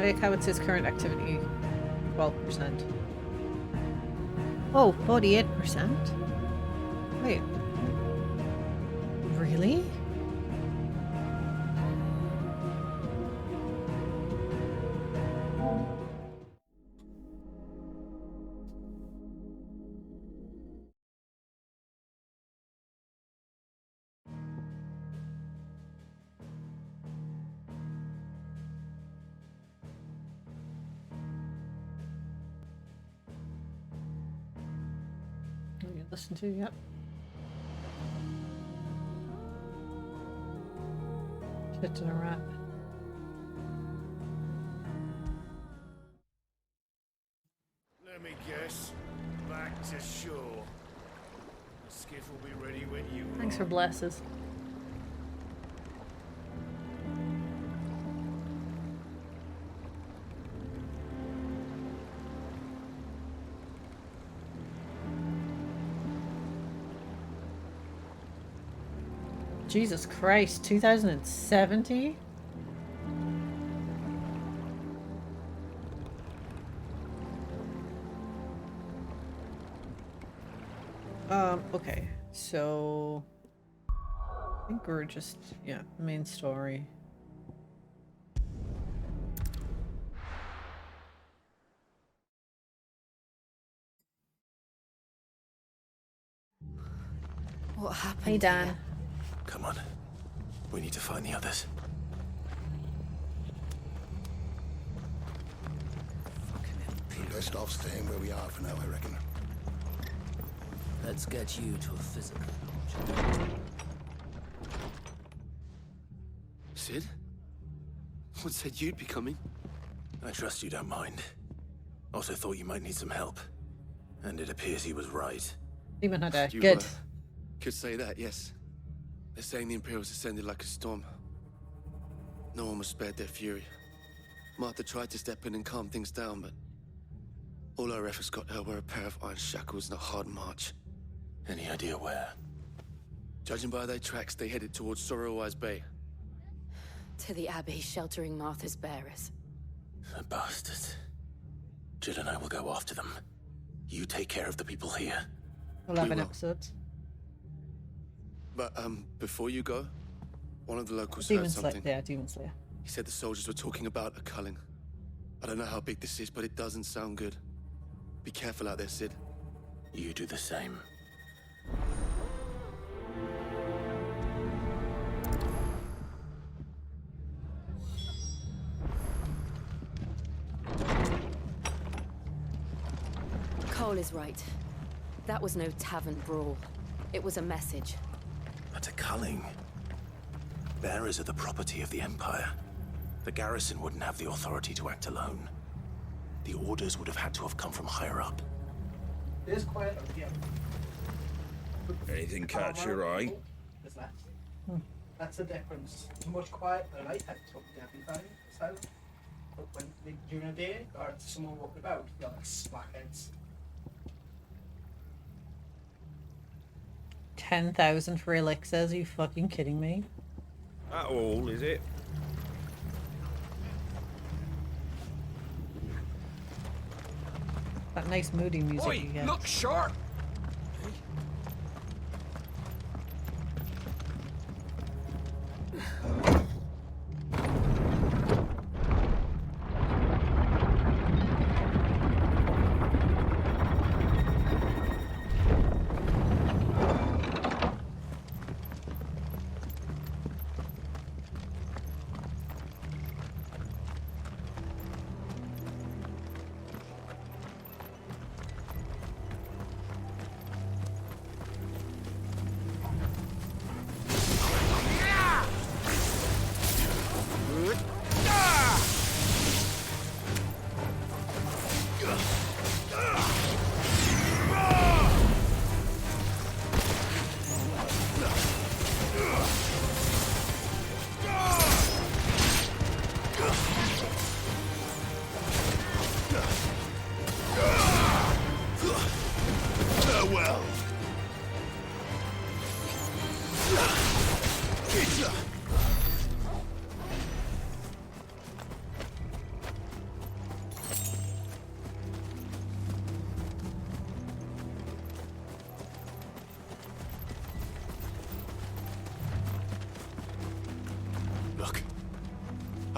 I like how it says current activity 12%. Oh, 48%? Wait. Really? Listen to, yep. Shit to a wrap. Let me guess. Back to shore. The skiff will be ready when you Thanks for are. blesses. Jesus Christ, 2070? Okay, so I think we're just, yeah, main story. What happened? Hey, Dan. Here? Come on. We need to find the others. Best off staying where we are for now, I reckon. Let's get you to a physical. Sid? What said you'd be coming? I trust you don't mind. Also thought you might need some help. And it appears he was right. Demon Hunter, You, good. could say that, yes. They're saying the Imperials ascended like a storm. No one was spared their fury. Martha tried to step in and calm things down, but all our efforts got her were a pair of iron shackles and a hard march. Any idea where? Judging by their tracks, they headed towards Sorrowwise Bay. To the Abbey, sheltering Martha's bearers. The bastards. Jill and I will go after them. You take care of the people here. 11 will. episodes. But, before you go, one of the locals Demon heard Slayer. something. Yeah, Demon Slayer. He said the soldiers were talking about a culling. I don't know how big this is, but it doesn't sound good. Be careful out there, Sid. You do the same. Cole is right. That was no tavern brawl. It was a message. But a culling. Bearers are the property of the Empire. The garrison wouldn't have the authority to act alone. The orders would have had to have come from higher up. It is quiet over here. Anything catch your eye? There's less. That's the difference. Much quieter at night, I talk to everything. So, but when during the day, or if someone walking about, you're like slackheads. 10,000 for elixirs, are you fucking kidding me? At all, is it? That nice moody music Oi, you get. look sharp!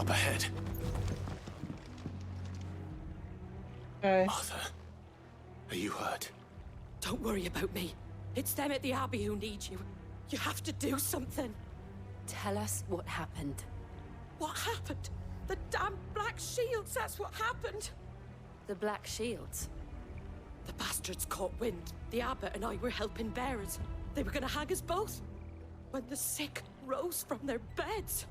Up ahead. Okay. Martha, are you hurt? Don't worry about me. It's them at the Abbey who need you. You have to do something. Tell us what happened. What happened? The damn Black Shields, that's what happened. The Black Shields. The bastards caught wind. The abbot and I were helping bearers. They were gonna hang us both. When the sick rose from their beds,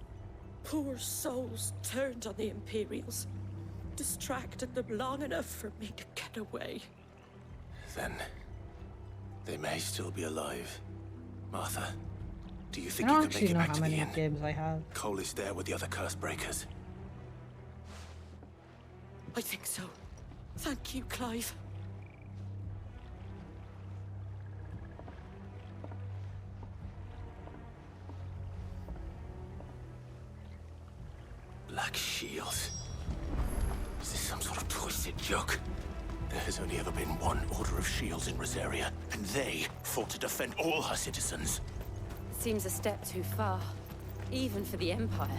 poor souls turned on the Imperials. Distracted them long enough for me to get away. Then they may still be alive. Martha, do you I think don't you can make actually it know back how to the many inn? games I have. Cole is there with the other curse breakers. I think so. Thank you, Clive. Black Shields. Is this some sort of twisted joke? There has only ever been one Order of Shields in Rosaria, and they fought to defend all her citizens. Seems a step too far, even for the Empire.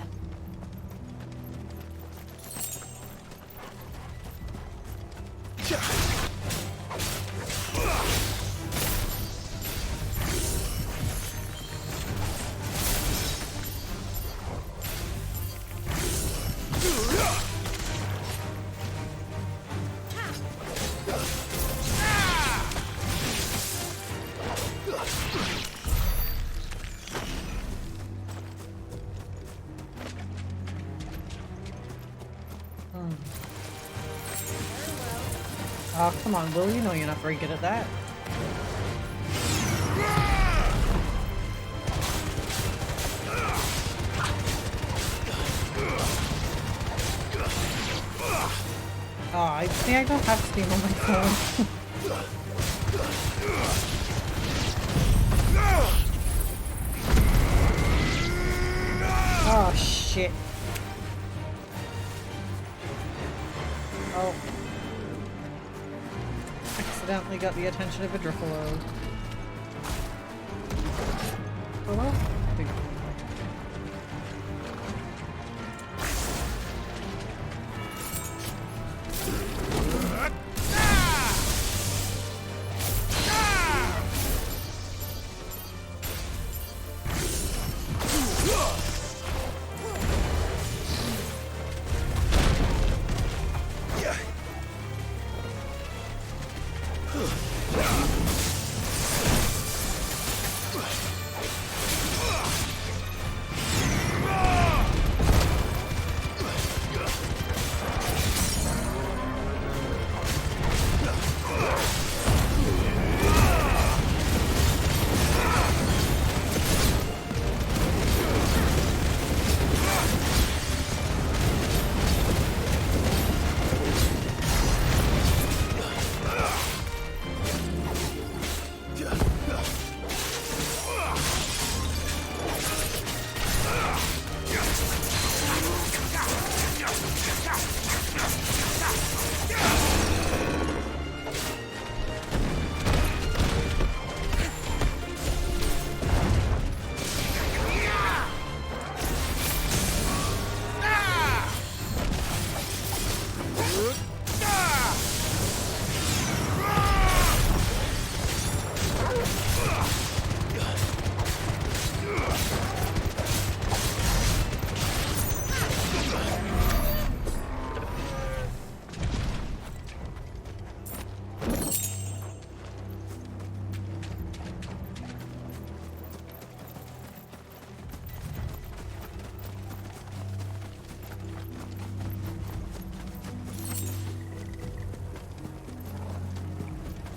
Oh, come on, Will. You know you're not very good at that. Oh, I think I don't have Steam on my phone. Oh, shit. Oh. Accidentally got the attention of a Driffalo. Hello?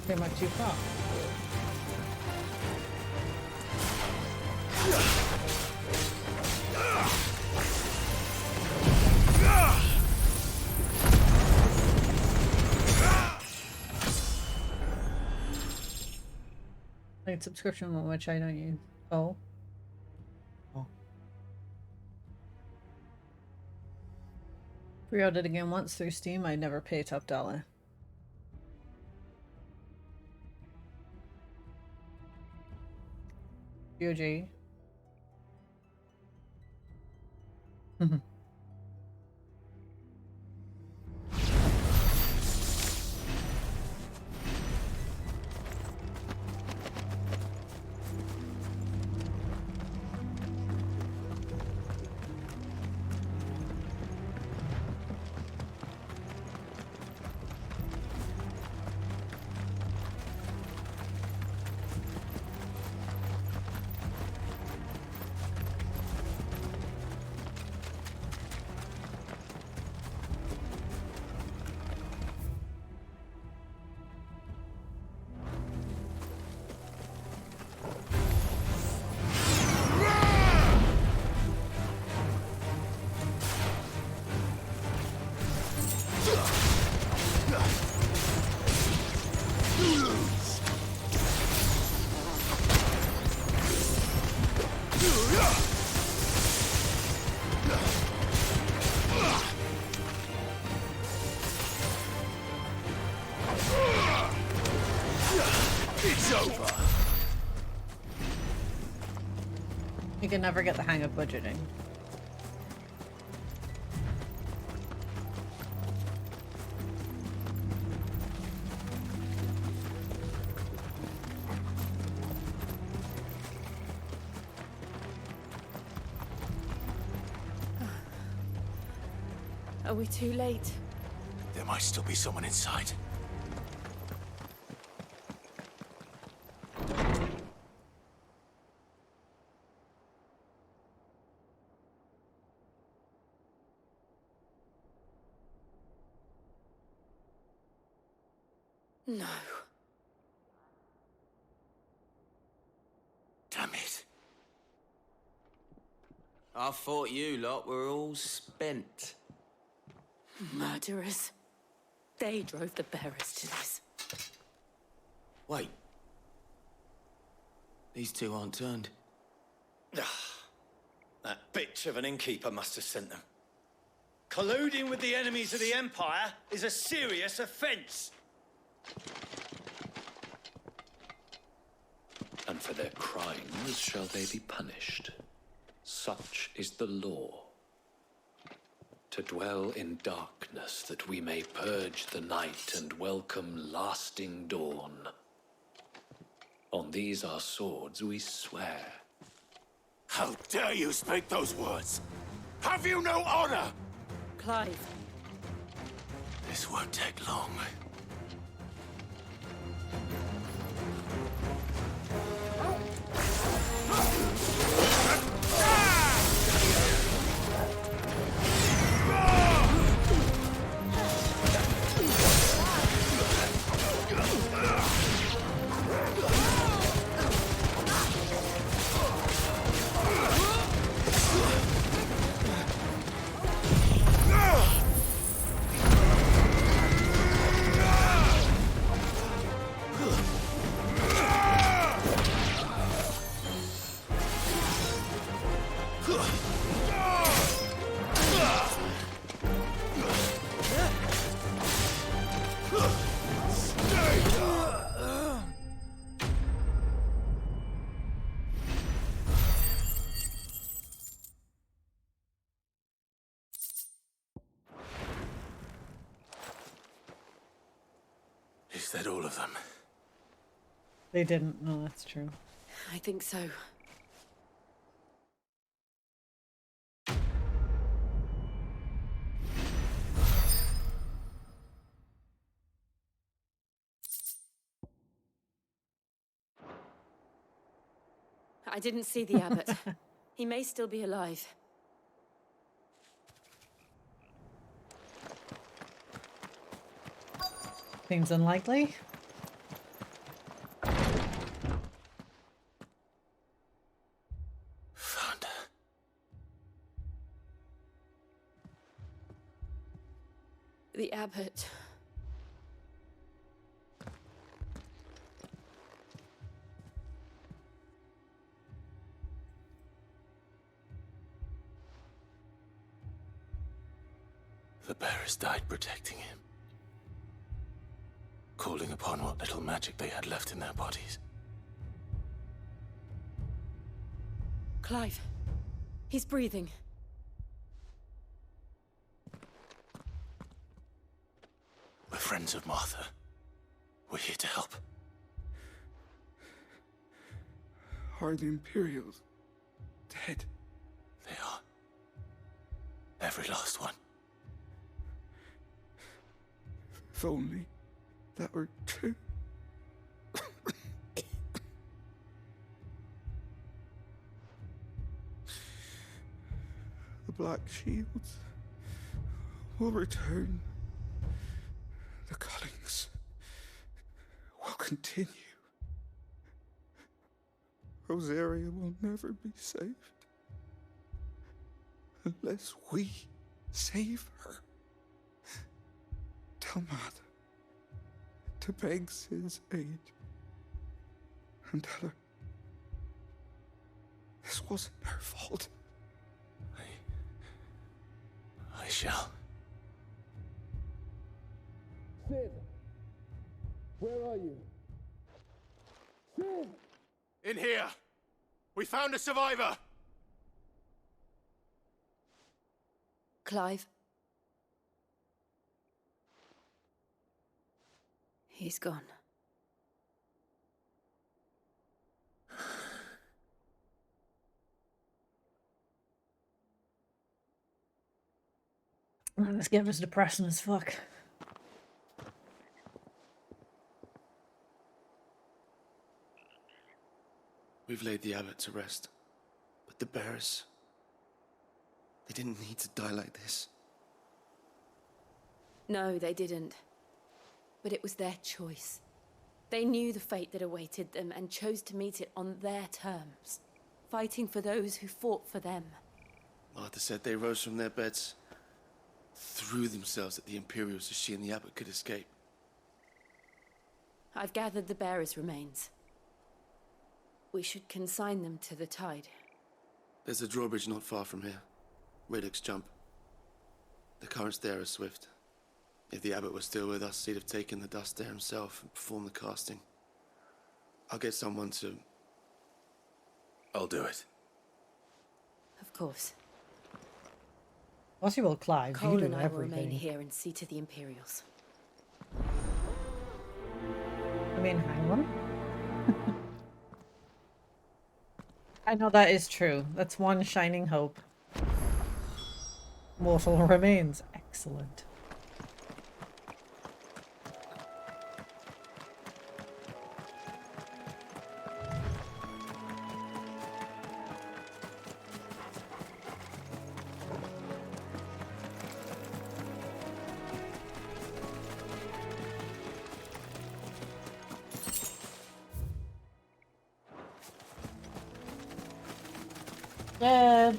Pretty much too far. Like subscription, which I don't use. Oh. Oh. Pre-ordered again once through Steam. I never pay top dollar. GOG. It's over! You can never get the hang of budgeting. Are we too late? There might still be someone inside. No. Damn it. I thought you lot were all spent. Murderers. They drove the bearers to this. Wait. These two aren't turned. That bitch of an innkeeper must have sent them. Colluding with the enemies of the Empire is a serious offense. And for their crimes shall they be punished. Such is the law. To dwell in darkness that we may purge the night and welcome lasting dawn. On these our swords we swear. How dare you speak those words? Have you no honor? Clive. This won't take long. Is that all of them? They didn't. No, that's true. I think so. I didn't see the abbot. He may still be alive. Seems unlikely. Found her. The abbot. The bearers died protecting him. Calling upon what little magic they had left in their bodies. Clive. He's breathing. We're friends of Martha. We're here to help. Are the Imperials dead? They are. Every last one. If only that were true. The Black Shields will return. The Cullings will continue. Rosaria will never be saved unless we save her. Tell Mother to beg his aid and tell her this wasn't her fault. I shall. Sid, where are you? In here! We found a survivor! Clive. He's gone. This game is depressing as fuck. We've laid the abbot to rest. But the bearers... they didn't need to die like this. No, they didn't. But it was their choice. They knew the fate that awaited them and chose to meet it on their terms, fighting for those who fought for them. Martha said they rose from their beds, threw themselves at the Imperials so she and the abbot could escape. I've gathered the bearers' remains. We should consign them to the tide. There's a drawbridge not far from here. Radix jump. The currents there are swift. If the abbot was still with us, he'd have taken the dust there himself and performed the casting. I'll get someone to... I'll do it. Of course. Possible, Clive. Cole You do and I will remain everything. here and see to the Imperials. I mean, hang on. I know that is true. That's one shining hope. Mortal remains. Excellent. Yeah.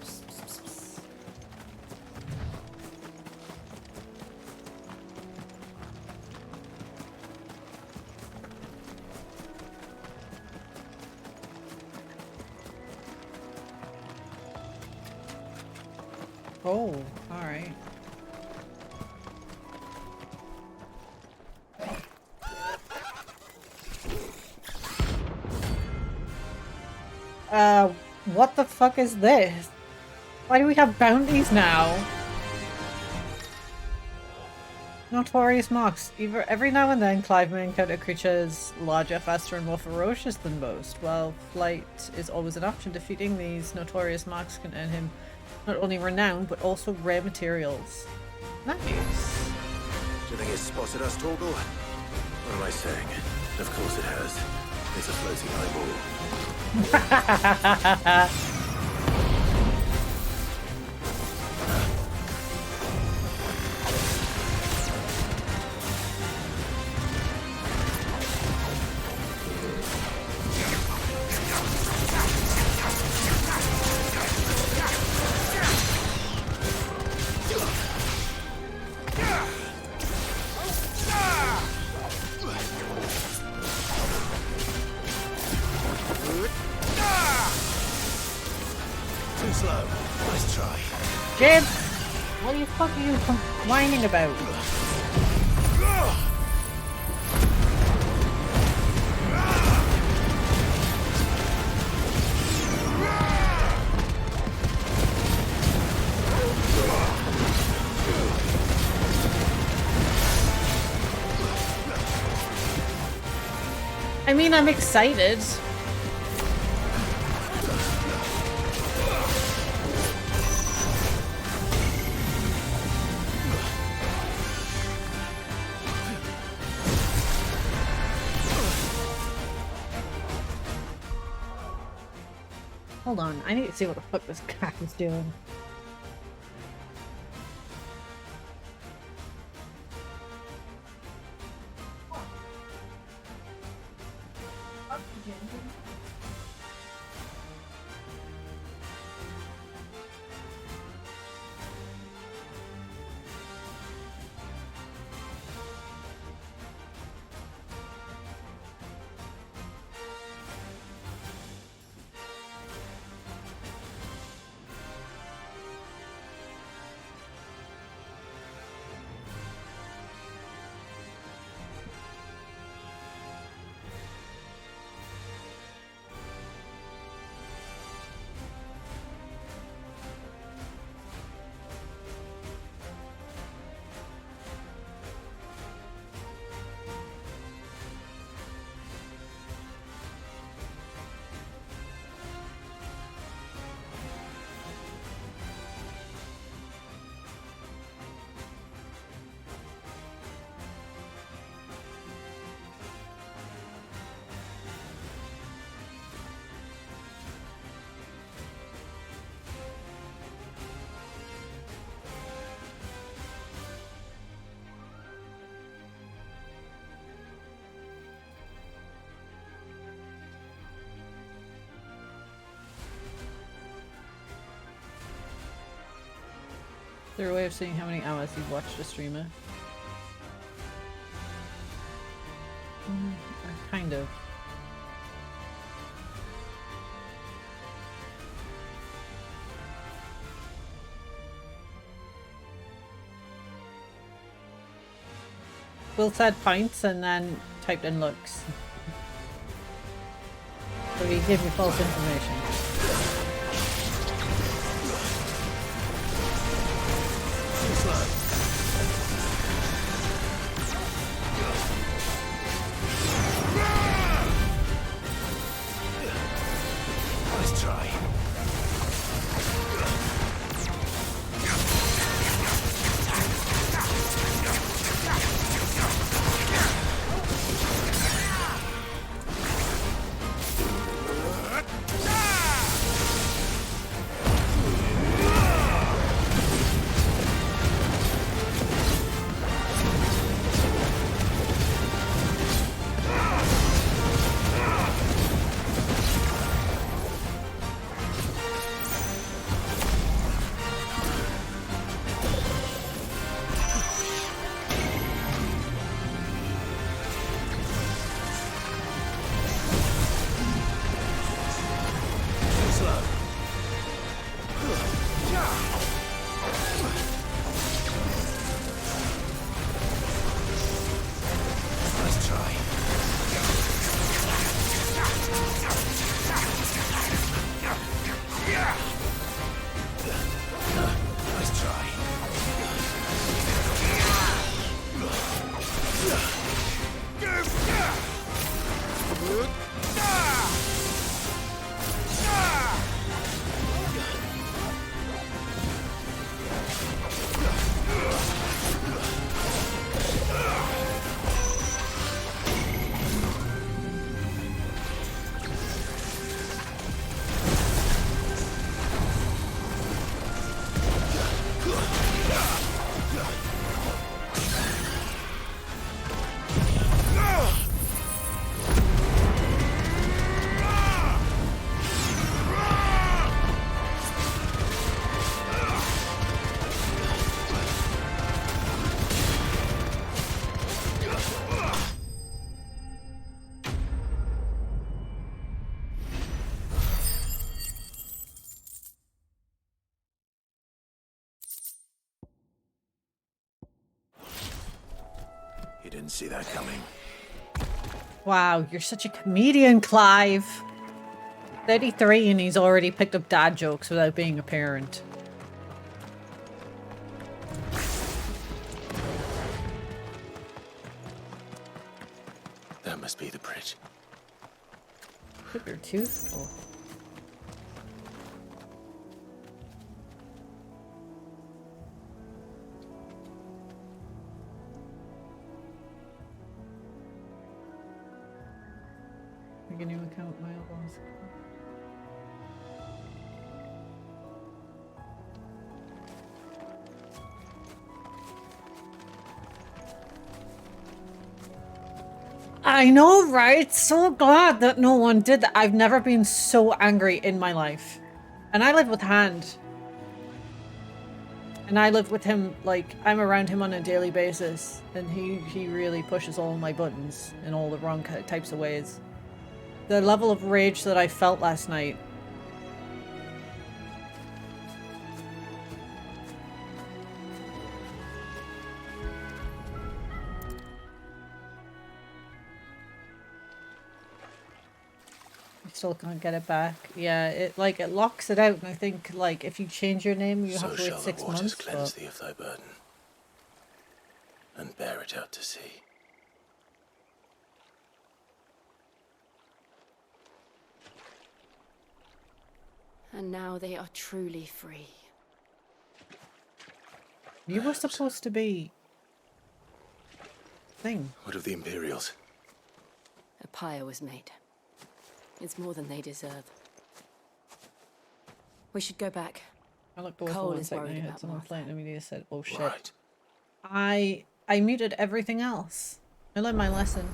Oh, all right. What the fuck is this? Why do we have bounties now? Notorious marks. Every now and then, Clive may encounter creatures larger, faster, and more ferocious than most. While flight is always an option, defeating these notorious marks can earn him not only renown, but also rare materials. Nice. Do you think it's spotted us, Torgal? What am I saying? Of course it has. It's a floating eyeball. Too slow. Nice try. Jib! What the fuck are you whining about? I mean, I'm excited. Hold on, I need to see what the fuck this cat is doing. Is there a way of seeing how many hours you've watched a streamer? Kind of. Will said pints and then typed in looks. So he gave me false information. Let's try. You didn't see that coming. Wow, you're such a comedian, Clive. 33 and he's already picked up dad jokes without being a parent. That must be the bridge. Took your tooth? Oh. Make a new account, my elbows. I know, right? So glad that no one did that. I've never been so angry in my life. And I live with Hand. And I live with him, like, I'm around him on a daily basis. And he really pushes all my buttons in all the wrong types of ways. The level of rage that I felt last night. I still can't get it back. Yeah, it locks it out, and I think like if you change your name, you have to wait 6 months. Cleanse thee of thy burden, and bear it out to sea. And now they are truly free. You were supposed to be... thing. What of the Imperials? A pyre was made. It's more than they deserve. We should go back. I looked over Cole one is second, worried I had about someone Martha. playing to me, they said, oh shit. Right. I muted everything else. I learned my lesson.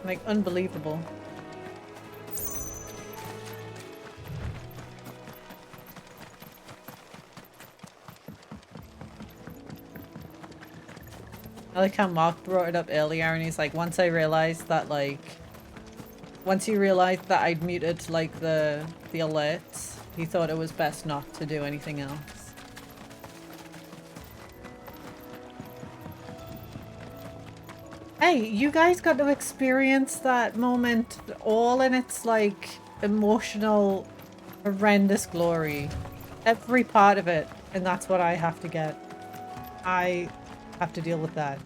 Like, unbelievable. I like how Mark brought it up earlier and he's like, once you realized that I'd muted like the alerts, he thought it was best not to do anything else. Hey, you guys got to experience that moment all in its like emotional, horrendous glory. Every part of it, and that's what I have to get. I have to deal with that.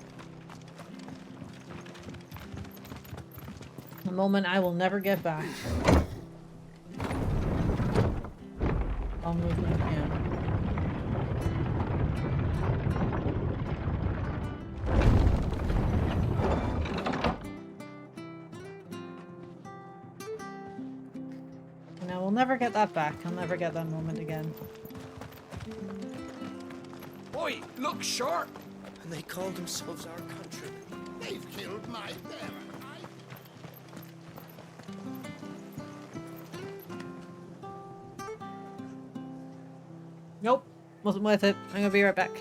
A moment I will never get back. All movement, yeah. And I will never get that back. I'll never get that moment again. Oi, look sharp! And they call themselves our country. They've killed my parents. Nope. Wasn't worth it. I'm gonna be right back.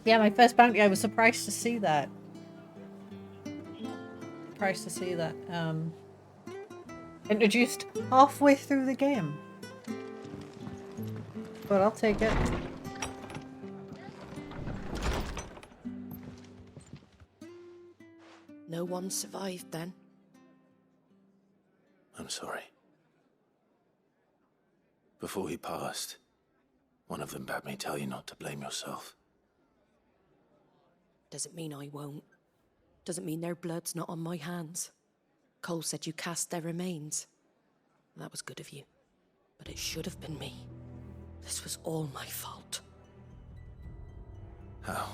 Yeah, my first bounty, I was surprised to see that. Surprised to see that. Introduced halfway through the game. But I'll take it. No one survived then? I'm sorry. Before he passed, one of them bade me tell you not to blame yourself. Doesn't mean I won't. Doesn't mean their blood's not on my hands. Cole said you cast their remains. That was good of you. But it should have been me. This was all my fault. How?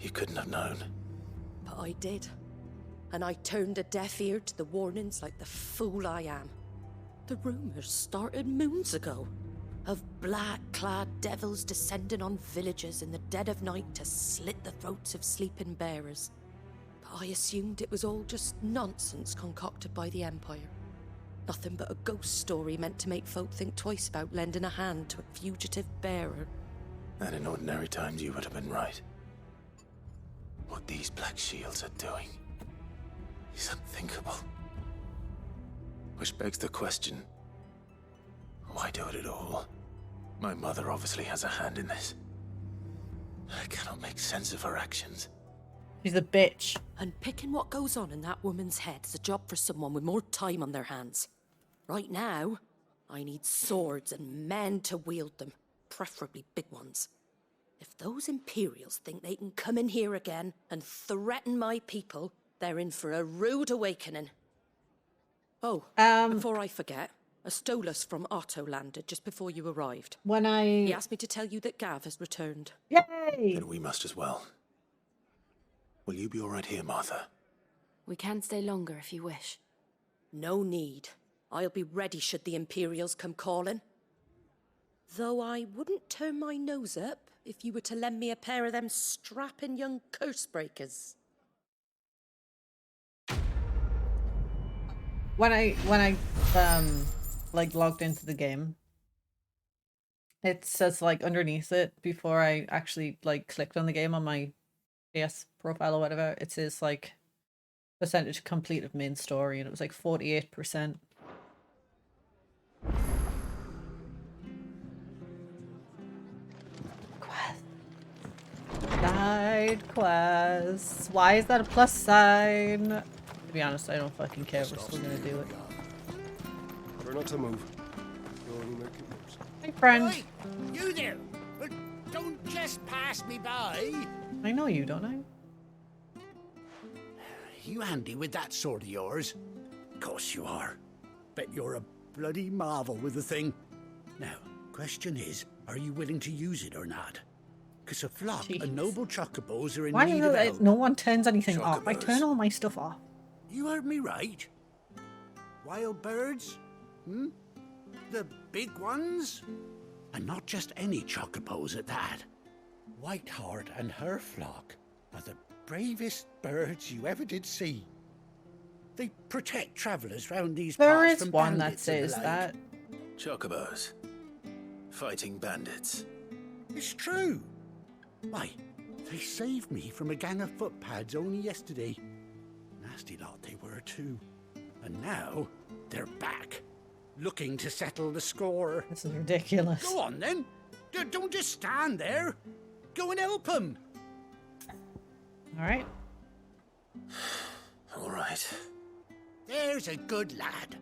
You couldn't have known. But I did. And I turned a deaf ear to the warnings like the fool I am. The rumors started moons ago. Of black-clad devils descending on villages in the dead of night to slit the throats of sleeping bearers. But I assumed it was all just nonsense concocted by the Empire. Nothing but a ghost story meant to make folk think twice about lending a hand to a fugitive bearer. And in ordinary times you would have been right. What these Black Shields are doing is unthinkable. Which begs the question, why do it at all? My mother obviously has a hand in this. I cannot make sense of her actions. She's a bitch. Unpicking what goes on in that woman's head is a job for someone with more time on their hands. Right now, I need swords and men to wield them, preferably big ones. If those Imperials think they can come in here again and threaten my people, they're in for a rude awakening. Oh, before I forget, a Stolas from Otto landed just before you arrived. He asked me to tell you that Gav has returned. Yay! Then we must as well. Will you be all right here, Martha? We can stay longer if you wish. No need. I'll be ready should the Imperials come calling. Though I wouldn't turn my nose up if you were to lend me a pair of them strapping young curse breakers. When I like logged into the game, it says like underneath it before I actually like clicked on the game on my PS profile or whatever, it says like percentage complete of main story, and it was like 48%. Side quests. Why is that a plus sign? To be honest, I don't fucking care. We're still gonna do it. Try not to move. You're only making moves. Hey, friend. Oi, you there! Don't just pass me by. I know you, don't I? You handy with that sword of yours? Of course you are. Bet you're a bloody marvel with the thing. Now, question is, are you willing to use it or not? Because a flock of noble chocobos are in Why need is of it help. that no one turns anything off? I turn all my stuff off. You heard me right. Wild birds? Hmm? The big ones? And not just any chocobos at that. Whiteheart and her flock are the bravest birds you ever did see. They protect travellers round these There parts is from one that bandits and the says like. that. Chocobos. Fighting bandits. It's true. Why, they saved me from a gang of footpads only yesterday. Nasty lot they were too. And now, they're back. Looking to settle the score. This is ridiculous. Go on then. Don't just stand there. Go and help them. Alright. All right. There's a good lad.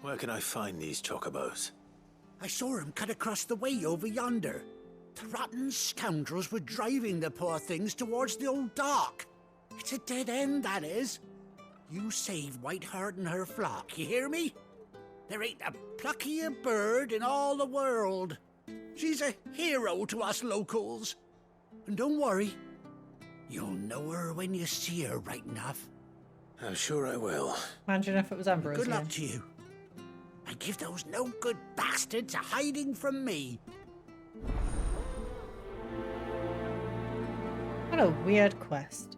Where can I find these chocobos? I saw him cut across the way over yonder. The rotten scoundrels were driving the poor things towards the old dock. It's a dead end, that is. You save Whiteheart and her flock, you hear me? There ain't a pluckier bird in all the world. She's a hero to us locals. And don't worry, you'll know her when you see her right enough. I'm sure I will. Imagine if it was Ambrosia. Good luck to you. And give those no-good bastards a hiding from me. What a weird quest.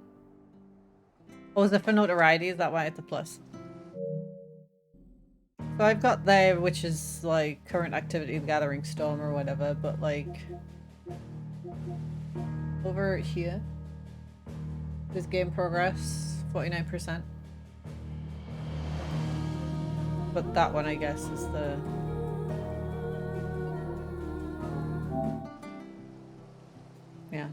Oh, is it for notoriety? Is that why it's a plus? So I've got there, which is like current activity, the Gathering Storm or whatever, but like over here is game progress, 49%. But that one, I guess, is the... Yeah.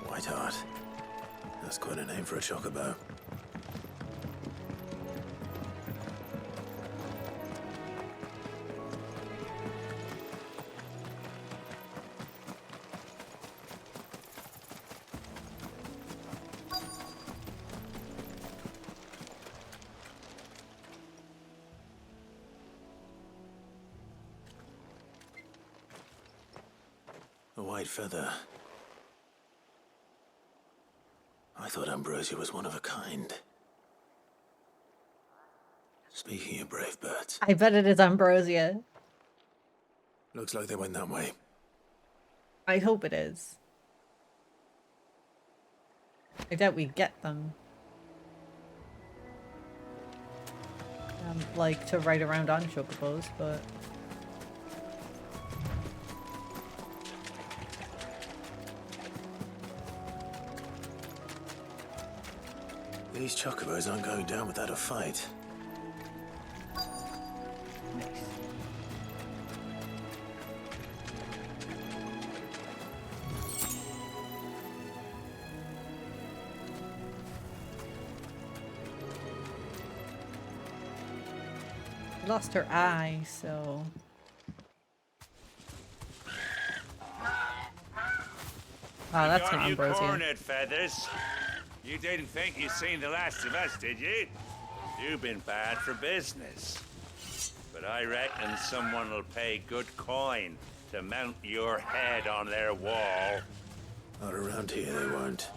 Whiteheart. That's quite a name for a chocobo. A white feather. I thought Ambrosia was one of a kind. Speaking of brave birds. I bet it is Ambrosia. Looks like they went that way. I hope it is. I doubt we get them. like to ride around on chocobos, but these chocobos aren't going down without a fight. lost her eye, so. Oh, that's not you Ambrosia. cornered, Feathers. You didn't think you'd seen the last of us, did you? You've been bad for business. But I reckon someone will pay good coin to mount your head on their wall. Not around here, they won't.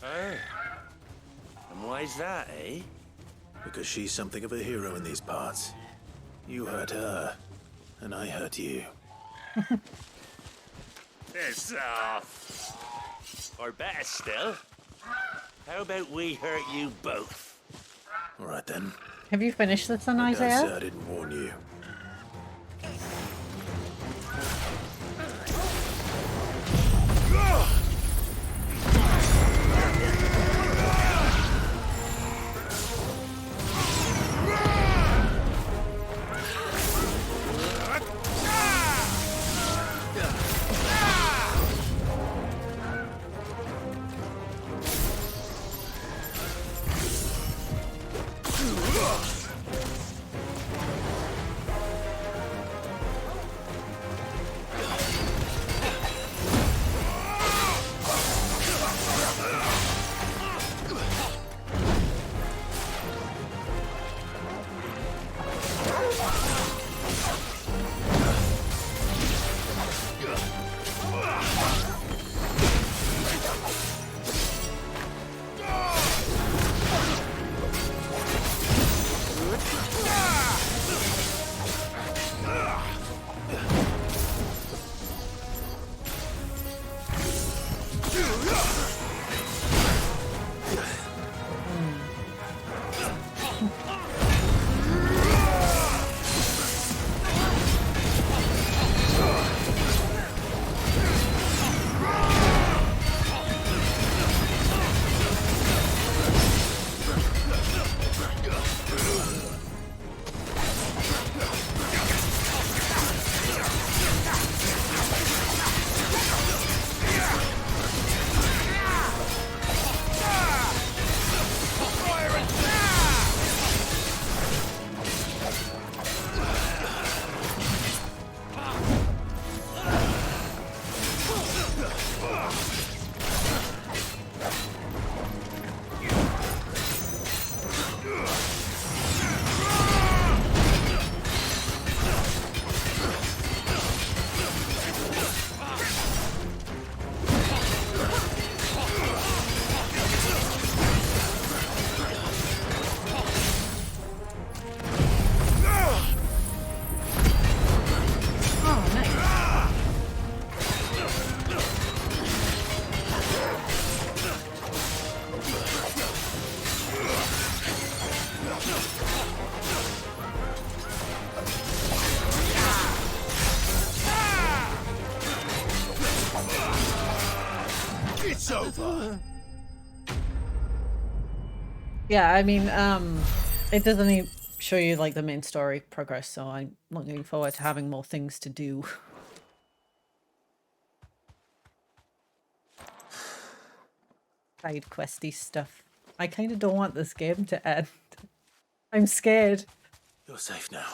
Oh. And why's that, eh? Because she's something of a hero in these parts. You hurt her, and I hurt you. Piss off. Or better still, how about we hurt you both? All right then. Have you finished this on I Isaiah? didn't warn you. It's over. Yeah, I mean, it doesn't even show you like the main story progress, so I'm looking forward to having more things to do. Side questy stuff. I kind of don't want this game to end. I'm scared. You're safe now.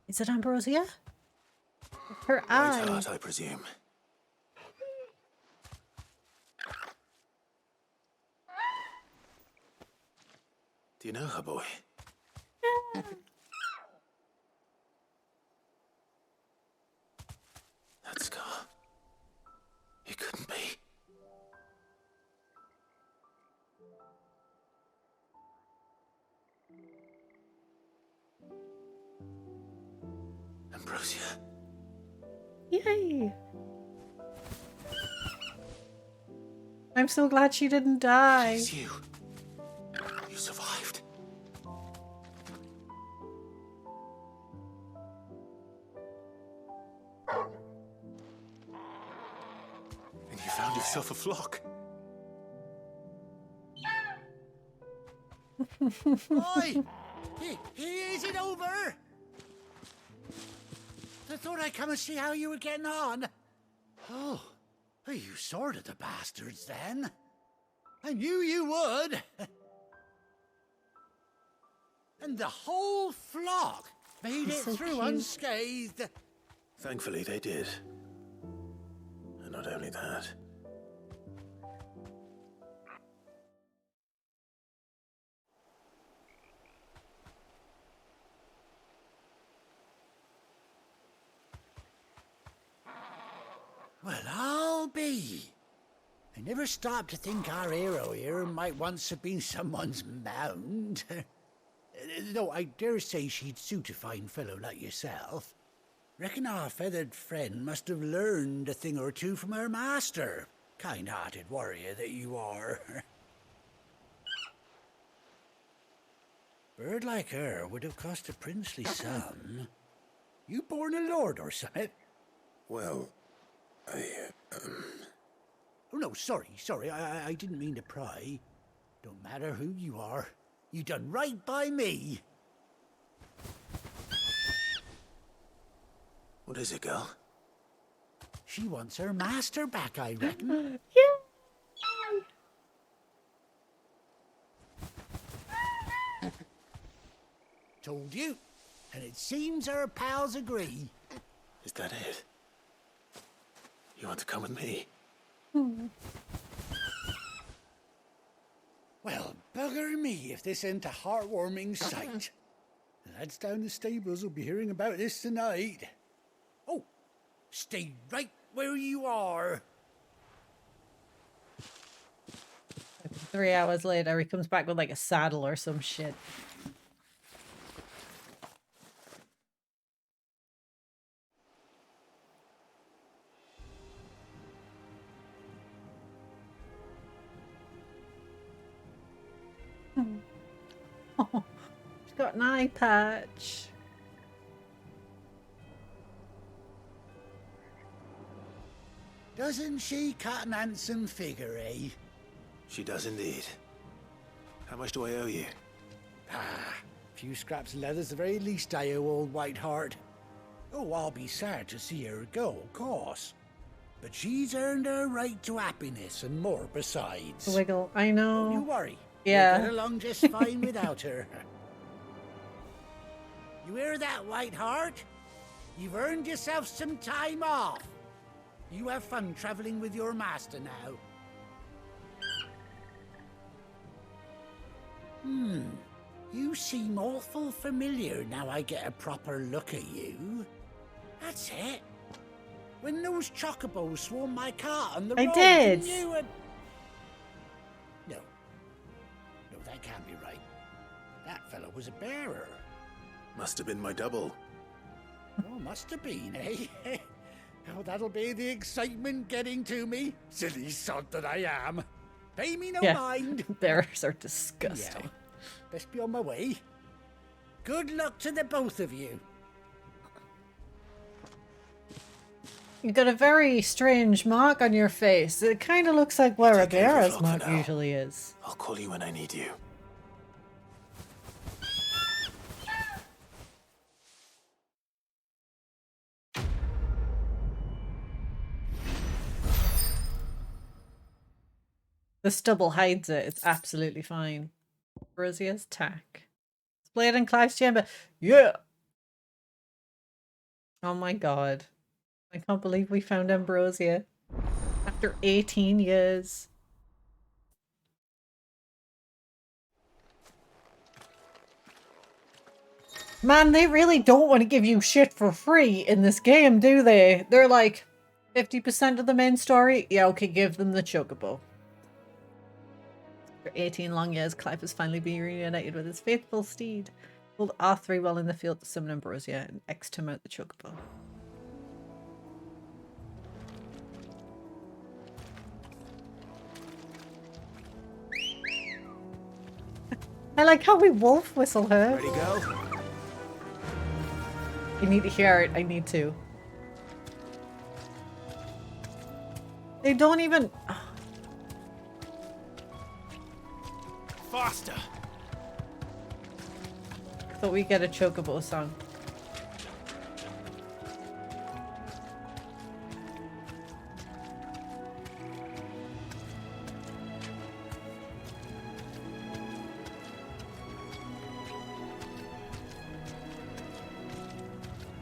Is it Ambrosia? Her Right eye. heart, I presume. Do you know her, boy? That scar. It couldn't be. Ambrosia. Yay! I'm so glad she didn't die. It's you. You survived. You found yourself a flock. Oi! Is it over? I thought I'd come and see how you were getting on. Oh, you sorted the bastards then. I knew you would. And the whole flock made it so through cute. unscathed. Thankfully, they did. And not only that. Well, I'll be. I never stopped to think our hero here might once have been someone's mount. Though I dare say she'd suit a fine fellow like yourself. Reckon our feathered friend must have learned a thing or two from her master. Kind-hearted warrior that you are. Bird like her would have cost a princely sum. You born a lord or something? Well, Oh, no, sorry. I didn't mean to pry. Don't matter who you are. You done right by me. What is it, girl? She wants her master back, I reckon. Told you. And it seems her pals agree. Is that it? You want to come with me? Well, bugger me if this ain't a heartwarming sight. The lads down the stables will be hearing about this tonight. Oh, stay right where you are. 3 hours later, he comes back with like a saddle or some shit. Oh, she's got an eye patch. Doesn't she cut an handsome figure, eh? She does indeed. How much do I owe you? Ah, a few scraps of leather's the very least I owe old Whiteheart. Oh, I'll be sad to see her go, of course. But she's earned her right to happiness and more besides. Wiggle, I know. Don't you worry. Yeah. We'll get along just fine without her. You hear that, Whiteheart? You've earned yourself some time off. You have fun traveling with your master now. You seem awful familiar now I get a proper look at you. That's it. When those chocobos swarmed my cart on the road, did. you had... No, that can't be right. That fellow was a bearer. Must have been my double. Oh, must have been, eh? Oh, that'll be the excitement getting to me. Silly sod that I am. Pay me no mind. Bears are disgusting. Yeah. Best be on my way. Good luck to the both of you. You've got a very strange mark on your face. It kind of looks like where a Take care of bear's your flock mark for now. usually is. I'll call you when I need you. The stubble hides it. It's absolutely fine. Ambrosia's tack. Displayed in Clive's chamber. Yeah! Oh my god. I can't believe we found Ambrosia. After 18 years. Man, they really don't want to give you shit for free in this game, do they? They're like, 50% of the main story? Yeah, okay, give them the chocobo. For 18 long years, Clive has finally been reunited with his faithful steed. Pulled R3 while in the field to summon Ambrosia and X to mount the chocobo. I like how we wolf whistle her. Ready, go? You need to hear it. I need to. They don't even... Faster! Thought we'd get a chocobo song.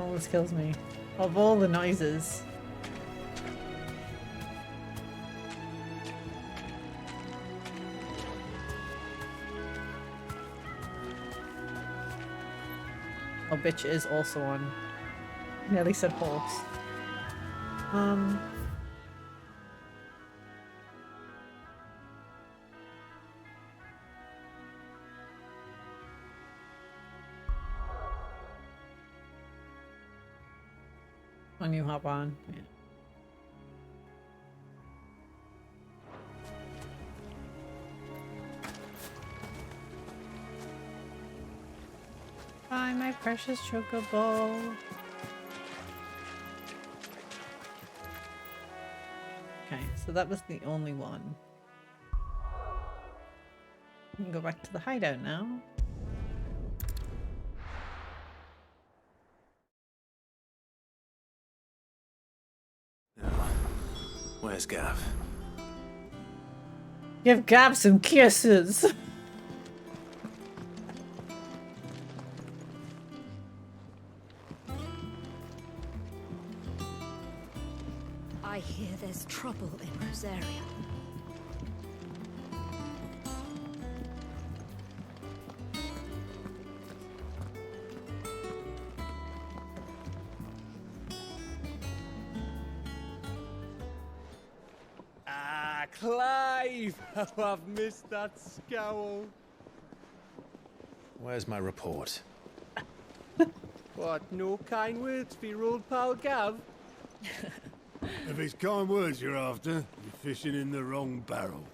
Almost kills me. Of all the noises. Oh, bitch is also on. Nearly said horse. When you hop on, yeah. Bye, my precious chocobo. Okay, so that was the only one. We can go back to the hideout now. Where's Gav? Give Gav some kisses! I hear there's trouble in Rosaria. Ah, Clive! How I've missed that scowl. Where's my report? What, no kind words for your old pal Gav? If it's kind words you're after, you're fishing in the wrong barrel.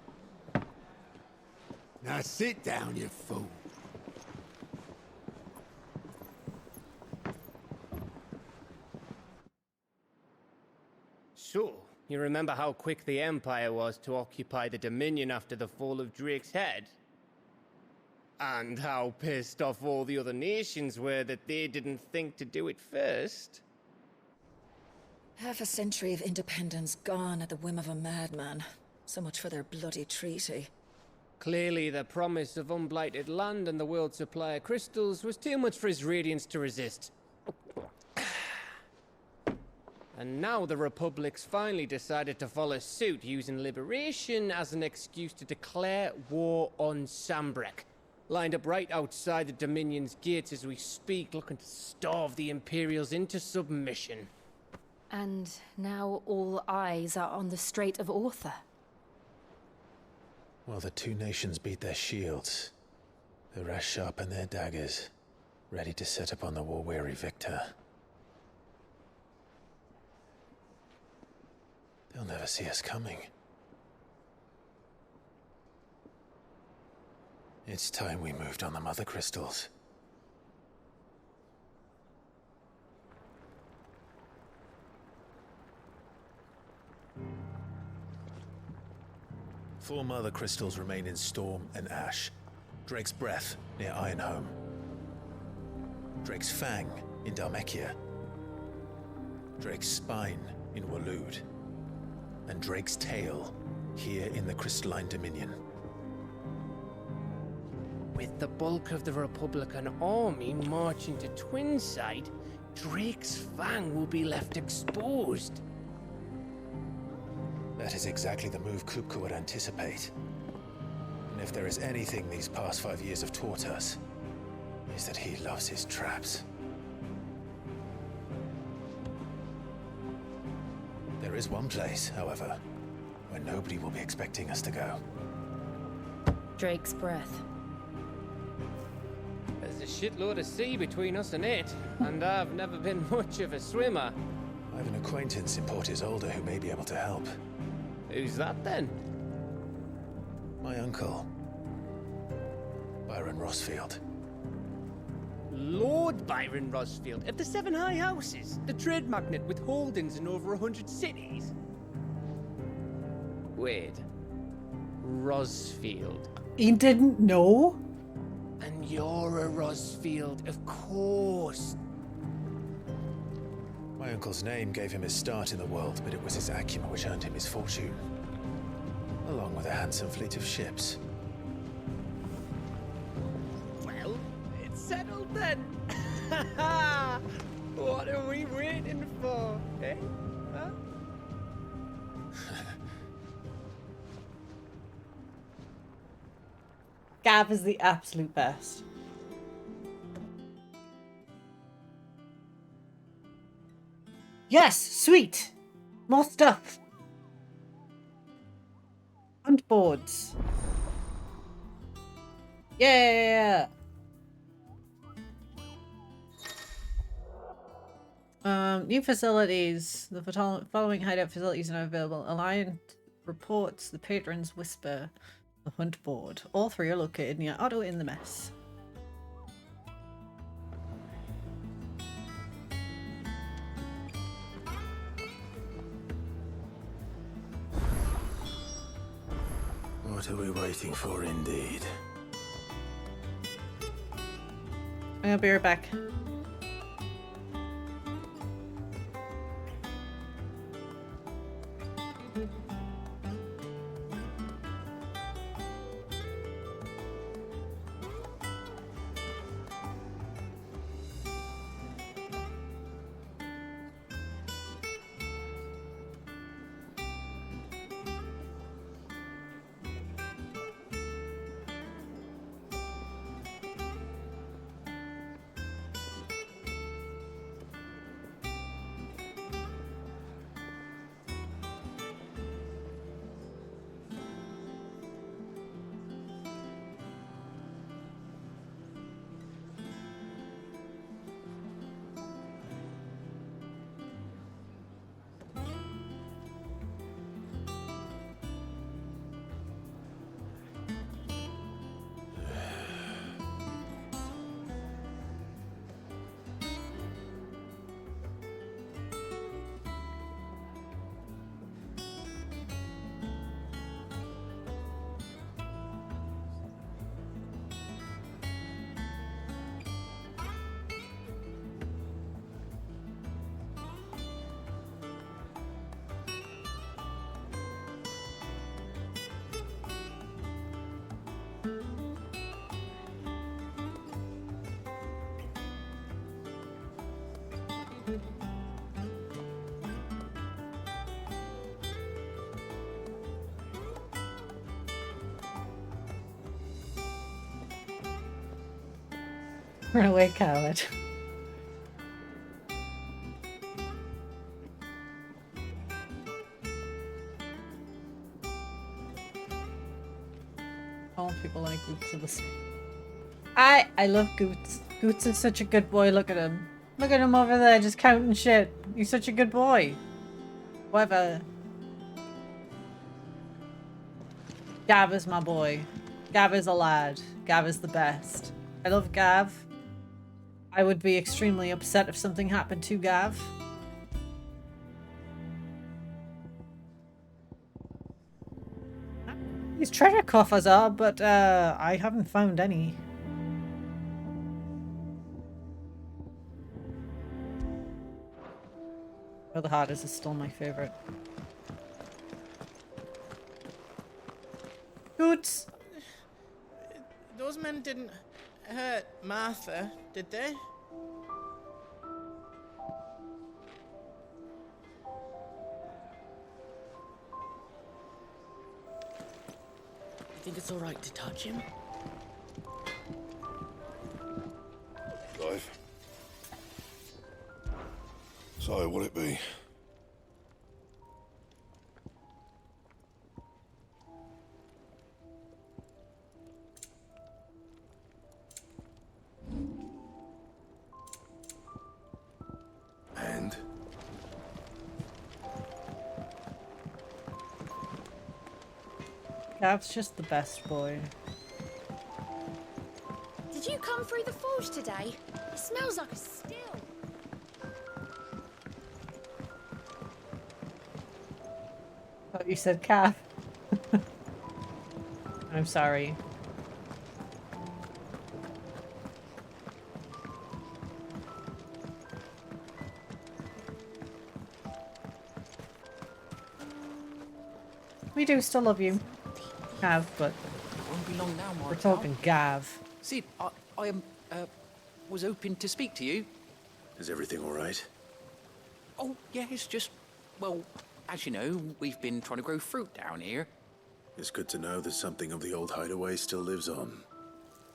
Now sit down, you fool. So, you remember how quick the Empire was to occupy the Dominion after the fall of Drake's head? And how pissed off all the other nations were that they didn't think to do it first? Half a century of independence gone at the whim of a madman. So much for their bloody treaty. Clearly, the promise of unblighted land and the world's supply of crystals was too much for his radiance to resist. And now the Republic's finally decided to follow suit, using liberation as an excuse to declare war on Sambrek. Lined up right outside the Dominion's gates as we speak, looking to starve the Imperials into submission. And now all eyes are on the Strait of Author. Well, the two nations beat their shields. The rest sharpen their daggers, ready to set upon the war-weary victor. They'll never see us coming. It's time we moved on the mother crystals. Four mother crystals remain in Storm and Ash. Drake's Breath near Ironhome. Drake's Fang in Dhalmekia. Drake's Spine in Waloed. And Drake's Tail here in the Crystalline Dominion. With the bulk of the Republican army marching to Twinside, Drake's Fang will be left exposed. That is exactly the move Kupka would anticipate. And if there is anything these past 5 years have taught us, is that he loves his traps. There is one place, however, where nobody will be expecting us to go. Drake's Breath. There's a shitload of sea between us and it, and I've never been much of a swimmer. I have an acquaintance in Port Isolde who may be able to help. Who's that then? My uncle, Byron Rossfield. Lord Byron Rossfield of the Seven High Houses, the trade magnate with holdings in over 100 cities. Wait. Rosfield. He didn't know? And you're a Rosfield, of course. My uncle's name gave him his start in the world, but it was his acumen which earned him his fortune. Along with a handsome fleet of ships. Well, it's settled then. What are we waiting for, eh? Huh? Gav is the absolute best. Yes, sweet. More stuff. Hunt boards. Yeah. New facilities. The following hideout facilities are now available. Alliant reports the Patron's Whisper. The Hunt Board. All three are located near Otto in the Mess. What are we waiting for, indeed? I'll be right back. Run away, coward. All people like Goots of the sea. I love Goots. Goots is such a good boy. Look at him. Look at him over there just counting shit. He's such a good boy. Whatever. Gav is my boy. Gav is a lad. Gav is the best. I love Gav. I would be extremely upset if something happened to Gav. These treasure coffers are, but I haven't found any. Oh, the Hardest is still my favorite. Goots! Those men didn't hurt Martha, did they? You think it's all right to touch him? Clive. So, what'll it be? And? Gav's just the best boy. Did you come through the forge today? It smells like a still. Thought you said calf. I'm sorry. We do still love you, Gav, but Won't be long now, we're Martel. talking Gav. Sid, I was hoping to speak to you. Is everything all right? Oh, yeah, it's just, well, as you know, we've been trying to grow fruit down here. It's good to know that something of the old hideaway still lives on.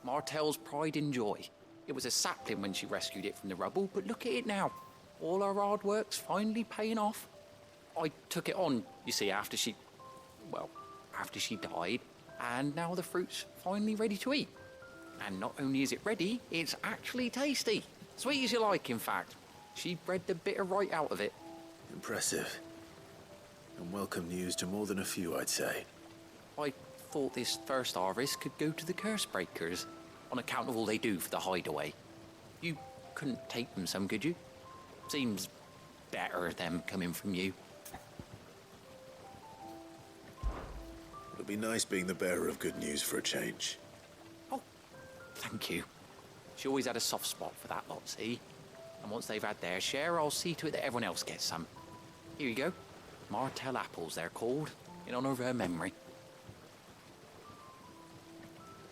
Martel's pride and joy. It was a sapling when she rescued it from the rubble, but look at it now. All our hard work's finally paying off. I took it on, you see, after she died, and now the fruit's finally ready to eat. And not only is it ready, it's actually tasty. Sweet as you like, in fact. She bred the bitter right out of it. Impressive. And welcome news to more than a few, I'd say. I thought this first harvest could go to the curse breakers, on account of all they do for the hideaway. You couldn't take them some, could you? Seems better them coming from you. It'll be nice being the bearer of good news for a change. Oh, thank you. She always had a soft spot for that lot, see? And once they've had their share, I'll see to it that everyone else gets some. Here you go. Martel apples, they're called, in honor of her memory.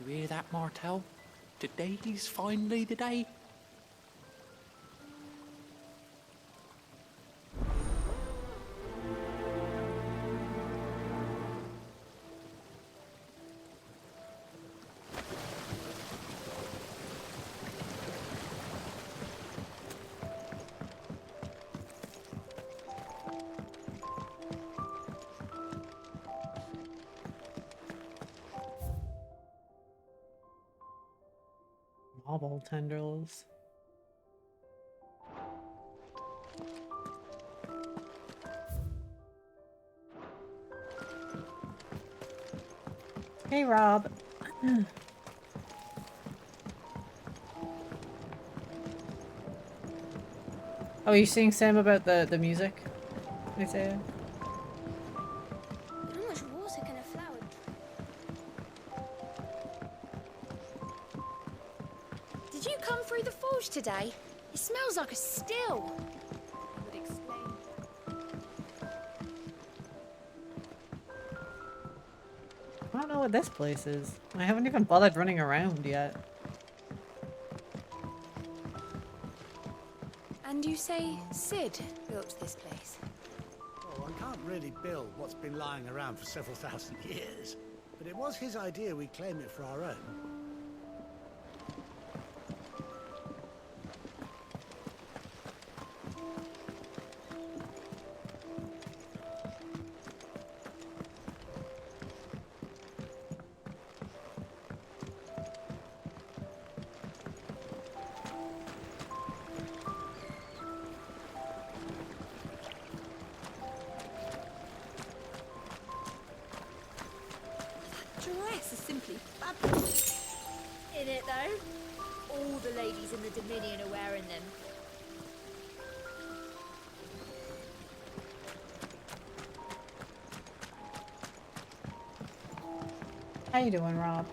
You hear that, Martel? Today's finally the day. Marble tendrils. Hey, Rob. Oh, you seeing Sam about the music, Isaiah? How much water can a flower drink? Did you come through the forge today? It smells like a still. Would explain. I don't know what this place is. I haven't even bothered running around yet. And you say Sid built this place? Well, one can't really build what's been lying around for several thousand years. But it was his idea we claim it for our own. Dress is simply fabulous. In it though? All the ladies in the Dominion are wearing them. How you doing, Rob?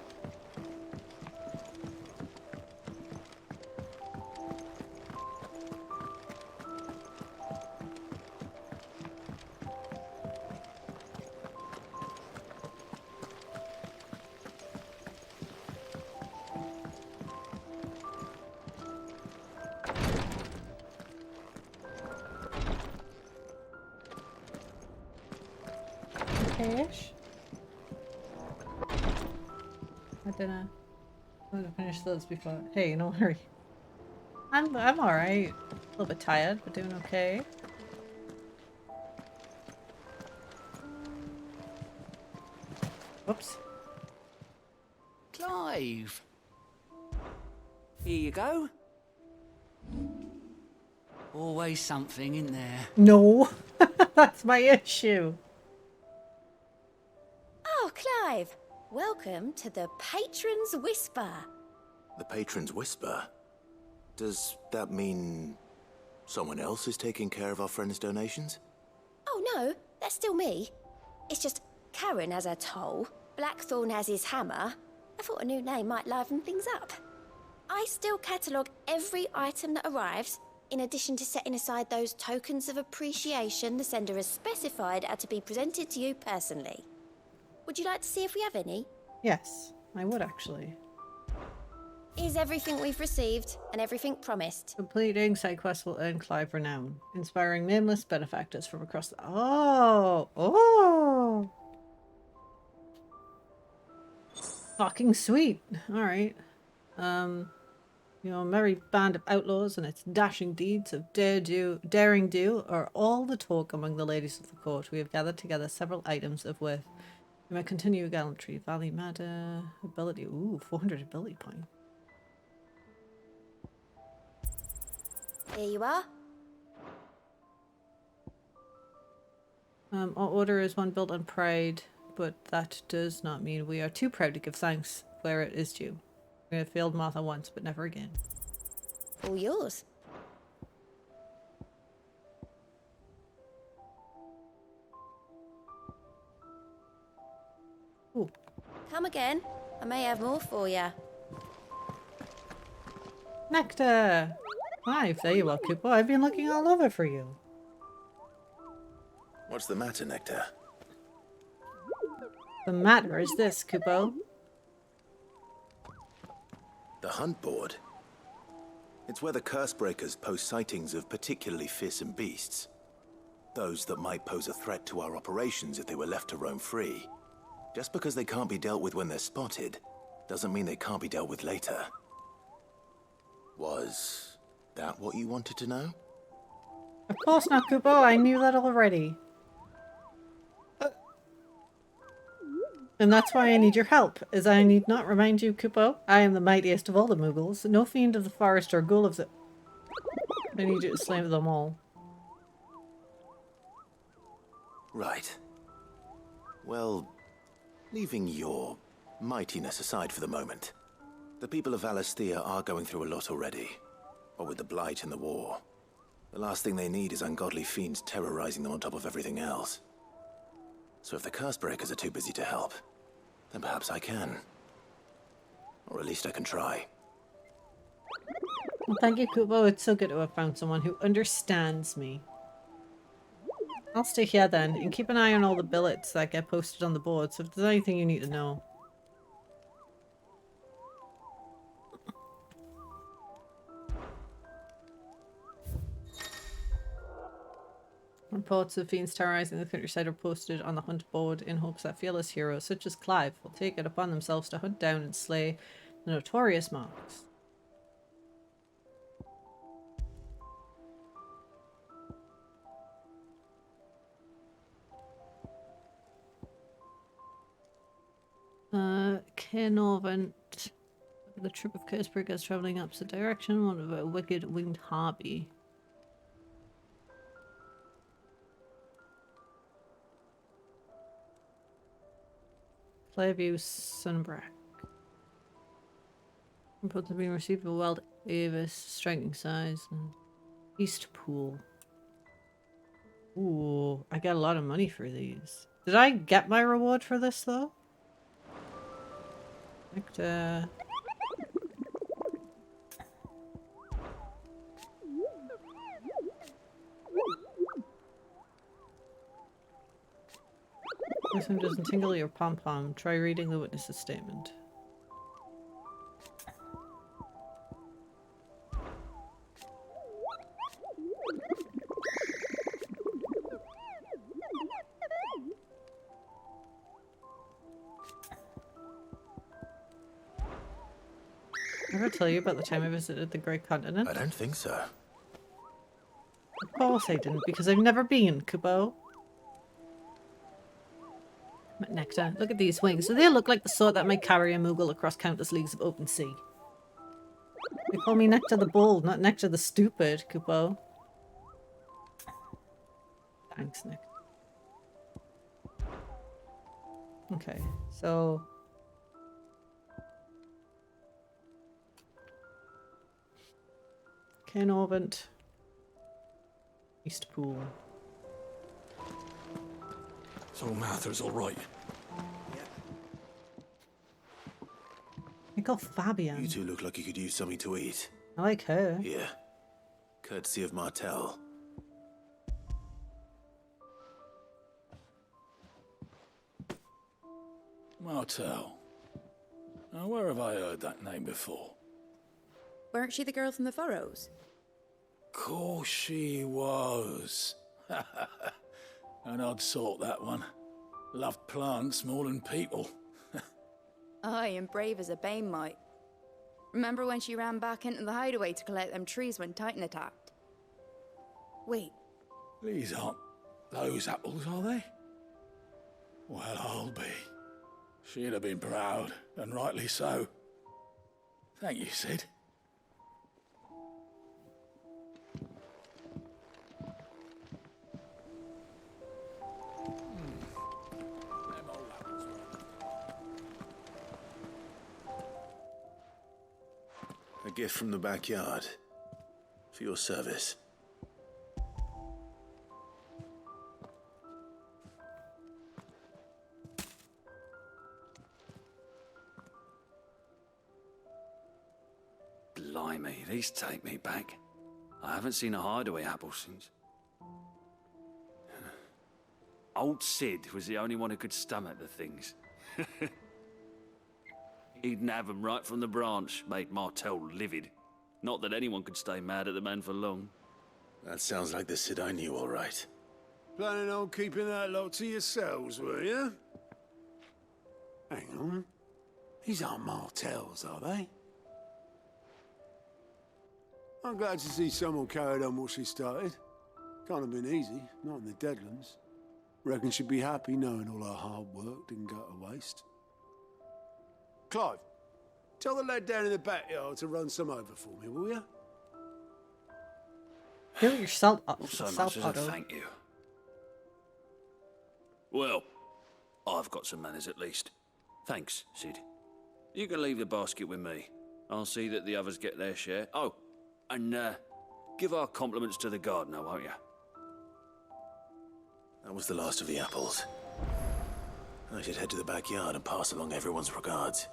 Okay-ish. I didn't. I'm gonna finish those before. Hey, no hurry. I'm alright. A little bit tired, but doing okay. Whoops. Clive! Here you go. Always something in there. No, that's my issue. Oh, Clive! Welcome to the Patron's Whisper. The Patron's Whisper? Does that mean someone else is taking care of our friend's donations? Oh no, that's still me. It's just Karen has her toll. Blackthorn has his hammer, I thought a new name might liven things up. I still catalogue every item that arrives, in addition to setting aside those tokens of appreciation the sender has specified are to be presented to you personally. Would you like to see if we have any? Yes, I would actually. Is everything we've received and everything promised. Completing side quests will earn Clive renown, inspiring nameless benefactors from across the... Oh! Fucking sweet. Alright. Your merry band of outlaws and its dashing deeds of daring do are all the talk among the ladies of the court. We have gathered together several items of worth. You may continue your gallantry. Valley matter. Ability. Ooh, 400 ability point. Here you are. Our order is one built on pride, but that does not mean we are too proud to give thanks where it is due. We have failed Martha once, but never again. All yours. Ooh. Come again. I may have more for you. Nectar! Clive, there you are, Kupo. I've been looking all over for you. What's the matter, Nectar? The matter is this, Kupo. The hunt board? It's where the Cursebreakers post sightings of particularly fearsome beasts. Those that might pose a threat to our operations if they were left to roam free. Just because they can't be dealt with when they're spotted, doesn't mean they can't be dealt with later. Was that what you wanted to know? Of course not, Kupo. I knew that already. And that's why I need your help, as I need not remind you, Kupo, I am the mightiest of all the Muggles, no fiend of the forest or ghoul of the... I need you to slay them all. Right. Well, leaving your mightiness aside for the moment, the people of Valisthea are going through a lot already. What with the Blight and the war. The last thing they need is ungodly fiends terrorizing them on top of everything else. So if the Cursebreakers are too busy to help, then perhaps I can. Or at least I can try. Well, thank you, Kupo. It's so good to have found someone who understands me. I'll stay here then, and keep an eye on all the billets that get posted on the board, so if there's anything you need to know. Reports of fiends terrorizing the countryside are posted on the hunt board in hopes that fearless heroes such as Clive will take it upon themselves to hunt down and slay the notorious marks. Cairnorvant. The troop of Cursebreakers travelling opposite direction. What about a wicked winged harpy? Playview Sunbrack. Reports have been received of a wild avis, striking size, and East Pool. Ooh, I got a lot of money for these. Did I get my reward for this though? Nectar. This one doesn't tingle your pom-pom. Try reading the witness's statement. Ever tell you about the time I visited the Great Continent? I don't think so. Of course I didn't, because I've never been, Kupo. Nectar, look at these wings. Do they look like the sort that might carry a Moogle across countless leagues of open sea? They call me Nectar the Bold, not Nectar the Stupid, Kupo. Thanks, Nick. Okay, so... Cairnorvant. East Pool. So Martha's all right. call Fabian. You two look like you could use something to eat. I like her. Here. Courtesy of Martel. Martel. Now, where have I heard that name before? Weren't she the girl from the Furrows? Course she was. An odd sort, that one. Loved plants more than people. Aye, and brave as a bane might. Remember when she ran back into the hideaway to collect them trees when Titan attacked? Wait. These aren't those apples, are they? Well, I'll be. She'd have been proud, and rightly so. Thank you, Sid. A gift from the backyard. For your service. Blimey, these take me back. I haven't seen a hideaway apple since. Old Sid was the only one who could stomach the things. He'd nab them right from the branch, made Martel livid. Not that anyone could stay mad at the man for long. That sounds like the Sid I knew, all right. Planning on keeping that lot to yourselves, were you? Hang on. These aren't Martels, are they? I'm glad to see someone carried on what she started. Can't have been easy, not in the Deadlands. Reckon she'd be happy knowing all her hard work didn't go to waste. Clive, tell the lad down in the backyard to run some over for me, will you? Do it yourself. Not so much as a thank you. Well, I've got some manners at least. Thanks, Sid. You can leave the basket with me. I'll see that the others get their share. Oh, and give our compliments to the gardener, won't you? That was the last of the apples. I should head to the backyard and pass along everyone's regards.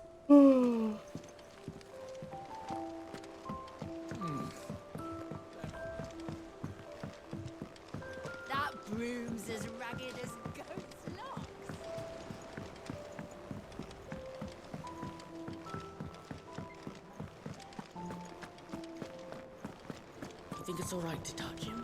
That broom's as ragged as goat's locks. You think it's all right to touch him?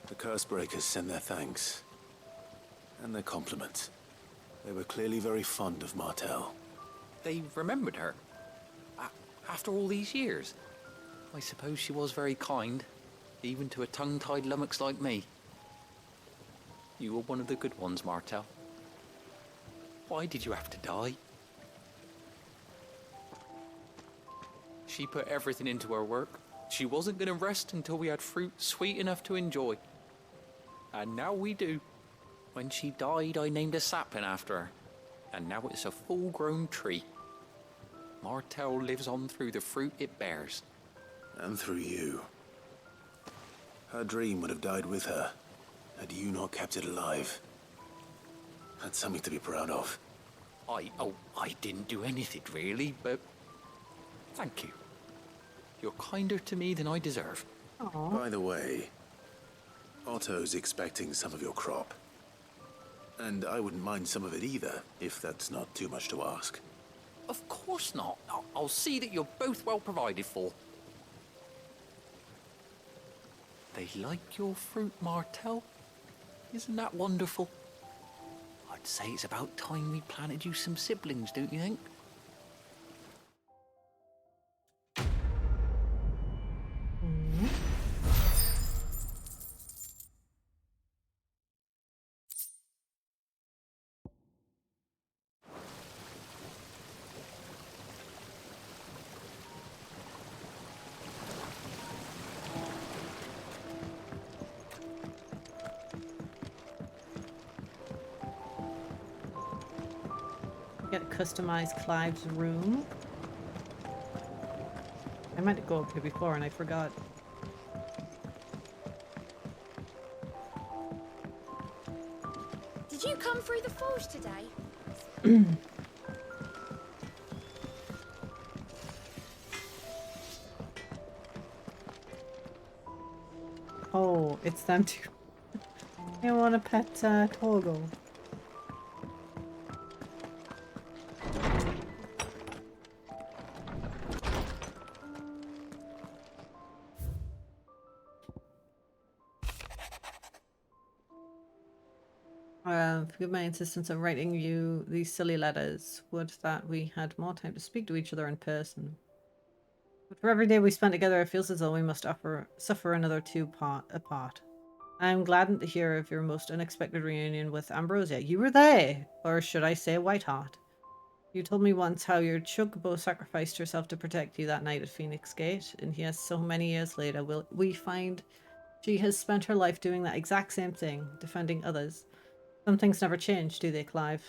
The Cursebreakers send their thanks. And their compliments. They were clearly very fond of Martel. They remembered her. After all these years. I suppose she was very kind, even to a tongue-tied lummox like me. You were one of the good ones, Martel. Why did you have to die? She put everything into her work. She wasn't going to rest until we had fruit sweet enough to enjoy. And now we do. When she died, I named a sapling after her. And now it's a full-grown tree. Martel lives on through the fruit it bears. And through you. Her dream would have died with her, had you not kept it alive. That's something to be proud of. I didn't do anything really, but thank you. You're kinder to me than I deserve. By the way, Otto's expecting some of your crop. And I wouldn't mind some of it either, if that's not too much to ask. Of course not. I'll see that you're both well provided for. They like your fruit, Martel. Isn't that wonderful? I'd say it's about time we planted you some siblings, don't you think? Get customize Clive's room. I meant to go up here before and I forgot. Did you come through the forge today? Oh, it's them too. I want a pet Togo. Forgive my insistence on writing you these silly letters. Would that we had more time to speak to each other in person. But for every day we spent together, it feels as though we must suffer another apart. I am gladdened to hear of your most unexpected reunion with Ambrosia. You were there, or should I say Whiteheart. You told me once how your chocobo sacrificed herself to protect you that night at Phoenix Gate, and yes, so many years later, we find she has spent her life doing that exact same thing, defending others. Some things never change, do they, Clive?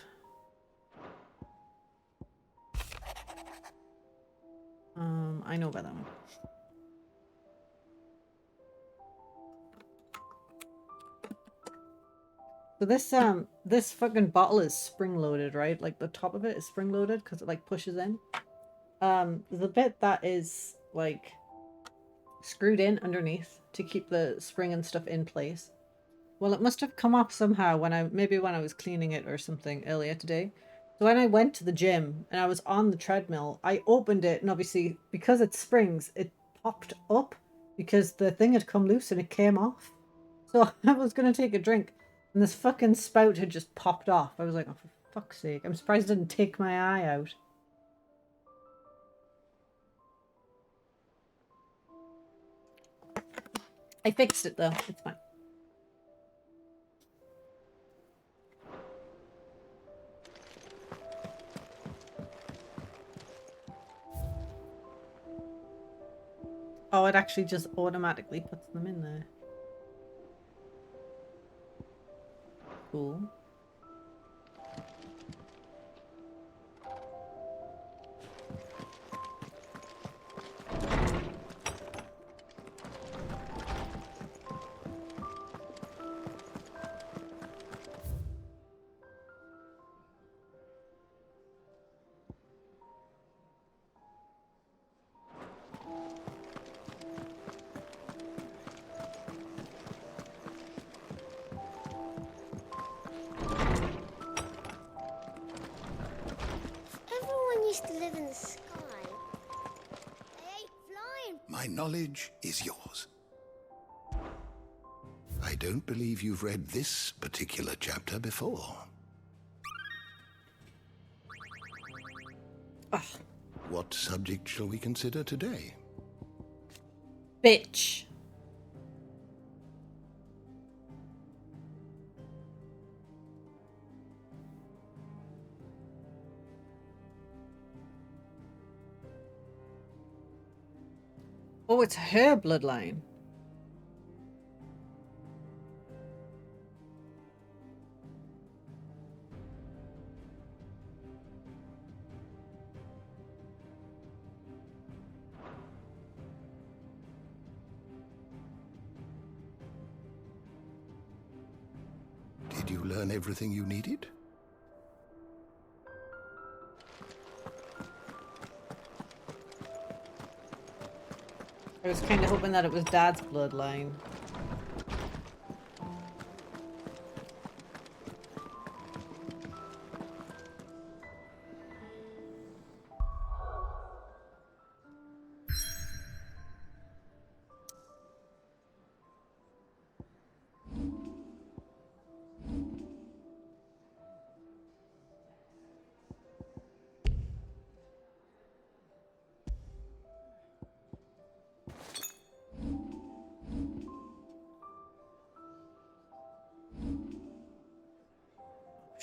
I know about them. So this fucking bottle is spring loaded, right? Like the top of it is spring loaded because it like pushes in. The bit that is like screwed in underneath to keep the spring and stuff in place. Well, it must have come off somehow when I was cleaning it or something earlier today. So when I went to the gym and I was on the treadmill, I opened it and obviously because it springs, it popped up because the thing had come loose and it came off. So I was gonna take a drink and this fucking spout had just popped off. I was like, oh, for fuck's sake. I'm surprised it didn't take my eye out. I fixed it though. It's fine. Oh, it actually just automatically puts them in there. Cool. Everyone used to live in the sky. They ain't flying. My knowledge is yours. I don't believe you've read this particular chapter before. Ugh. What subject shall we consider today? Bitch. Oh, it's her bloodline. Did you learn everything you needed? I was kind of hoping that it was Dad's bloodline.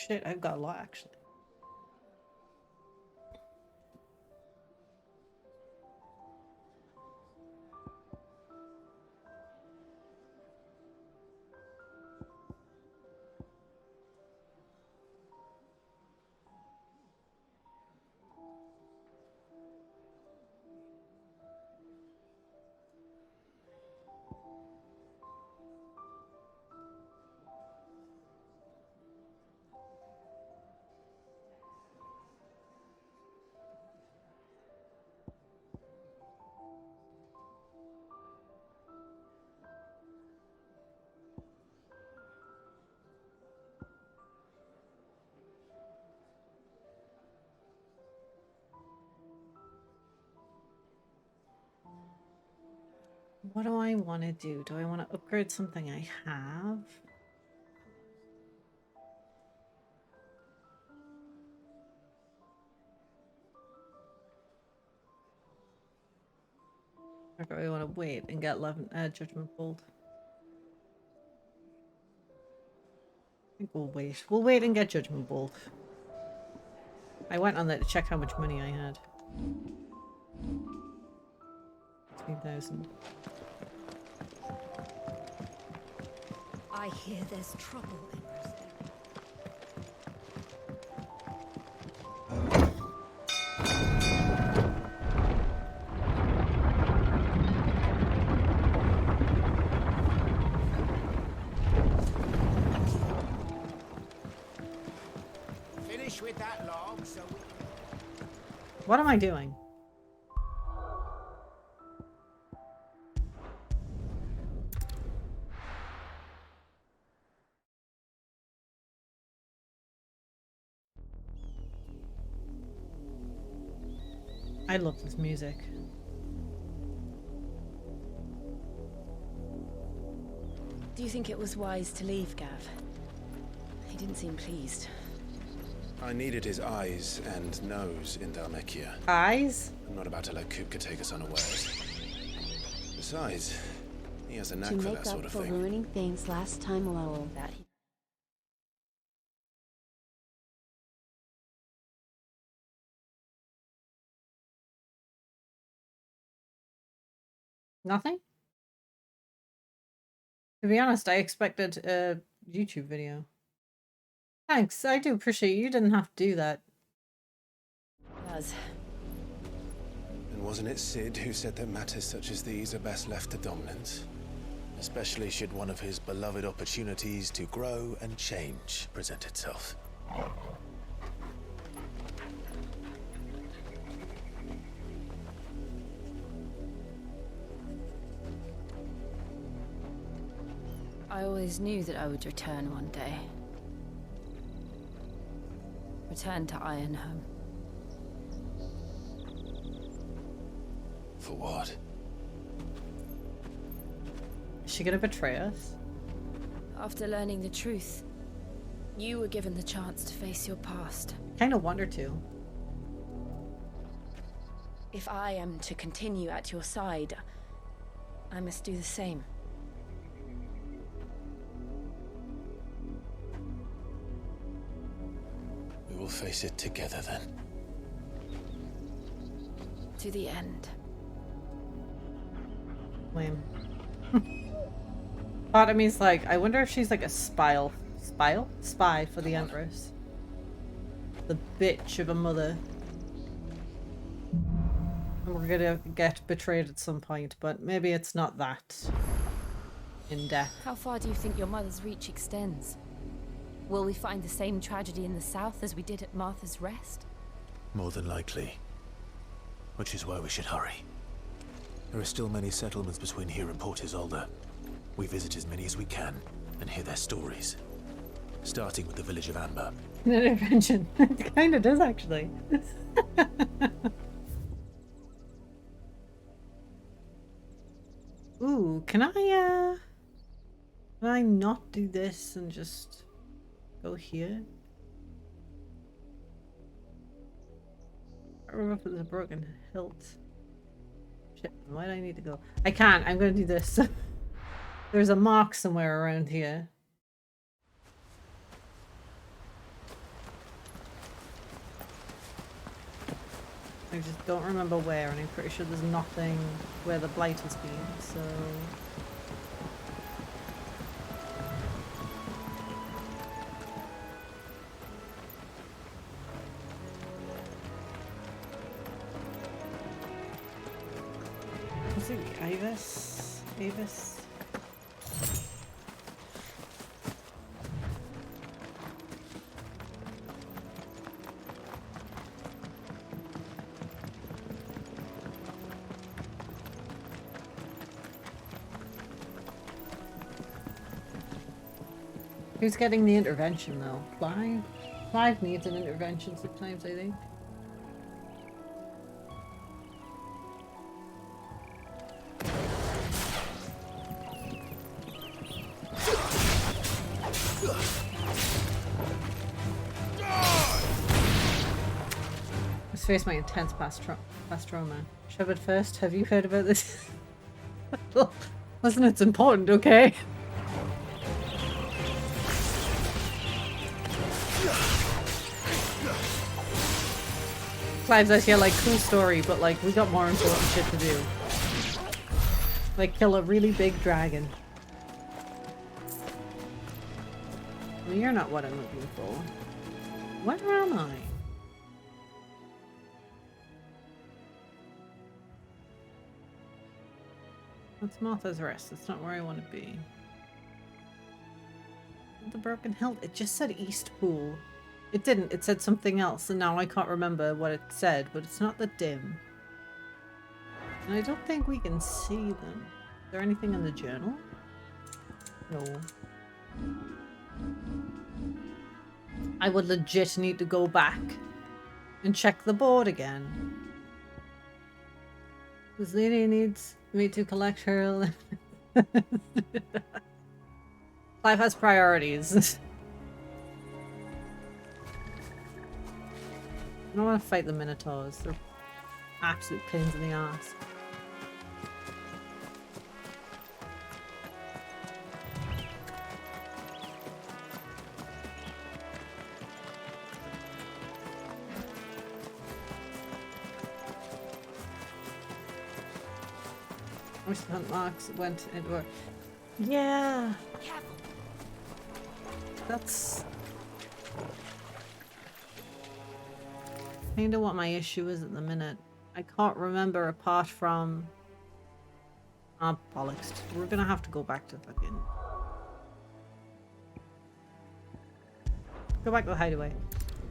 Shit, I've got a lot actually. What do I want to do? Do I want to upgrade something I have? Or do I want to wait and get Judgment Bolt? I think we'll wait. We'll wait and get Judgment Bolt. I went on there to check how much money I had. 3,000. I hear there's trouble in Rosemary. Finish with that log, so we... What am I doing? I love this music. Do you think it was wise to leave, Gav? He didn't seem pleased. I needed his eyes and nose in Dhalmekia. Eyes? I'm not about to let Kupka take us unawares. Besides, he has a knack to for make that sort up of for thing. ruining things last time Lowell. That Nothing? To be honest, I expected a YouTube video. Thanks, I do appreciate you didn't have to do that. does. And wasn't it Sid who said that matters such as these are best left to dominance? Especially should one of his beloved opportunities to grow and change present itself. I always knew that I would return one day. Return to Ironhome. For what? Is she gonna betray us? After learning the truth, you were given the chance to face your past. Kinda want her to. If I am to continue at your side, I must do the same. We will face it together then. To the end. Lame. Part of me is like, I wonder if she's like a spy for the Empress. The bitch of a mother. And we're gonna get betrayed at some point, but maybe it's not that in depth. How far do you think your mother's reach extends? Will we find the same tragedy in the south as we did at Martha's Rest? More than likely. Which is why we should hurry. There are still many settlements between here and Port Isolde. We visit as many as we can and hear their stories. Starting with the village of Amber. An intervention. It kind of does, actually. Ooh, can I not do this and just go here? I don't remember if it was a broken hilt. Shit, why do I need to go? I can't, I'm gonna do this. There's a mark somewhere around here. I just don't remember where, and I'm pretty sure there's nothing where the blight has been, so... Is it Avis? Avis? Who's getting the intervention though? Clive? Clive needs an intervention sometimes, I think. face my intense past trauma. Shove it first. Have you heard about this? Listen, it's important, okay? Clive's actually like cool story, but like we got more important shit to do. Like kill a really big dragon. Well, you're not what I'm looking for. Where am I? That's Martha's Rest. That's not where I want to be. The Broken Hilt. It just said East Pool. It didn't. It said something else, and now I can't remember what it said, but it's not the dim. And I don't think we can see them. Is there anything in the journal? No. I would legit need to go back and check the board again. This lady needs me to collect her. Clive has priorities. I don't want to fight the Minotaurs. They're absolute pains in the ass. I wish the hunt marks went into a... Yeah! That's... kinda what my issue is at the minute. I can't remember apart from... Ah, bollocks. We're gonna have to go back to fucking... Go back to the hideaway.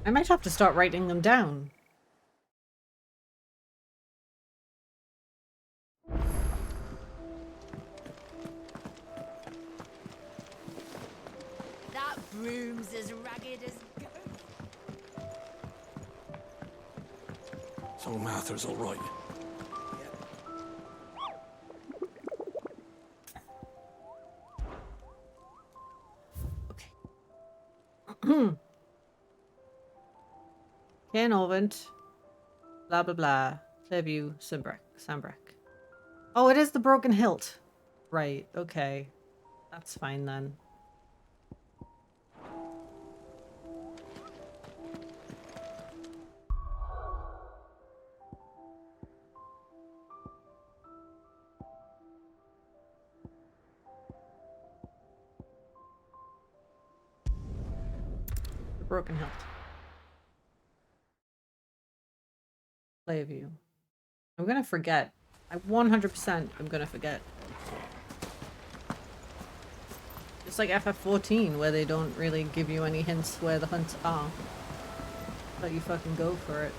I might have to start writing them down. That broom's as ragged as goat. So Martha's all right. Cairn Ovent. Blah blah blah. Clearview, Sambrek. Oh, it is the Broken Hilt. Right, okay. That's fine then. The Broken Hilt. Clearview. I'm gonna forget. I 100% am gonna forget. It's like FF14 where they don't really give you any hints where the hunts are. But you fucking go for it.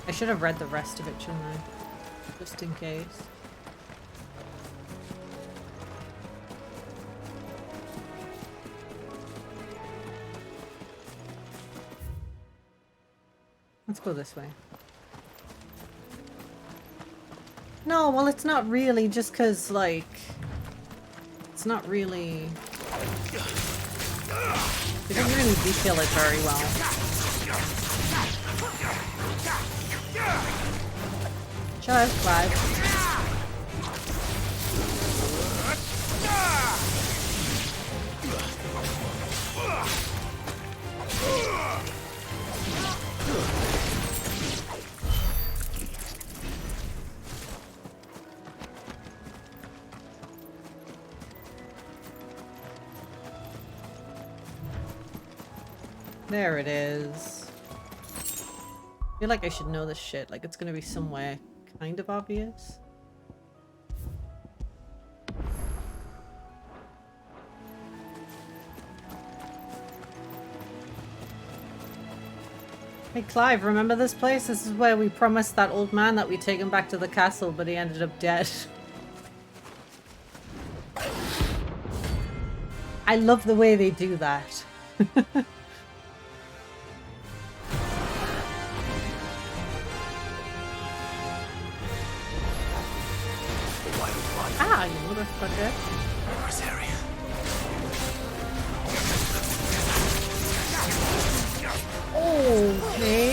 I should have read the rest of it, shouldn't I? Just in case. Let's go this way. No, well, it's not really, just because, like... It's not really... They didn't really detail it very well. Shut up, Clive. There it is. I feel like I should know this shit. Like it's gonna be somewhere kind of obvious. Hey Clive, remember this place? This is where we promised that old man that we'd take him back to the castle, but he ended up dead. I love the way they do that. Ah, you motherfucker. Where's Harry? Okay.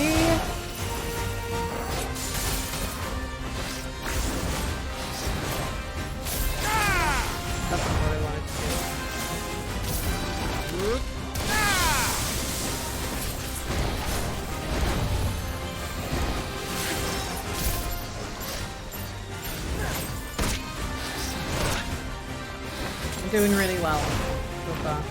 I'm doing really well so far.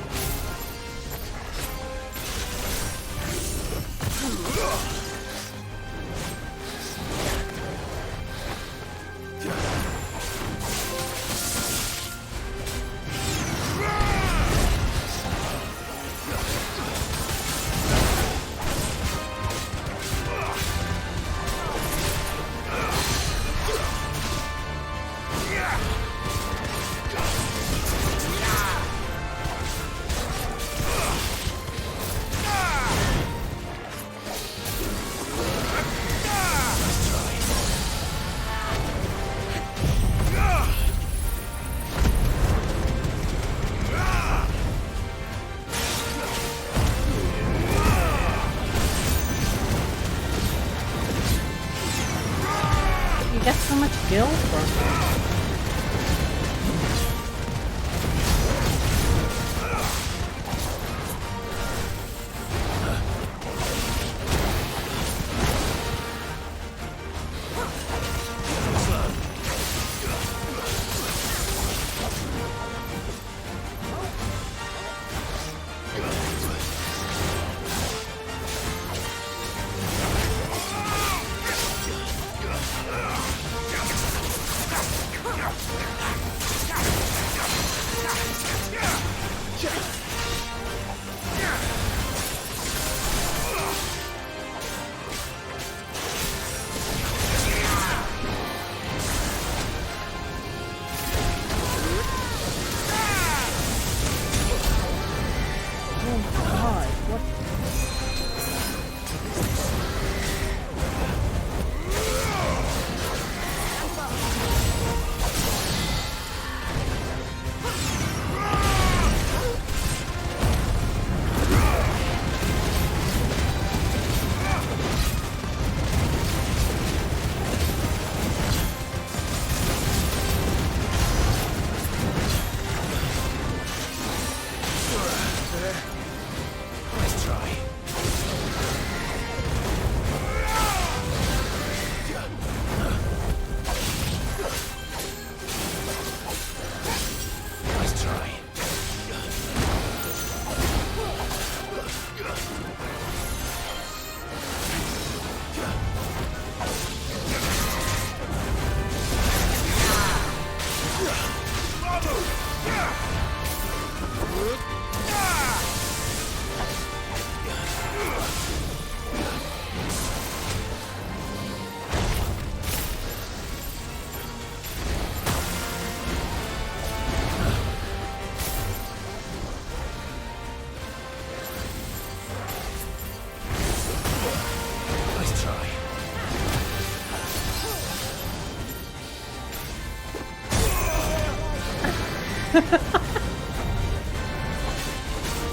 Get so much gil from it.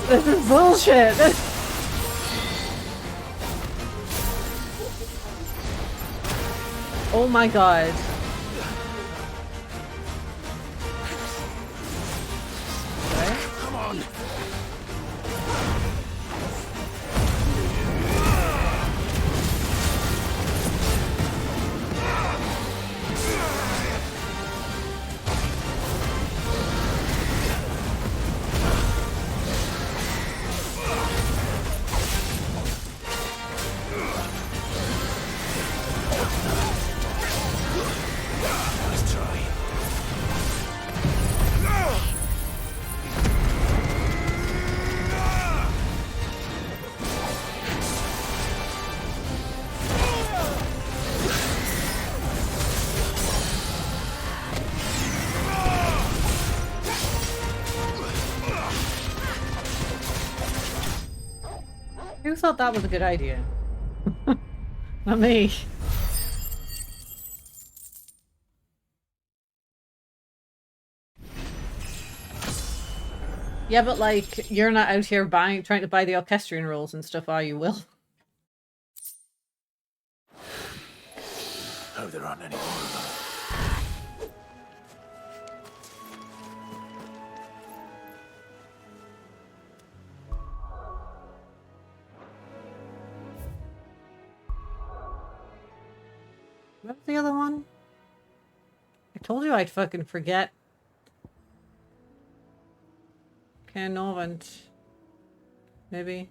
This is bullshit. Oh my god. Come on. Who thought that was a good idea? Not me. Yeah, but like, you're not out here trying to buy the orchestrion rolls and stuff, are you, Will? Hope there aren't any more of them. What was the other one? I told you I'd fucking forget. Canovant. Maybe.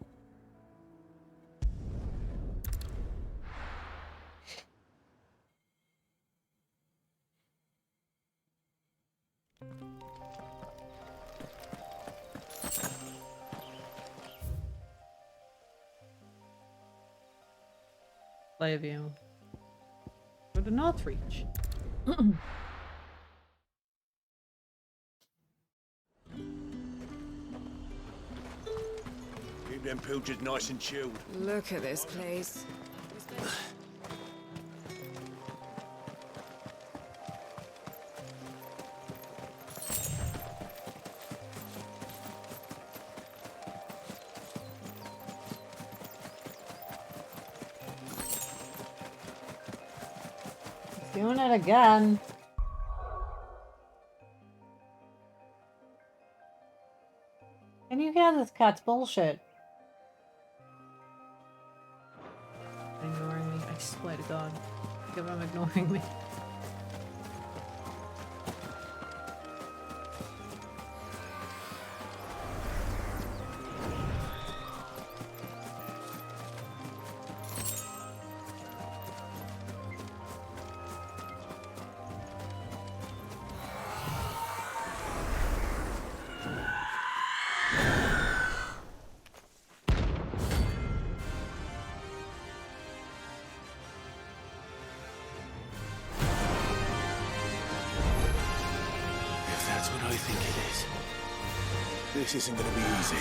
Flavio. For the North Reach. Keep them pilchards nice and chilled. Look at this place. Doing it again. Can you hear this cat's bullshit? Ignoring me. I swear to God. Give him ignoring me. This isn't going to be easy.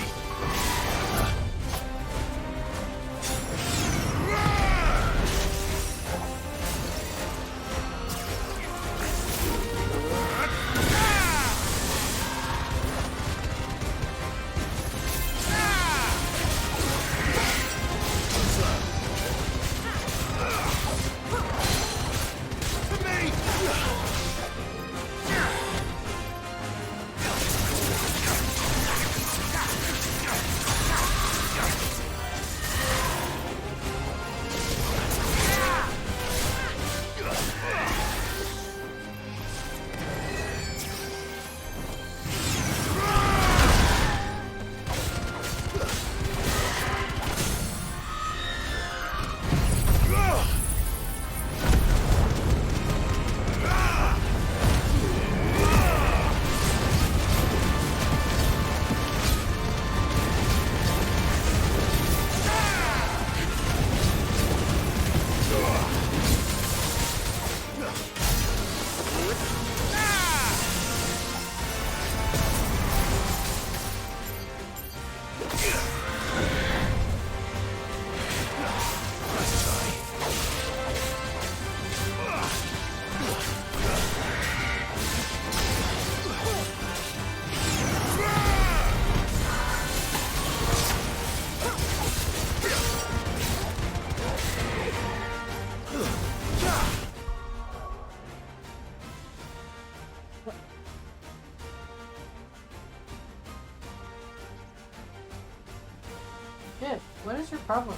Shit, what is your problem?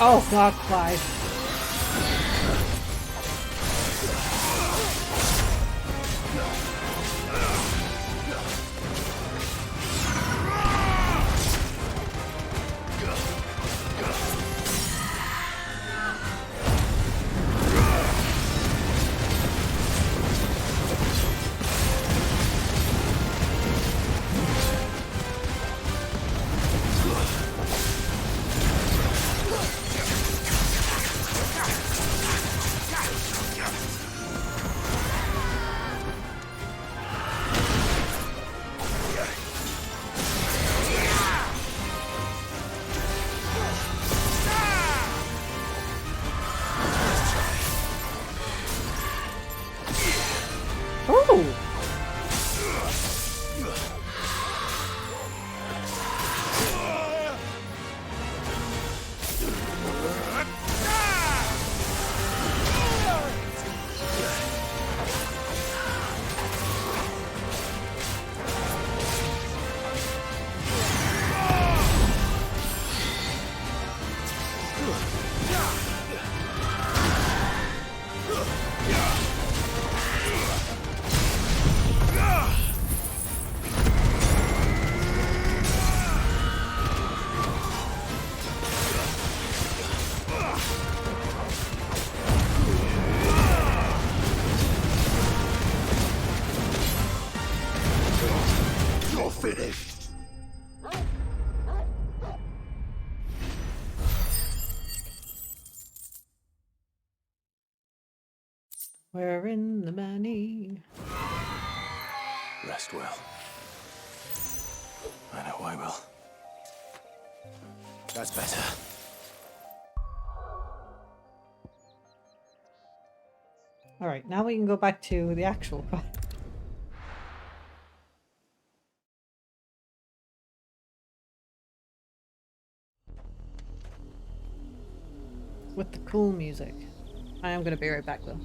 Oh God, Clive. We're in the money. Rest well. I know I will. That's better. Alright, now we can go back to the actual quest. With the cool music. I am gonna be right back though.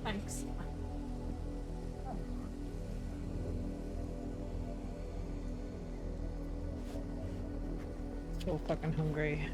Thanks. So fucking hungry.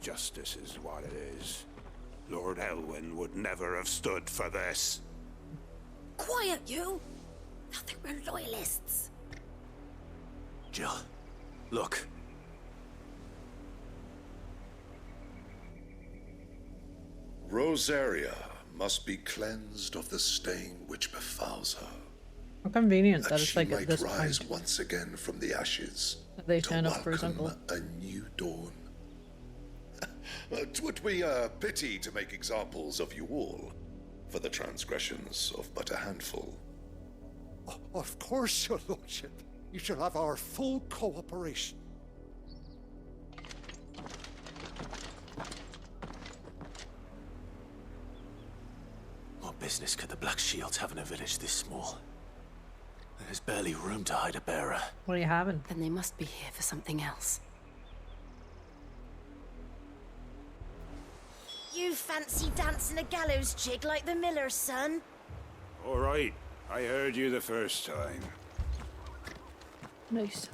Justice is what it is. Lord Elwyn would never have stood for this. Quiet, you! Thought they were loyalists. Jill, look. Rosaria must be cleansed of the stain which befouls her. How convenient that That it's she like at might this rise point once again from the ashes they to turn up for his welcome uncle. a new dawn. 'Twould be a pity to make examples of you all for the transgressions of but a handful. Of course, your lordship. You shall have our full cooperation. What business could the Black Shields have in a village this small? There's barely room to hide a bearer. What are you having? Then they must be here for something else. You fancy dancing a gallows jig like the miller's son? All right, I heard you the first time. Nice.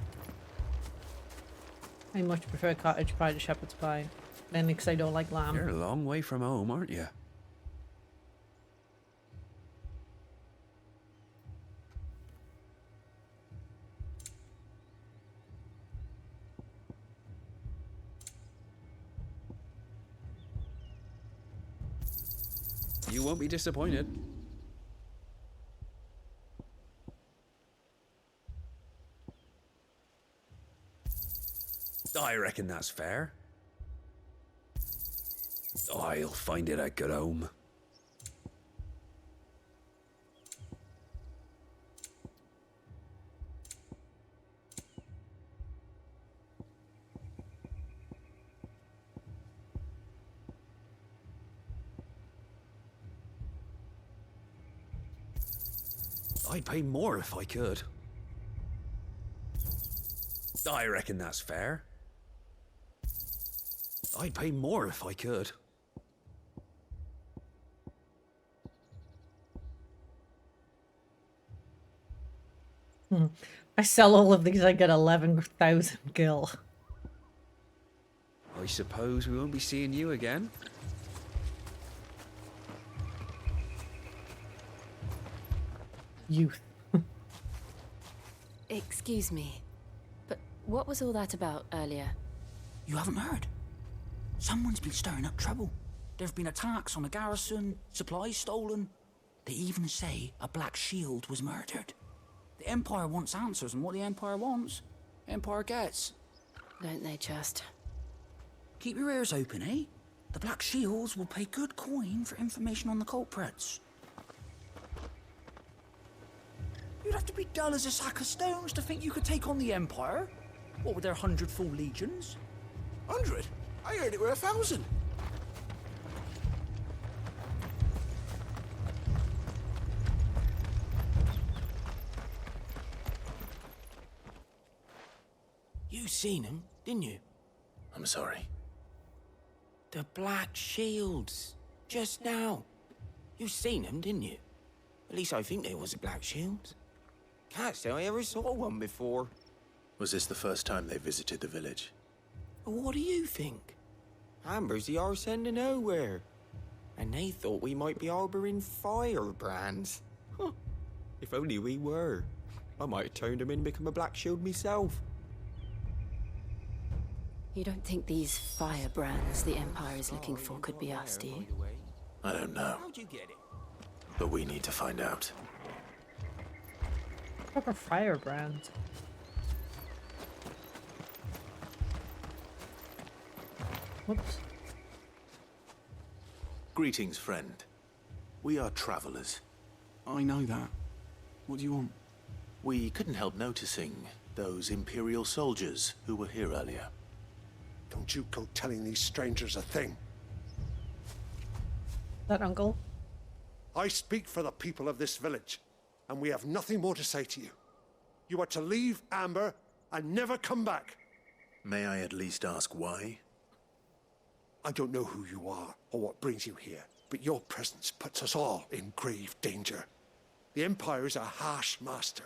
I much prefer cottage pie to shepherd's pie. Mainly because I don't like lamb. You're a long way from home, aren't you? You won't be disappointed. I reckon that's fair. I'll find it at good home. I'd pay more if I could. I reckon that's fair. I'd pay more if I could. I sell all of these, I get 11,000 gil. I suppose we won't be seeing you again. Youth. Excuse me, but what was all that about earlier? You haven't heard? Someone's been stirring up trouble. There have been attacks on the garrison, supplies stolen. They even say a Black Shield was murdered. The Empire wants answers, and what the Empire wants, Empire gets. Don't they just? Keep your ears open, eh? The Black Shields will pay good coin for information on the culprits. You'd have to be dull as a sack of stones to think you could take on the Empire. What with their 100 full legions? 100? I heard it were 1,000. You seen him, didn't you? I'm sorry. The Black Shields. Just now. You seen them, didn't you? At least I think there was a Black Shield. Can't say I ever saw one before. Was this the first time they visited the village? What do you think? Amber's the arse end of nowhere. And they thought we might be harboring firebrands. Huh. If only we were. I might have turned them in and become a Black Shield myself. You don't think these firebrands the Empire is looking for could be us, do you? I don't know. How'd you get it? But we need to find out. Proper firebrand. Whoops. Greetings, friend. We are travelers. I know that. What do you want? We couldn't help noticing those Imperial soldiers who were here earlier. Don't you go telling these strangers a thing. That uncle? I speak for the people of this village, and we have nothing more to say to you. You are to leave Amber and never come back. May I at least ask why? I don't know who you are or what brings you here, but your presence puts us all in grave danger. The Empire is a harsh master.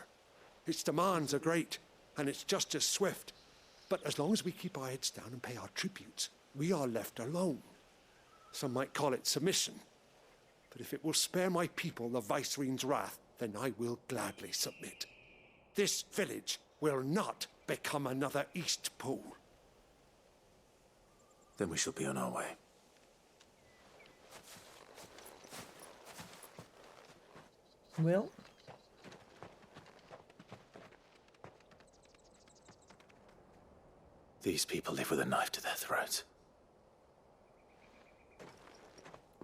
Its demands are great, and its justice swift. But as long as we keep our heads down and pay our tributes, we are left alone. Some might call it submission. But if it will spare my people the Viceroy's wrath, then I will gladly submit. This village will not become another East Pole. Then we shall be on our way. Will? These people live with a knife to their throats.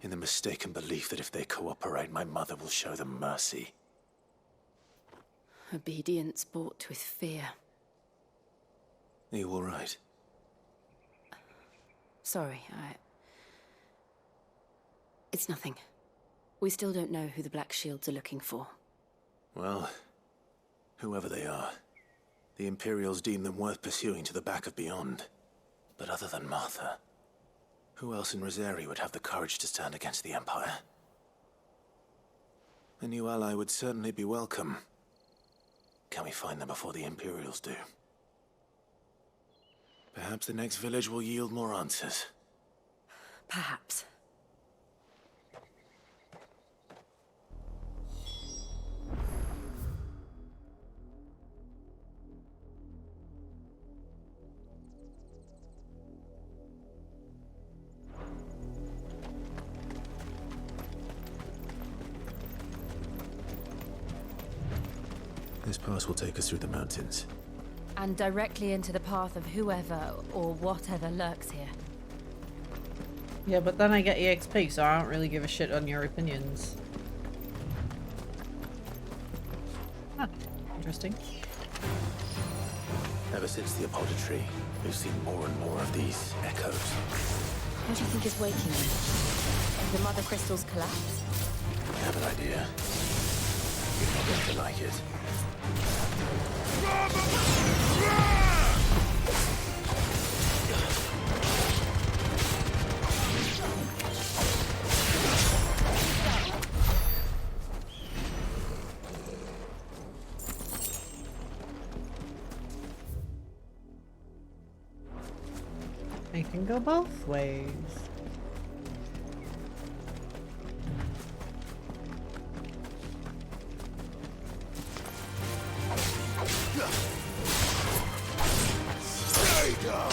In the mistaken belief that if they cooperate, my mother will show them mercy. Obedience bought with fear. Are you all right? Sorry, It's nothing. We still don't know who the Black Shields are looking for. Well, whoever they are, the Imperials deem them worth pursuing to the back of beyond. But other than Martha, who else in Rosari would have the courage to stand against the Empire? A new ally would certainly be welcome. Can we find them before the Imperials do? Perhaps the next village will yield more answers. Perhaps. This pass will take us through the mountains. And directly into the path of whoever or whatever lurks here. Yeah, but then I get EXP, so I don't really give a shit on your opinions. Ah, interesting. Ever since the Apodatory, we've seen more and more of these echoes. What do you think is waking them? The Mother Crystal's collapse? I have an idea. You're not going to like it. It can go both ways. Stay down!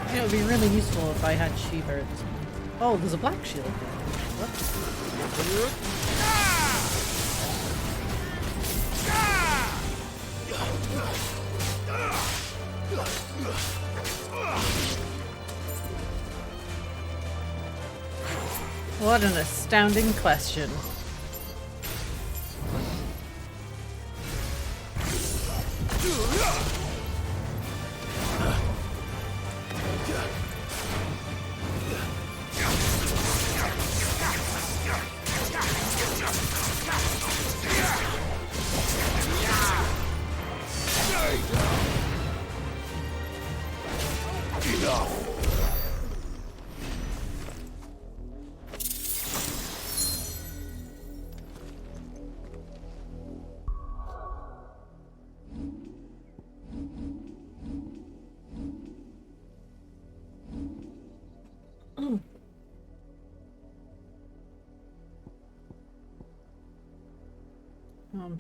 It would be really useful if I had Shiva at this point. Oh, there's a black shield. What an astounding question.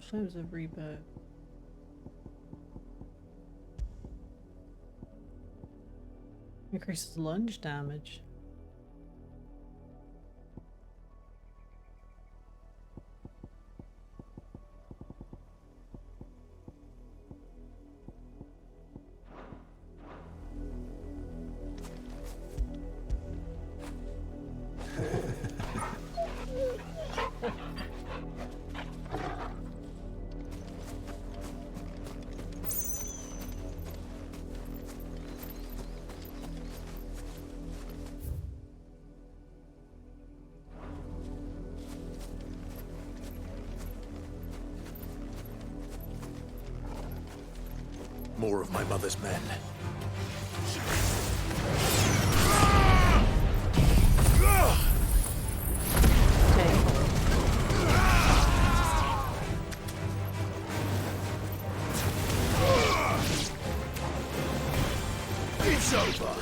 Shows of rebirth. Increases lunge damage. more of my mother's men. It's over.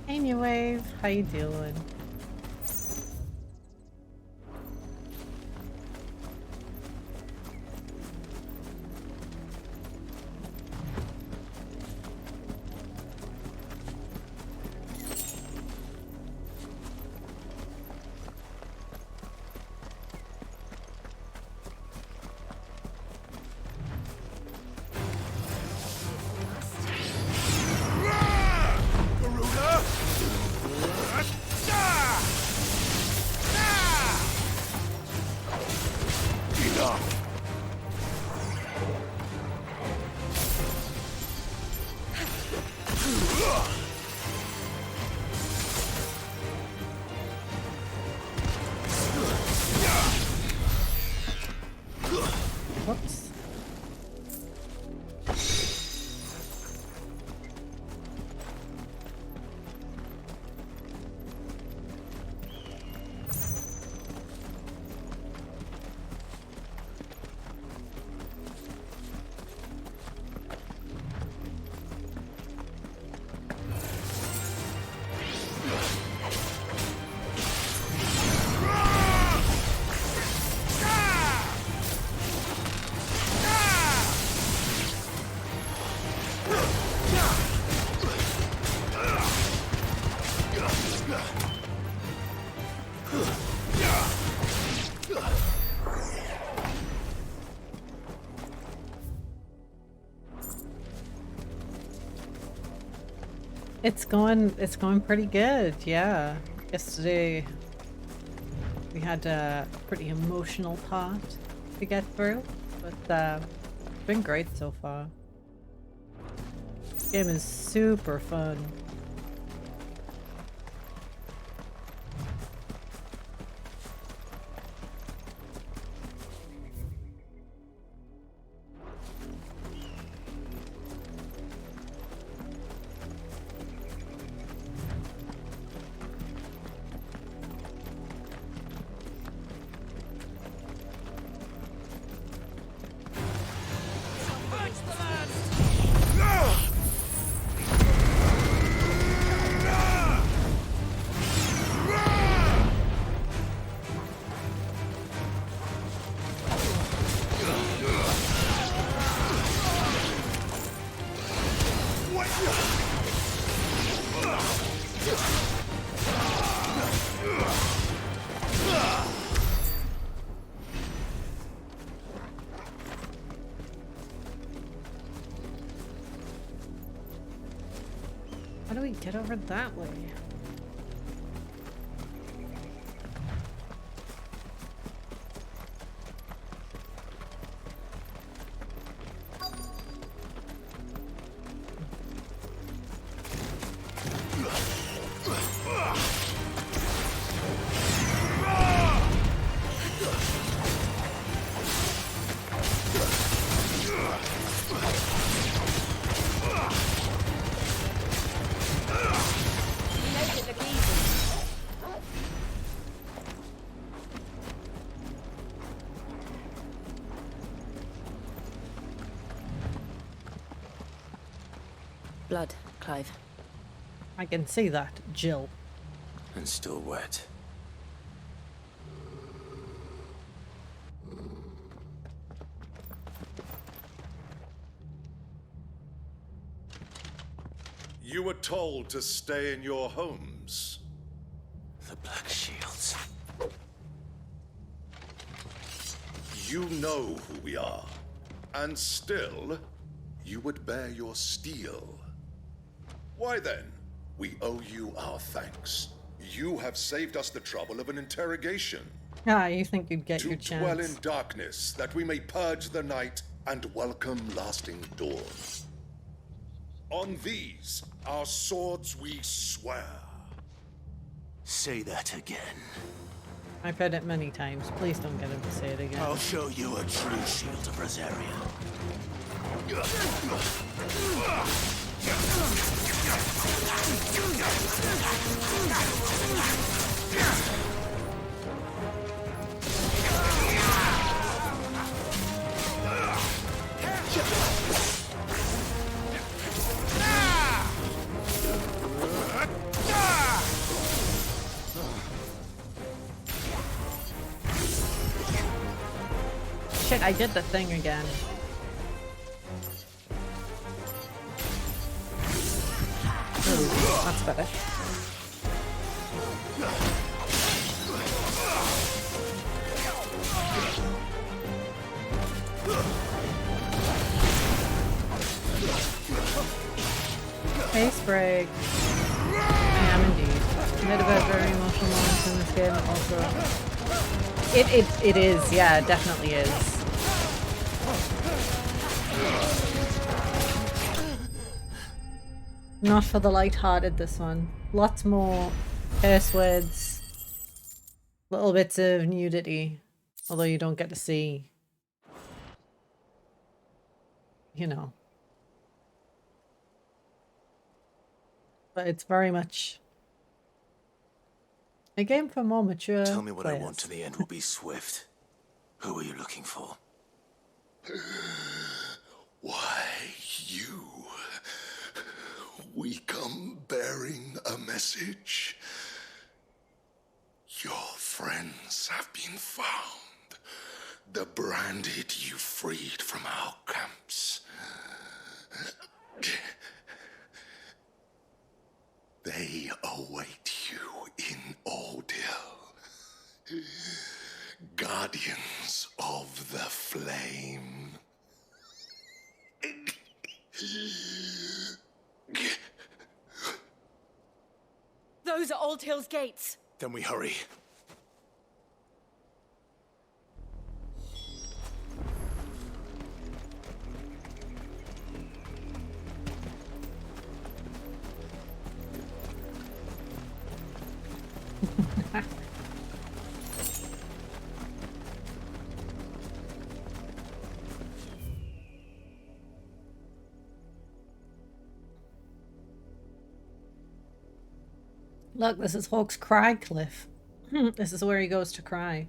Hey, New Wave. How you doing? Whoops. It's going pretty good, yeah. Yesterday we had a pretty emotional part to get through, but it's been great so far. This game is super fun. How do we get over that way? Blood, Clive. I can see that, Jill. And still wet. You were told to stay in your homes. The Black Shields. You know who we are. And still, you would bear your steel. Why then? We owe you our thanks. You have saved us the trouble of an interrogation. Ah, you think you'd get To your dwell chance. in darkness, that we may purge the night and welcome lasting dawn. On these, our swords we swear. Say that again. I've heard it many times. Please don't get him to say it again. I'll show you a true shield of Rosaria. Shit, I did the thing again. Ooh, that's better. Face break. I am indeed. Made about very emotional moments in this game also. It is, yeah, it definitely is. Not for the light-hearted, this one. Lots more curse words. Little bits of nudity. Although you don't get to see, you know. But it's very much a game for more mature Tell me what players. I want and the end will be swift. Who are you looking for? Why, you. We come bearing a message. Your friends have been found. The branded you freed from our camps. They await you in Aldil. Guardians of the Flame. Those are Old Hill's gates. Then we hurry. Look, this is Hawk's Cry Cliff. This is where he goes to cry.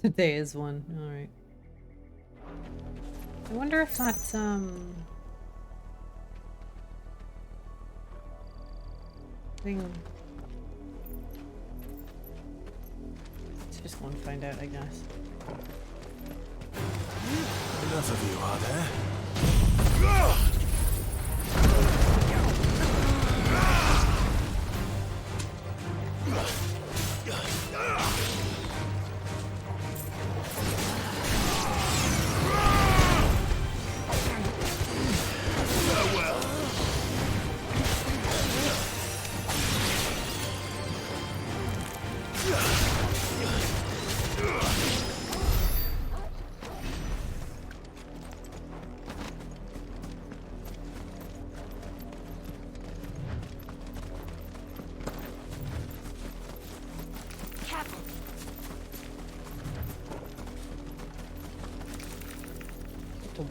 Today is one. Alright. I wonder if that's, thing... Let's just go and find out, I guess. Enough of you, are there?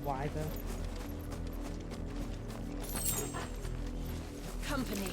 Why though? Company.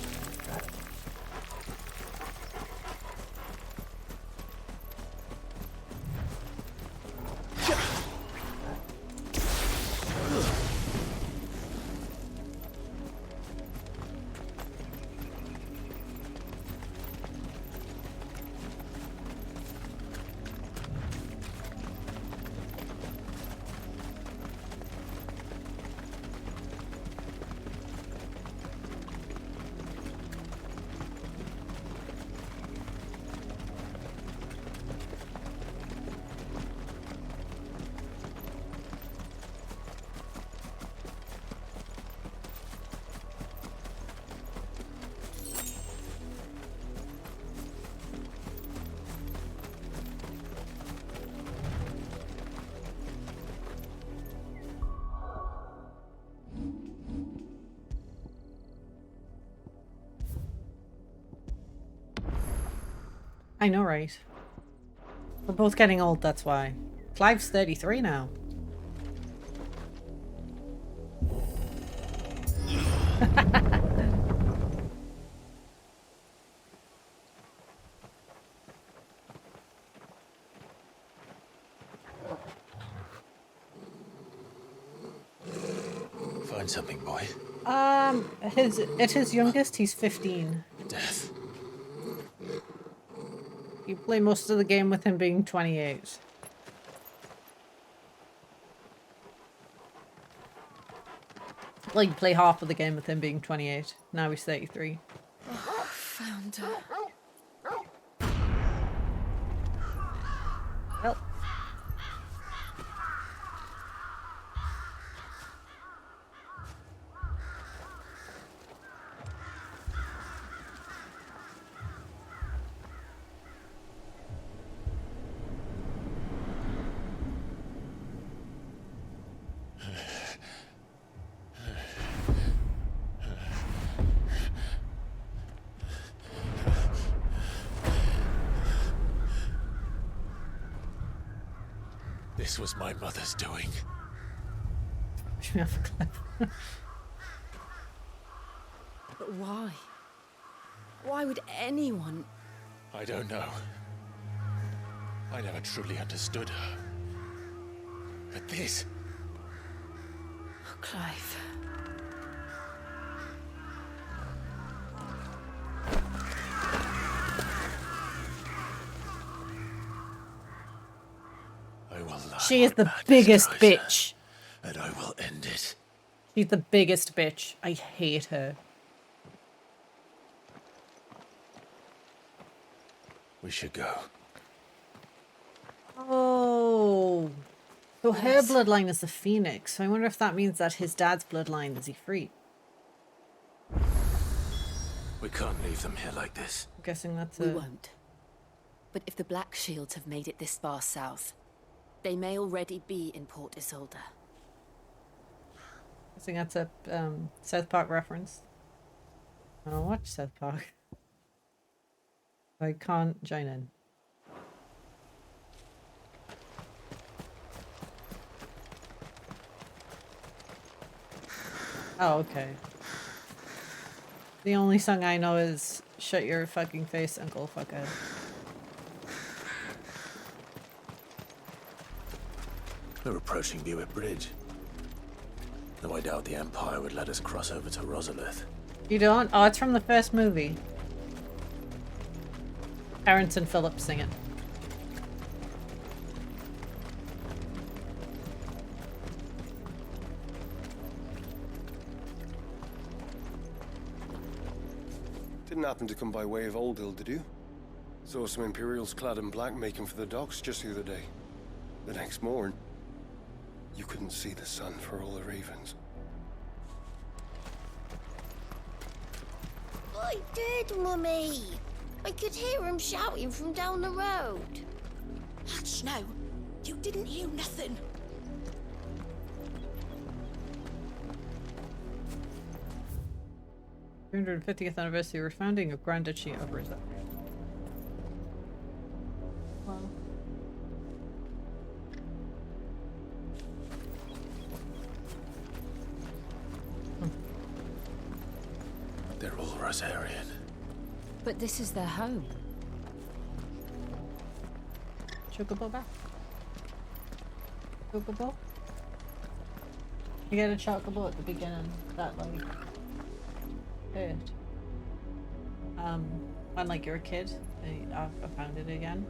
I know, right? We're both getting old, that's why. Clive's 33 now. Find something, boy. At his youngest, he's 15. Death. You play most of the game with him being 28. Well, you play half of the game with him being 28. Now he's 33. Oh, found her. Well. This was my mother's doing. Push me off a cliff. But why? Why would anyone... I don't know. I never truly understood her. But this... Oh, Clive. She is the biggest bitch. And I will end it. She's the biggest bitch. I hate her. We should go. Oh. So her bloodline is the Phoenix. So I wonder if that means that his dad's bloodline is he free. We can't leave them here like this. I'm guessing that's We won't. But if the Black Shields have made it this far south, they may already be in Port Isolde. I think that's a South Park reference. I don't watch South Park. I can't join in. Oh, okay. The only song I know is Shut Your Fucking Face, Uncle Fuckhead. We're approaching Buick Bridge. Though I doubt the Empire would let us cross over to Rosalith. You don't? Oh, it's from the first movie. Terrence and Philip sing it. Didn't happen to come by way of Oldhill, did you? Saw some Imperials clad in black making for the docks just the other day. The next morn, you couldn't see the sun for all the ravens. I did, Mummy. I could hear him shouting from down the road. Hush now. You didn't hear nothing. th anniversary of founding of Grand Duchy of Rizzo. Wow. They're all Rosarian. But this is their home. Chocobo back. Chocobo? You get a chocobo at the beginning. That like hurt. When like you're a kid, I found it again.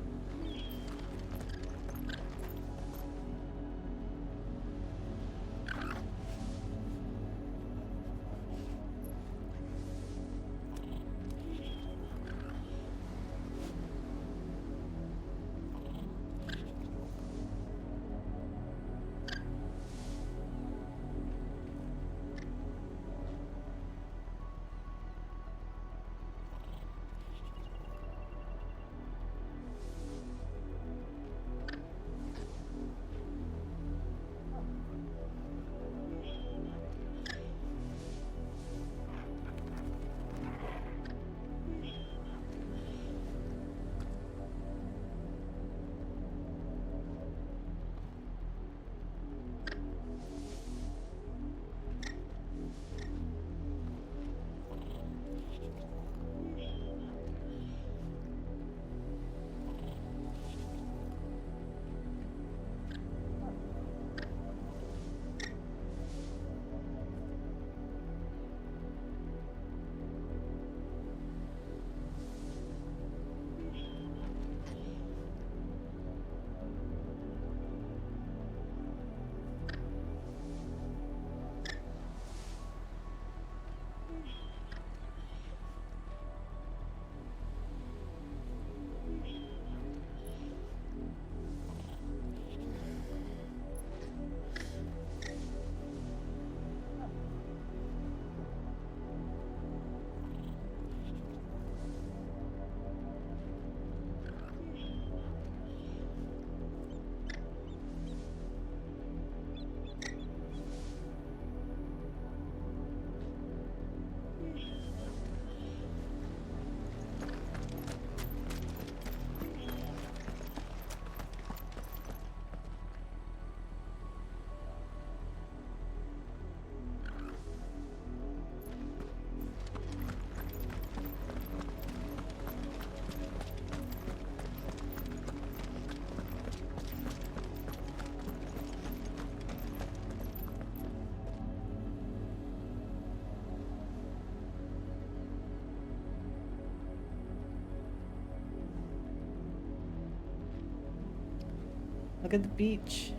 Look at the beach.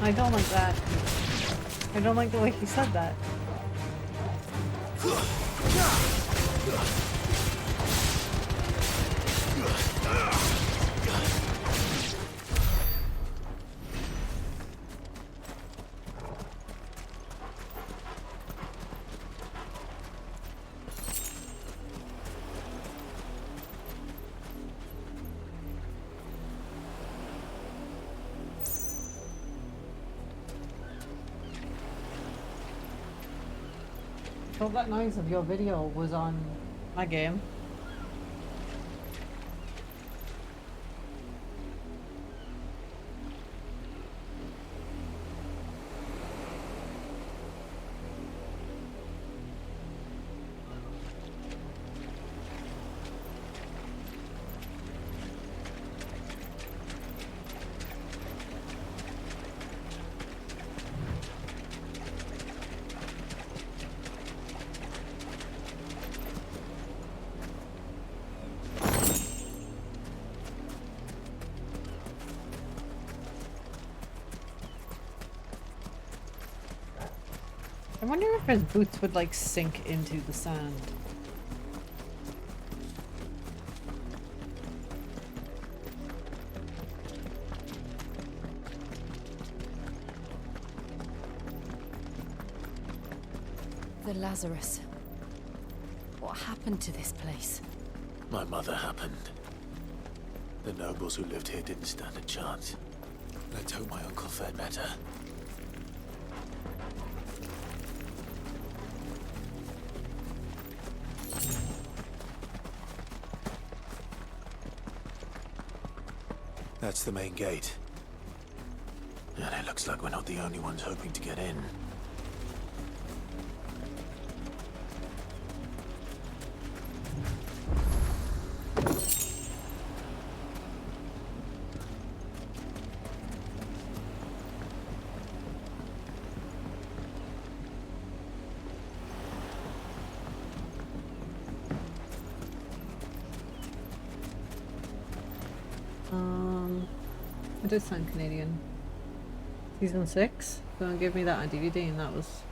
I don't like that. I don't like the way he said that. I thought that noise of your video was on my game. I wonder if his boots would like sink into the sand. The Lazarus. What happened to this place? My mother happened. The nobles who lived here didn't stand a chance. Let's hope my uncle fared better. That's the main gate. And it looks like we're not the only ones hoping to get in. It does sound Canadian. Season 6? Don't give me that on DVD, and that was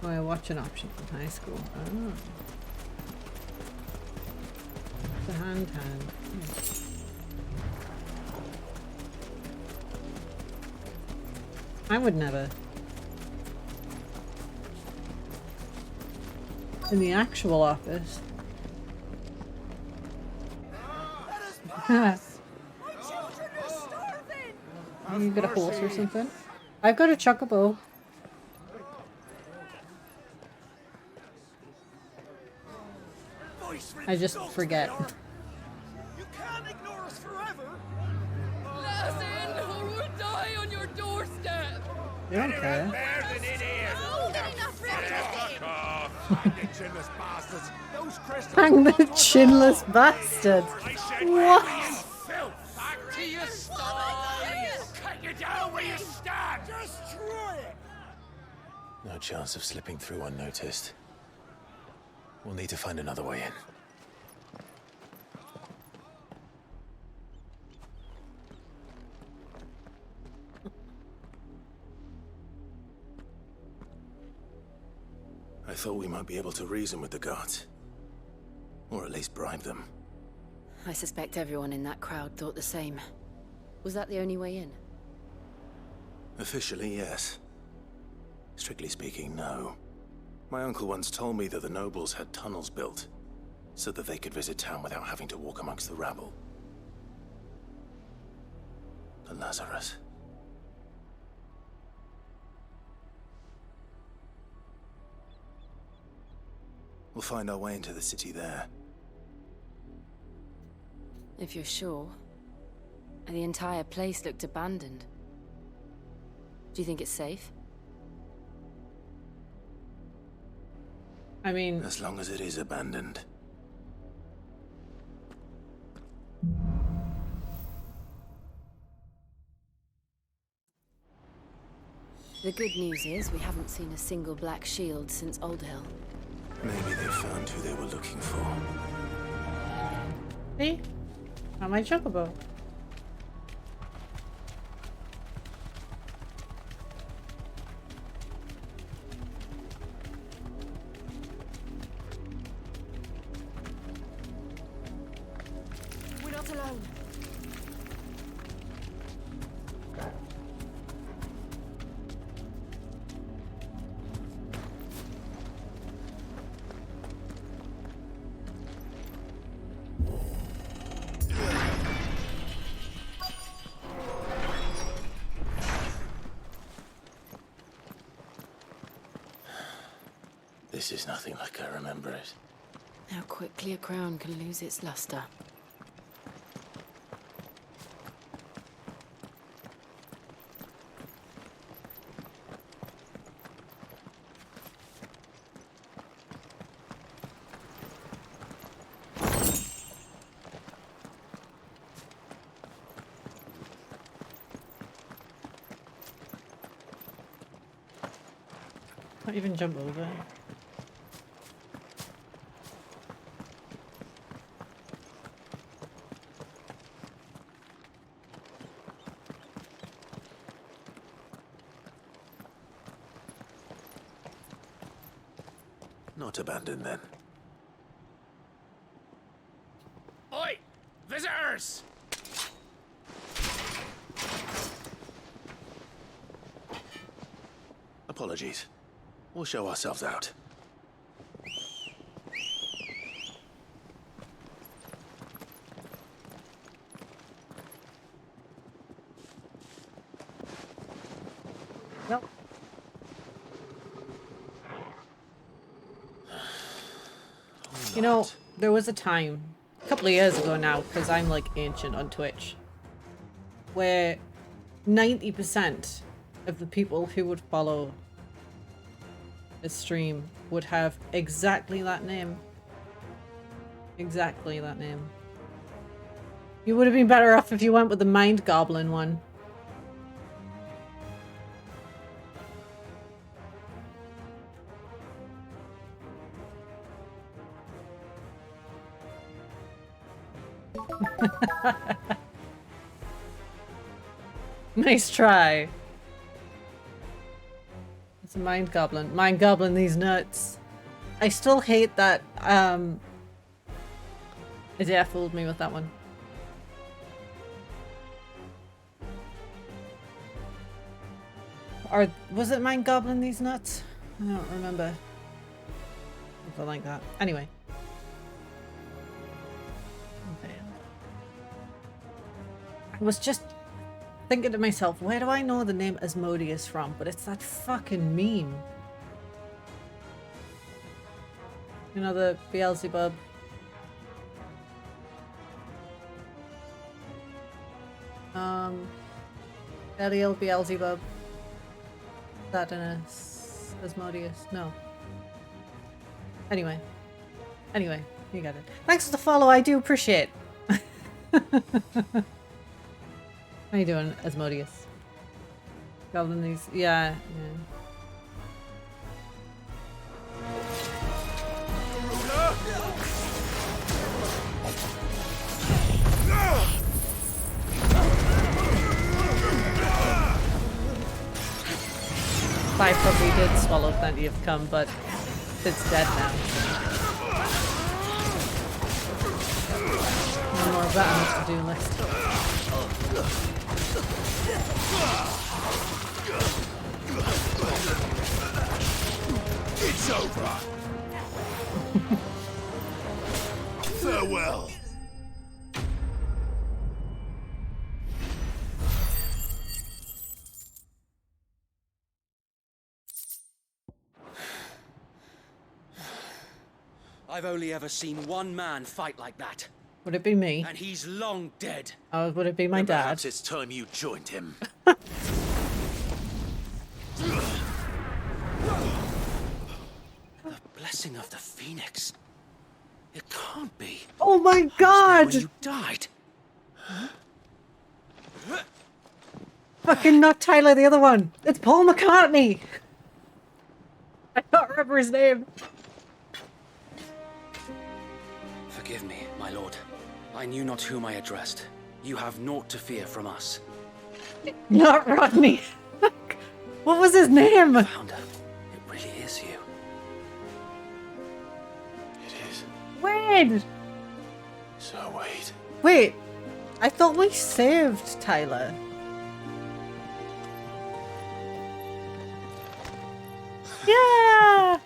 my watching option from high school. Oh. The hand. I would never. In the actual office. You got a horse or something? I've got a chocobo. I just forget. You can't ignore us forever. Let us in or we'll die on your doorstep. You don't care. Hang the chinless bastards. What? Back to your stalls. Cut you down where you stand. Destroy it. No chance of slipping through unnoticed. We'll need to find another way in. I thought we might be able to reason with the guards. Or at least bribe them. I suspect everyone in that crowd thought the same. Was that the only way in? Officially, yes. Strictly speaking, no. My uncle once told me that the nobles had tunnels built, so that they could visit town without having to walk amongst the rabble. The Lazarus. We'll find our way into the city there. If you're sure. The entire place looked abandoned. Do you think it's safe? I mean... As long as it is abandoned. The good news is we haven't seen a single black shield since Old Hill. Maybe they found who they were looking for. See? Not my chocobo. We're not alone. This is nothing like I remember it. How quickly a crown can lose its luster. Can't even jump over. Not abandoned then. Oi! Visitors! Apologies. We'll show ourselves out. Nope. You know, there was a time, a couple of years ago now, because I'm like ancient on Twitch, where 90% of the people who would follow a stream would have exactly that name. Exactly that name. You would have been better off if you went with the Mind Goblin one. Nice try. It's a Mind Goblin. Mind Goblin these nuts. I still hate that, Isaiah fooled me with that one. Or was it Mind Goblin these nuts? I don't remember. Something like that. Anyway. Okay. I was just thinking to myself, where do I know the name Asmodeus from? But it's that fucking meme. You know, the Beelzebub. Belial, Beelzebub. Satanus, Asmodeus. No. Anyway, you got it. Thanks for the follow. I do appreciate. How you doing, Asmodeus? Goblin these, yeah. Clive probably did swallow plenty of cum, but it's dead now. No more of that on his to-do list. It's over. Farewell. I've only ever seen one man fight like that. Would it be me? And he's long dead. Oh, would it be my dad? Perhaps it's time you joined him. The blessing of the Phoenix. It can't be. Oh my god! When you died. Fucking not Tyler, the other one. It's Paul McCartney. I can't remember his name. Forgive me, my lord. I knew not whom I addressed. You have naught to fear from us. Not Rodney. What was his name? Founder, it really is you. It is. Wade. So wait. Wait. I thought we saved Tyler. Yeah.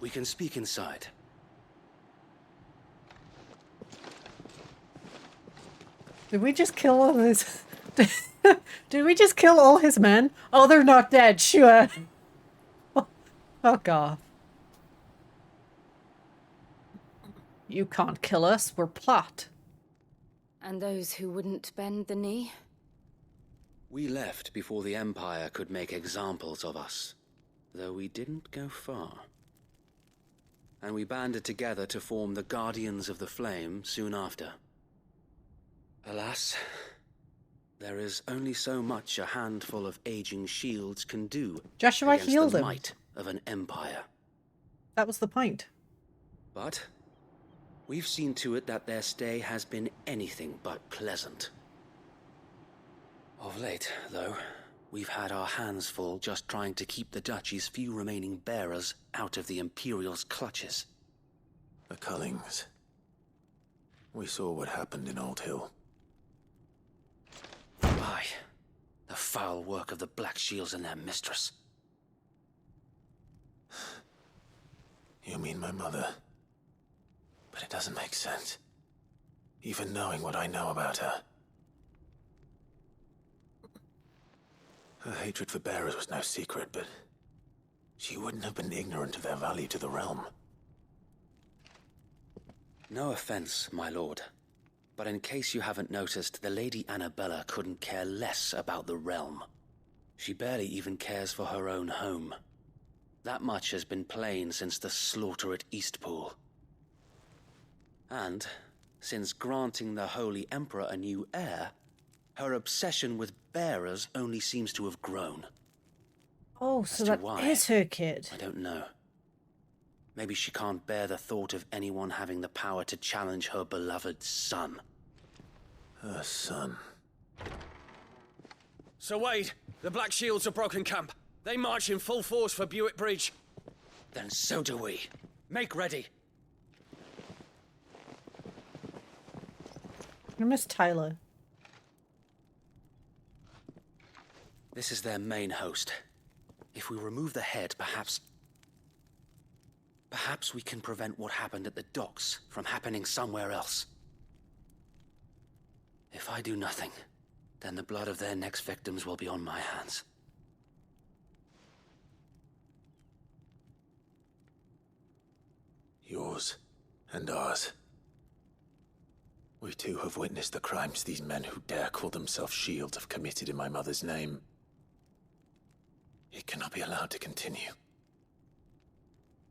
We can speak inside. Did we just kill all his... Did we just kill all his men? Oh, they're not dead, sure. Fuck off. You can't kill us, we're plot. And those who wouldn't bend the knee? We left before the Empire could make examples of us, though we didn't go far. And we banded together to form the Guardians of the Flame soon after. Alas, there is only so much a handful of aging shields can do Joshua against healed the him. might of an empire. That was the point. But we've seen to it that their stay has been anything but pleasant. Of late, though, we've had our hands full just trying to keep the Duchy's few remaining bearers out of the Imperial's clutches. The Cullings. We saw what happened in Old Hill. Aye, the foul work of the Black Shields and their mistress. You mean my mother? But it doesn't make sense. Even knowing what I know about her. Her hatred for bearers was no secret, but she wouldn't have been ignorant of their value to the realm. No offense, my lord, but in case you haven't noticed, the Lady Annabella couldn't care less about the realm. She barely even cares for her own home. That much has been plain since the slaughter at Eastpool. And, since granting the Holy Emperor a new heir, her obsession with bearers only seems to have grown. Oh, so that is her kid. I don't know. Maybe she can't bear the thought of anyone having the power to challenge her beloved son. Her son. Sir Wade, the Black Shields have broken camp. They march in full force for Buick Bridge. Then so do we. Make ready. I miss Tyler. This is their main host. If we remove the head, perhaps we can prevent what happened at the docks from happening somewhere else. If I do nothing, then the blood of their next victims will be on my hands. Yours and ours. We too have witnessed the crimes these men who dare call themselves shields have committed in my mother's name. It cannot be allowed to continue.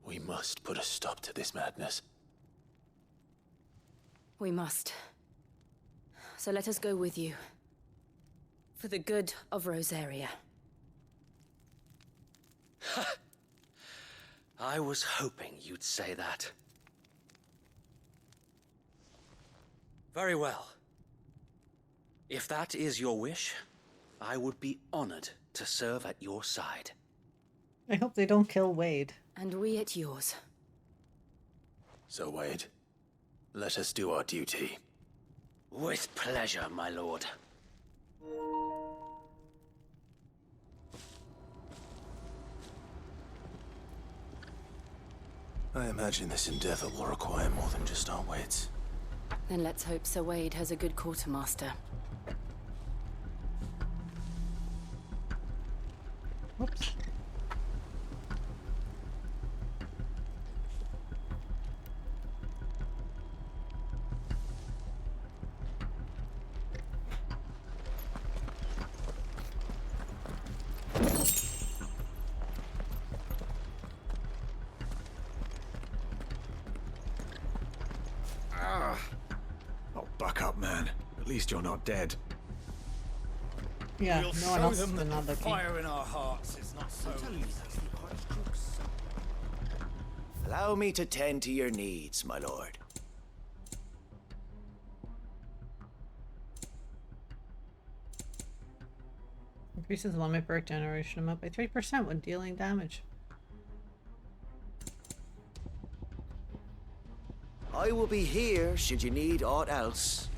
We must put a stop to this madness. We must. So let us go with you. For the good of Rosaria. I was hoping you'd say that. Very well. If that is your wish, I would be honored to serve at your side. I hope they don't kill Wade. And we at yours. So, Wade, let us do our duty. With pleasure, my lord. I imagine this endeavor will require more than just our wits. Then let's hope Sir Wade has a good quartermaster. Whoops. least you're not dead. Yeah, We'll no one show else them has that been on the the fire in our hearts is not so easy. Allow me to tend to your needs, my lord. Increases limit perk generation amount by 3% when dealing damage. I will be here should you need aught else.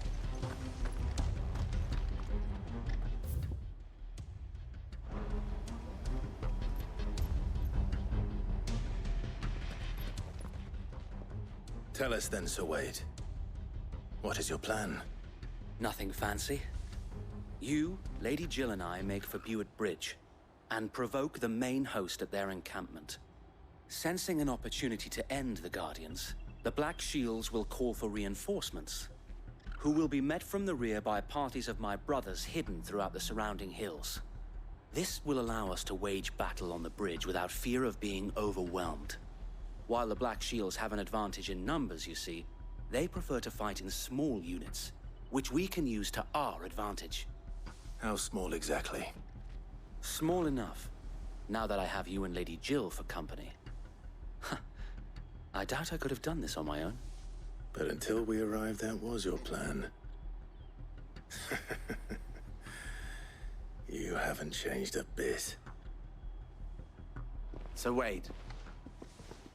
Tell us then, Sir Wade. What is your plan? Nothing fancy. You, Lady Jill and I make for Buett Bridge and provoke the main host at their encampment. Sensing an opportunity to end the Guardians, the Black Shields will call for reinforcements, who will be met from the rear by parties of my brothers hidden throughout the surrounding hills. This will allow us to wage battle on the bridge without fear of being overwhelmed. While the Black Shields have an advantage in numbers, you see, they prefer to fight in small units, which we can use to our advantage. How small exactly? Small enough, now that I have you and Lady Jill for company. I doubt I could have done this on my own. But until we arrived, that was your plan. You haven't changed a bit. So Wade,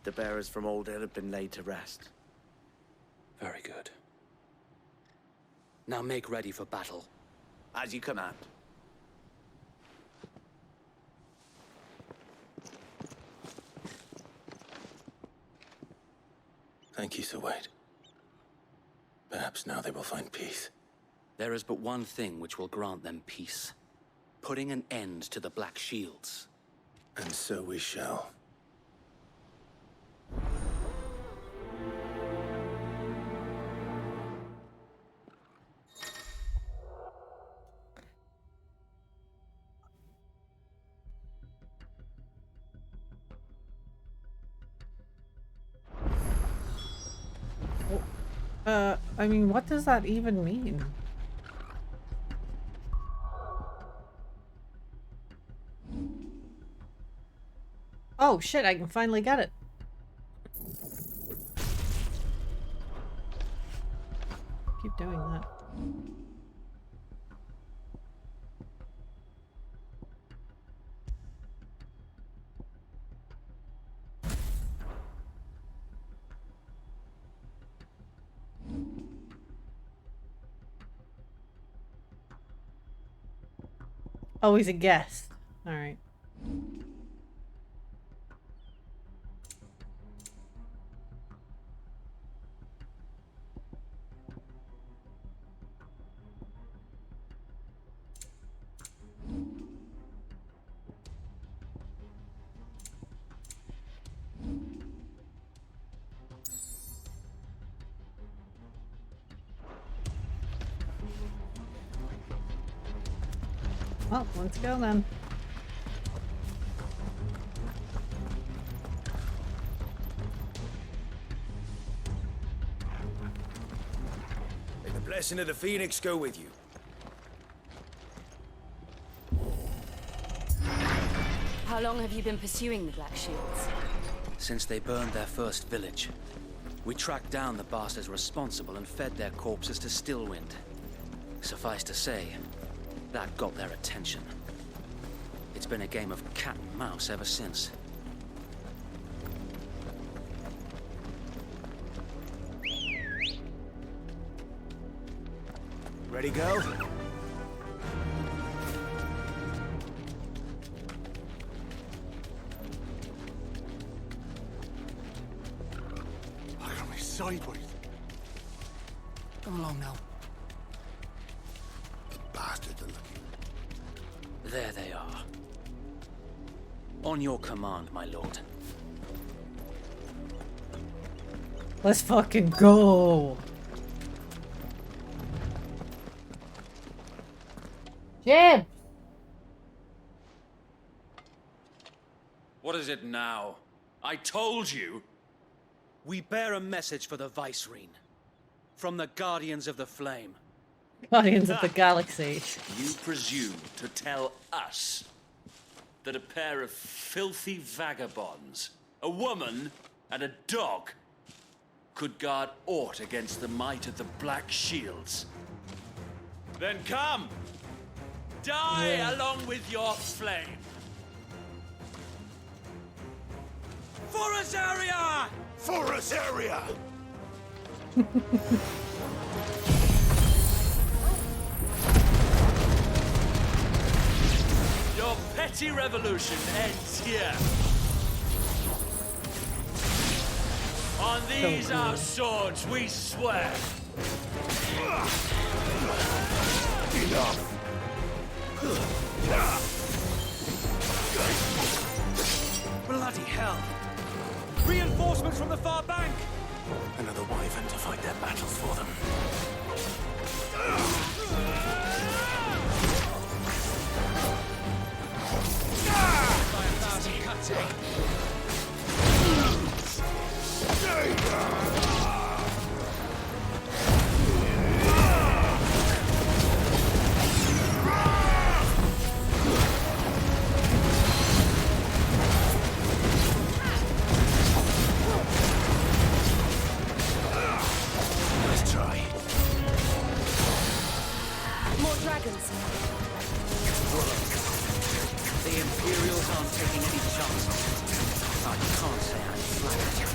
the bearers from Old Hill have been laid to rest. Very good. Now make ready for battle. As you command. Thank you, Sir Wade. Perhaps now they will find peace. There is but one thing which will grant them peace. Putting an end to the Black Shields. And so we shall. I mean, what does that even mean? Oh shit, I can finally get it. Keep doing that. Oh, he's a guest. Alright. Well, let's go then. May the blessing of the Phoenix go with you. How long have you been pursuing the Black Shields? Since they burned their first village. We tracked down the bastards responsible and fed their corpses to Stillwind. Suffice to say, that got their attention. It's been a game of cat and mouse ever since. Ready, go? Look at me sideways. Come along now. Bastards are looking. There they are. On your command, my lord. Let's fucking go. Jim! What is it now? I told you! We bear a message for the Vicereine. From the Guardians of the Flame. Guardians of the Galaxy. You presume to tell us that a pair of filthy vagabonds, a woman and a dog, could guard aught against the might of the Black Shields? Then come! Die along with your flame! For Azaria! For Azaria! Your petty revolution ends here. On these our swords we swear. Enough. Bloody hell! Reinforcements from the far bank! Another wyvern to fight their battles for them. By 1,000 cutting. Nice try. More dragons. The Imperials aren't taking any chances. I can't say I'm flattered.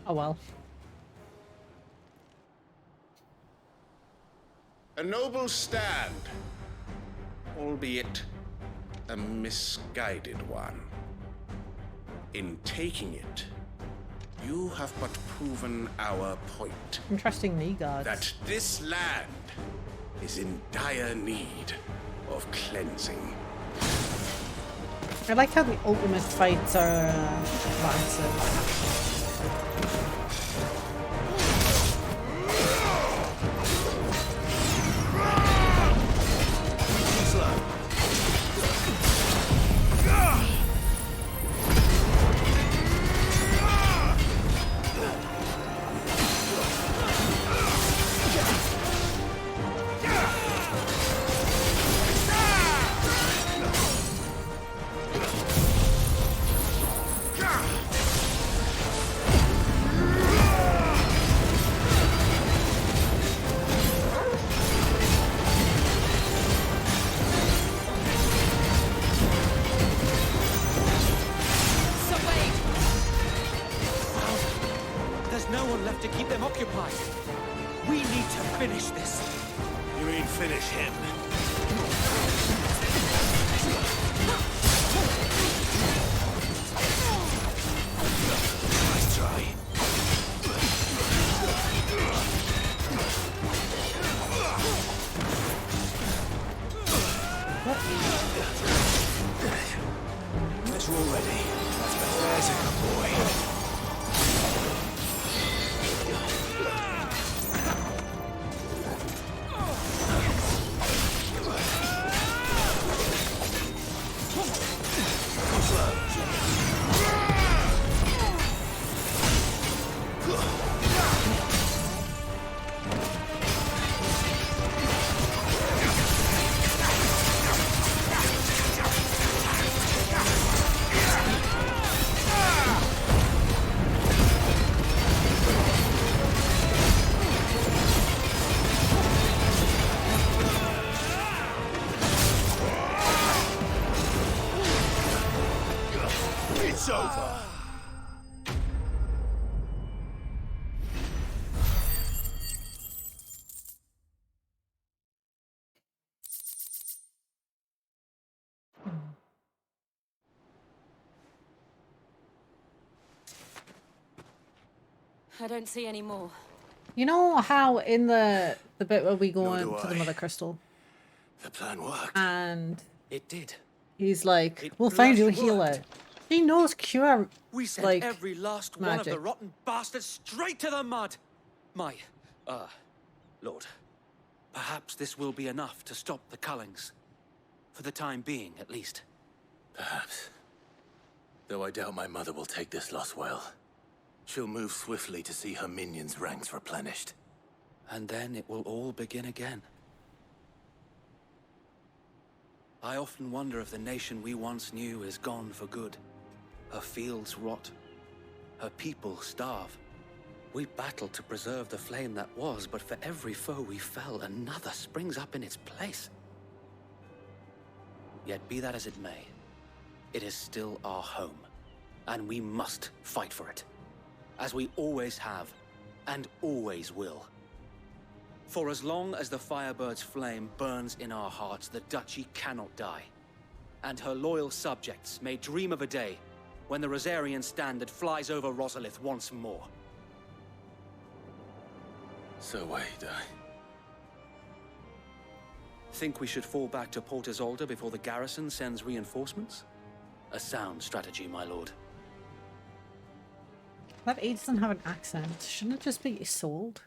Oh well. A noble stand, albeit a misguided one. In taking it, you have but proven our point. Interesting knee guards. That this land is in dire need of cleansing. I like how the ultimate fights are lances. No one left to keep them occupied. We need to finish this. You mean finish him? Nice try. Guess you're all ready. That's better. There's a good boy. I don't see any more. You know how in the bit where we go Nor do into the I. Mother Crystal, The plan worked. and It did. he's like, It "We'll find you a bloody healer." worked. She knows cure. We sent like, every last one of the magic. rotten bastards straight to the mud. Lord, perhaps this will be enough to stop the Cullings. For the time being, at least. Perhaps. Though I doubt my mother will take this loss well. She'll move swiftly to see her minions' ranks replenished. And then it will all begin again. I often wonder if the nation we once knew is gone for good. Her fields rot. Her people starve. We battled to preserve the flame that was, but for every foe we fell, another springs up in its place. Yet be that as it may, it is still our home, and we must fight for it, as we always have, and always will. For as long as the Firebird's flame burns in our hearts, the Duchy cannot die, and her loyal subjects may dream of a day when the Rosarian standard flies over Rosalith once more. So wait, Think we should fall back to Port Isolde before the garrison sends reinforcements? A sound strategy, my lord. That A doesn't have an accent. Shouldn't it just be Isolde?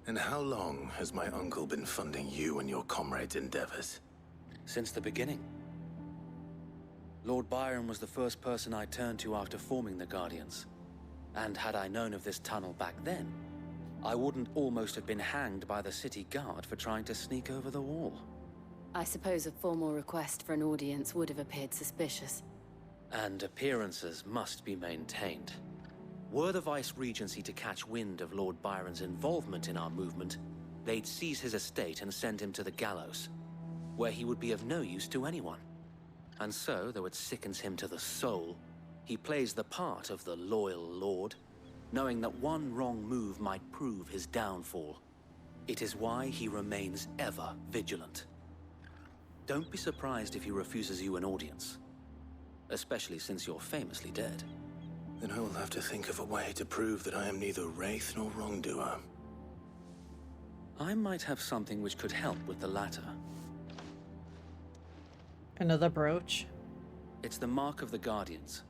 And how long has my uncle been funding you and your comrades' endeavors? Since the beginning. Lord Byron was the first person I turned to after forming the Guardians. And had I known of this tunnel back then, I wouldn't almost have been hanged by the city guard for trying to sneak over the wall. I suppose a formal request for an audience would have appeared suspicious. And appearances must be maintained. Were the Vice-Regency to catch wind of Lord Byron's involvement in our movement, they'd seize his estate and send him to the gallows, where he would be of no use to anyone. And so, though it sickens him to the soul, he plays the part of the loyal lord, knowing that one wrong move might prove his downfall. It is why he remains ever vigilant. Don't be surprised if he refuses you an audience, especially since you're famously dead. Then I will have to think of a way to prove that I am neither wraith nor wrongdoer. I might have something which could help with the latter. Another brooch. It's the mark of the Guardians.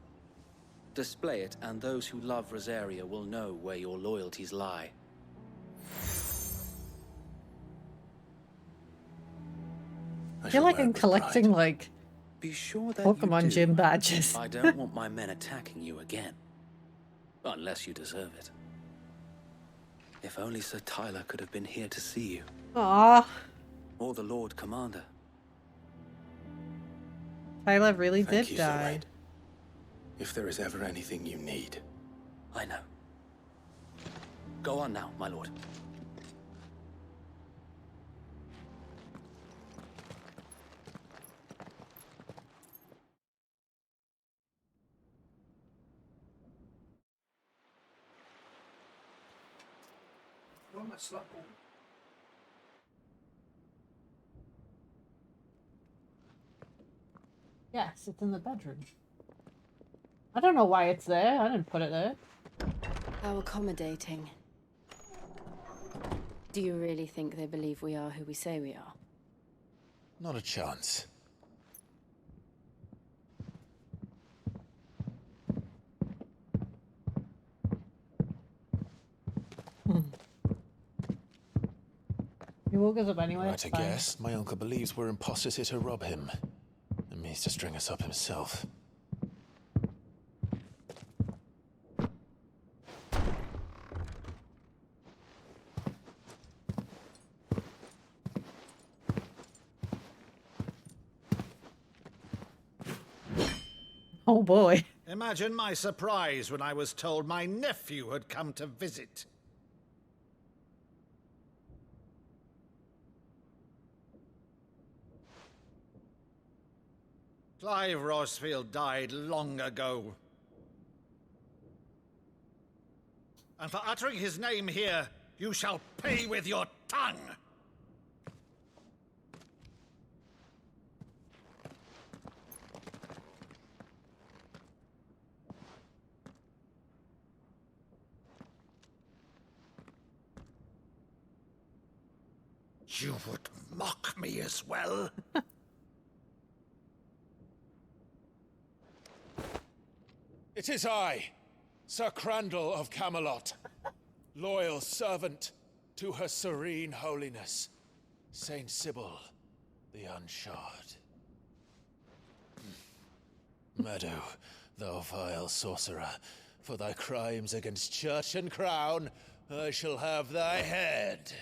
Display it, and those who love Rosaria will know where your loyalties lie. I feel like I'm collecting, like, Be sure that Pokemon you do. gym badges. I don't want my men attacking you again. Unless you deserve it. If only Sir Tyler could have been here to see you. Aww. Or the Lord Commander. Tyler really Thank did you, die. Zoe. If there is ever anything you need. I know. Go on now, my lord. Yes, it's in the bedroom. I don't know why it's there. I didn't put it there. How accommodating. Do you really think they believe we are who we say we are? Not a chance. He woke us up anyway. Right, It's I fine. guess. My uncle believes we're imposters here to rob him. And means to string us up himself. Oh boy. Imagine my surprise when I was told my nephew had come to visit. Clive Rossfield died long ago. And for uttering his name here, you shall pay with your tongue! You would mock me as well? It is I, Sir Crandall of Camelot, loyal servant to Her Serene Holiness, Saint Sybil the Unshod. Meadow, thou vile sorcerer, for thy crimes against church and crown, I shall have thy head.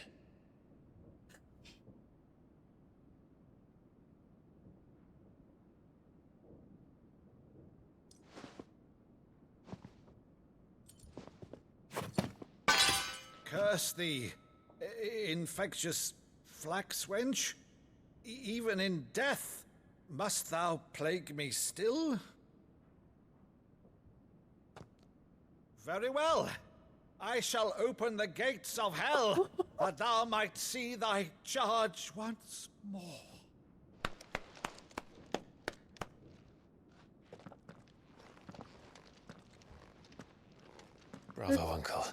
Curse thee, infectious flax wench. Even in death, must thou plague me still? Very well. I shall open the gates of hell, that thou might see thy charge once more. Bravo, Uncle.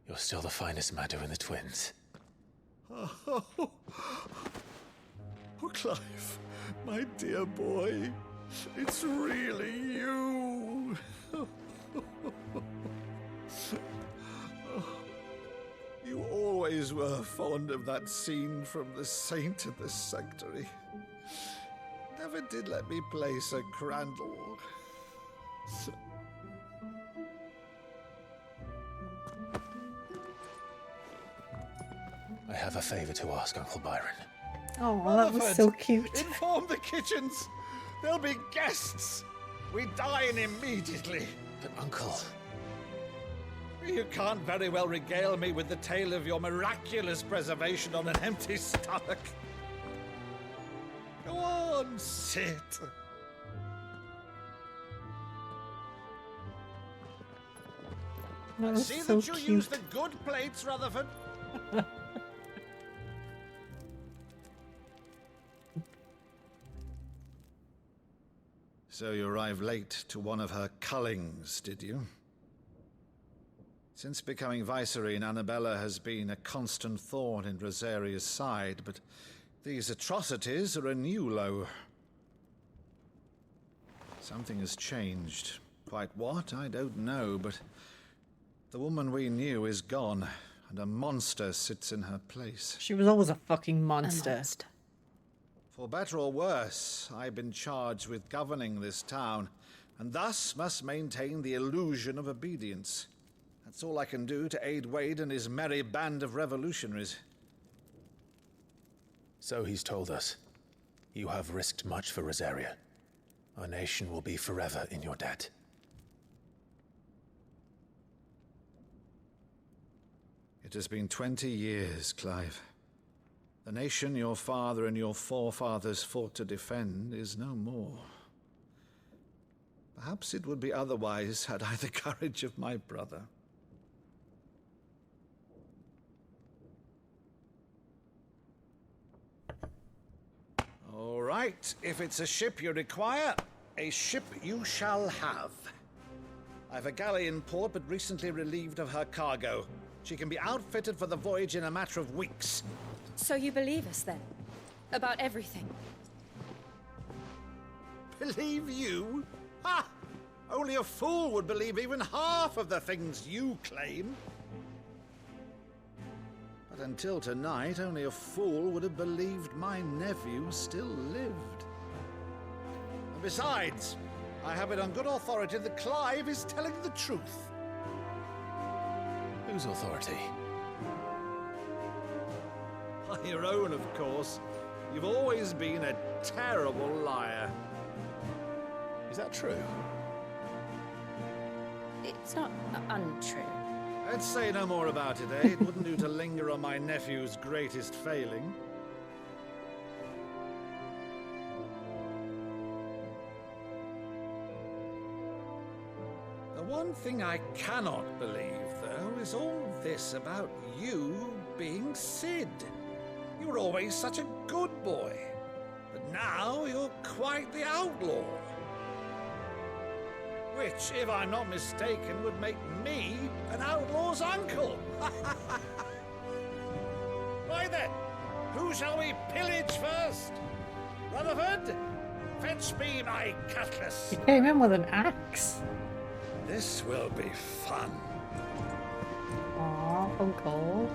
You're still the finest Meadow in the twins. Oh, Clive, my dear boy, it's really you. You always were fond of that scene from The Saint and the Sanctuary. Never did let me play Sir Crandall. I have a favor to ask, Uncle Byron. Oh, that was so cute. Inform the kitchens. There'll be guests. We dine immediately. But, Uncle... You can't very well regale me with the tale of your miraculous preservation on an empty stomach. Go on, sit. That was See so that you cute. use the good plates, Rutherford. So you arrived late to one of her cullings, did you? Since becoming Vicereine, Annabella has been a constant thorn in Rosaria's side, but these atrocities are a new low. Something has changed. Quite what, I don't know, but the woman we knew is gone, and a monster sits in her place. She was always a fucking monster. For better or worse, I've been charged with governing this town, and thus must maintain the illusion of obedience. That's all I can do to aid Wade and his merry band of revolutionaries. So he's told us. You have risked much for Rosaria. Our nation will be forever in your debt. It has been 20 years, Clive. The nation your father and your forefathers fought to defend is no more. Perhaps it would be otherwise had I the courage of my brother. All right, if it's a ship you require, a ship you shall have. I've a galley in port, but recently relieved of her cargo. She can be outfitted for the voyage in a matter of weeks. So you believe us then? About everything? Believe you? Ha! Only a fool would believe even half of the things you claim. But until tonight, only a fool would have believed my nephew still lived. And besides, I have it on good authority that Clive is telling the truth. Whose authority? By your own, of course. You've always been a terrible liar. Is that true? It's not untrue. Let's say no more about it, eh? It wouldn't do to linger on my nephew's greatest failing. one thing I cannot believe, though, is all this about you being Sid. You were always such a good boy, but now you're quite the outlaw. Which, if I'm not mistaken, would make me an outlaw's uncle. Right then, who shall we pillage first? Rutherford, fetch me my cutlass. He came in with an axe. This will be fun. Aw, Uncle.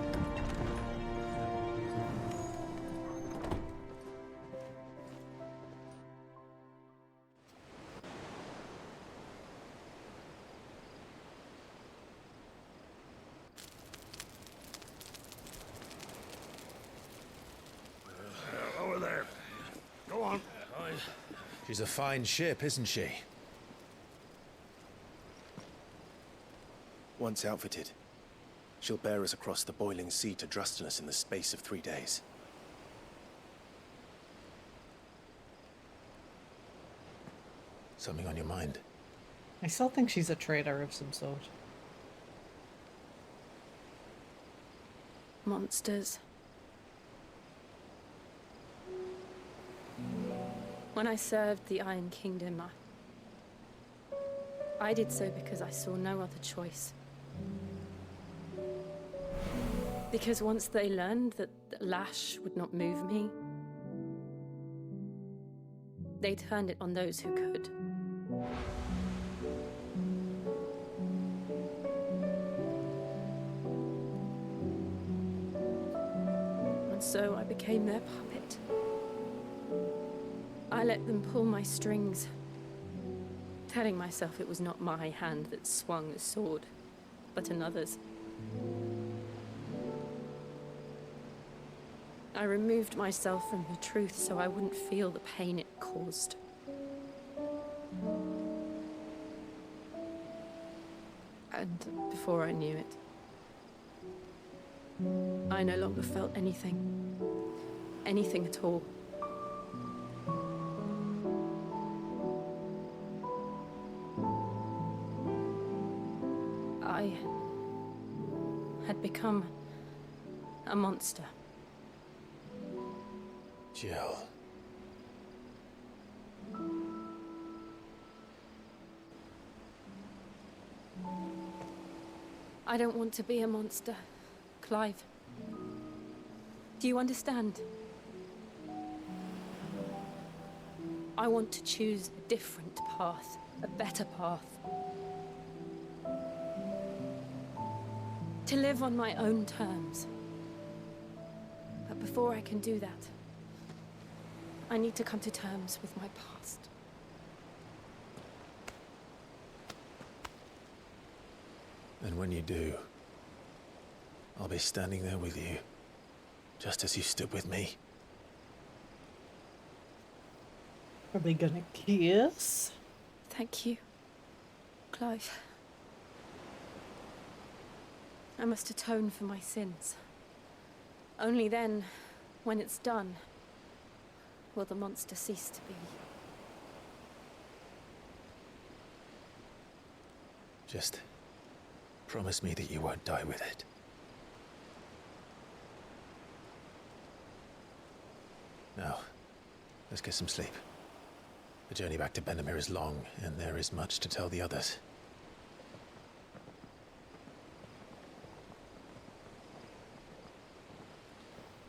Over there. Go on. She's a fine ship, isn't she? Once outfitted, she'll bear us across the boiling sea to Drustinus in the space of 3 days. Something on your mind? I still think she's a traitor of some sort. Monsters. When I served the Iron Kingdom, I did so because I saw no other choice. Because once they learned that the lash would not move me, they turned it on those who could. And so I became their puppet. I let them pull my strings, telling myself it was not my hand that swung the sword, but another's. I removed myself from the truth so I wouldn't feel the pain it caused. And before I knew it, I no longer felt anything. Anything at all. I had become a monster. Jill. I don't want to be a monster, Clive. Do you understand? I want to choose a different path, a better path. To live on my own terms. But before I can do that, I need to come to terms with my past. And when you do, I'll be standing there with you, just as you stood with me. Are they gonna kiss? Thank you, Clive. I must atone for my sins. Only then, when it's done, will the monster cease to be. Just promise me that you won't die with it. Now, let's get some sleep. The journey back to Benamir is long, and there is much to tell the others.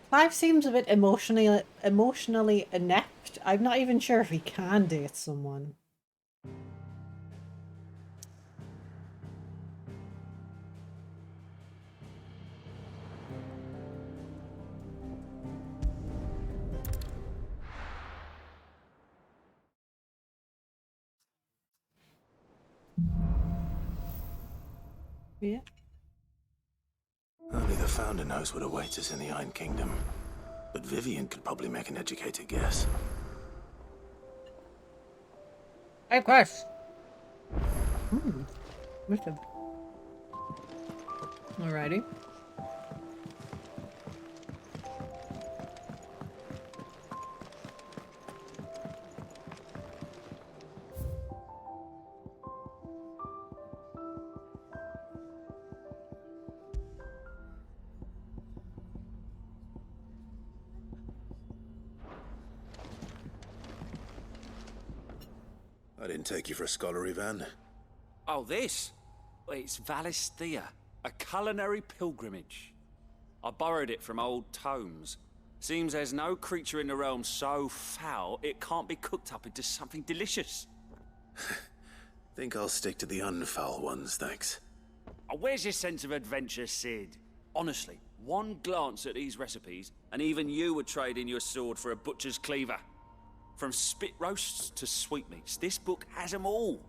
Clive seems a bit emotionally inept. I'm not even sure if he can date someone. Yeah. Only the Founder knows what awaits us in the Iron Kingdom. But Vivian could probably make an educated guess. Hey, Chris. Listen. Alrighty. I didn't take you for a scholar, Ivan. Oh, this? Well, it's Valisthea, a culinary pilgrimage. I borrowed it from old tomes. Seems there's no creature in the realm so foul it can't be cooked up into something delicious. Think I'll stick to the unfoul ones, thanks. Oh, where's your sense of adventure, Sid? Honestly, one glance at these recipes, and even you would trade in your sword for a butcher's cleaver. From spit roasts to sweetmeats, this book has them all.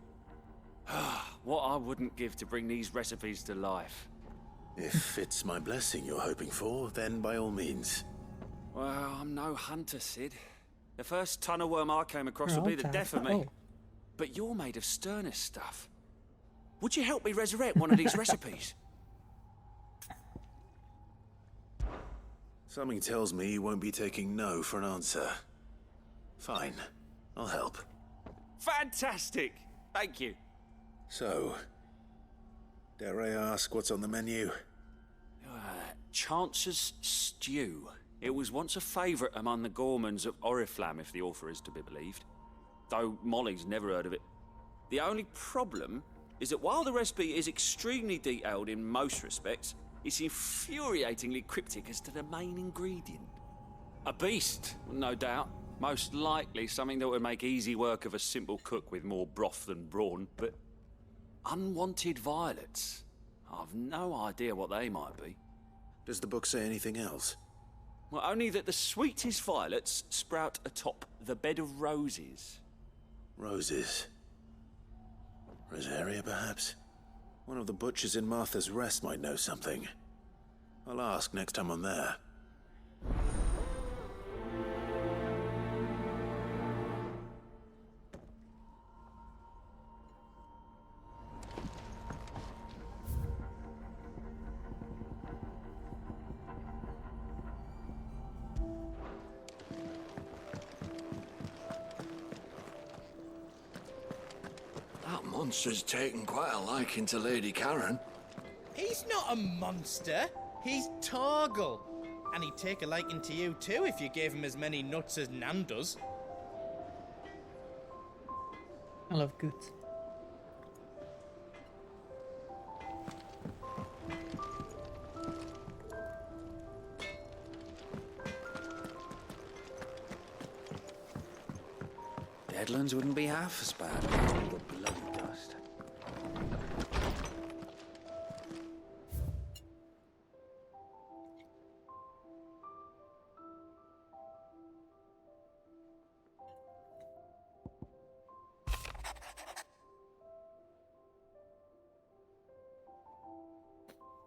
What I wouldn't give to bring these recipes to life. If it's my blessing you're hoping for, then by all means. Well, I'm no hunter, Sid. The first tunnel worm I came across will be the death of me. Oh. But you're made of sterner stuff. Would you help me resurrect one of these recipes? Something tells me you won't be taking no for an answer. Fine, I'll help. Fantastic! Thank you. So, dare I ask what's on the menu? Chance's Stew. It was once a favourite among the gourmands of Oriflamme, if the author is to be believed. Though Molly's never heard of it. The only problem is that while the recipe is extremely detailed in most respects, it's infuriatingly cryptic as to the main ingredient. A beast, no doubt. Most likely something that would make easy work of a simple cook with more broth than brawn, but unwanted violets. I've no idea what they might be. Does the book say anything else? Well, only that the sweetest violets sprout atop the bed of roses. Roses. Rosaria, perhaps? One of the butchers in Martha's Rest might know something. I'll ask next time I'm there. That monster's taken quite a liking to Lady Karen. He's not a monster. He's Torgal. And he'd take a liking to you too if you gave him as many nuts as Nan does. I love Goots. Deadlands wouldn't be half as bad with all the bloody dust.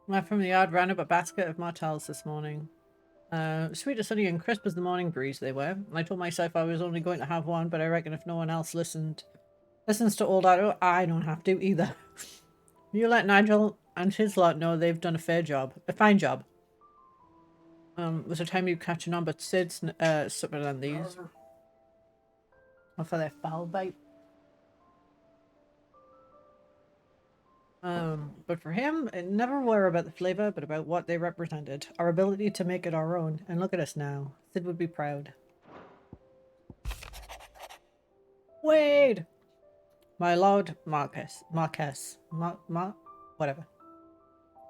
Went from the yard, ran up a basket of martels this morning. Sweet and sunny and crisp as the morning breeze they were. I told myself I was only going to have one, but I reckon if no one else listens to old Otto, I don't have to either. You let Nigel and his lot know they've done a fine job. Was there time you catching on, but Sid's something on these. Or for their foul bite. But for him, it never were about the flavour, but about what they represented. Our ability to make it our own. And look at us now. Sid would be proud. Wade! My lord Marquess. Whatever.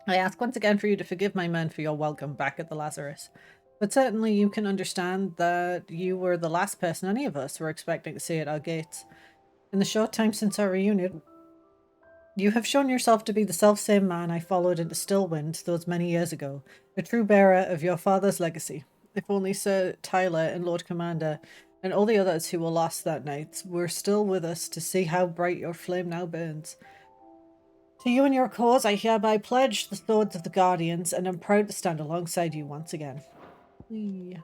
I ask once again for you to forgive my men for your welcome back at the Lazarus. But certainly you can understand that you were the last person any of us were expecting to see at our gates. In the short time since our reunion, you have shown yourself to be the selfsame man I followed into Stillwind those many years ago, a true bearer of your father's legacy. If only Sir Tyler and Lord Commander and all the others who were lost that night were still with us to see how bright your flame now burns. To you and your cause I hereby pledge the swords of the Guardians, and am proud to stand alongside you once again. Whee.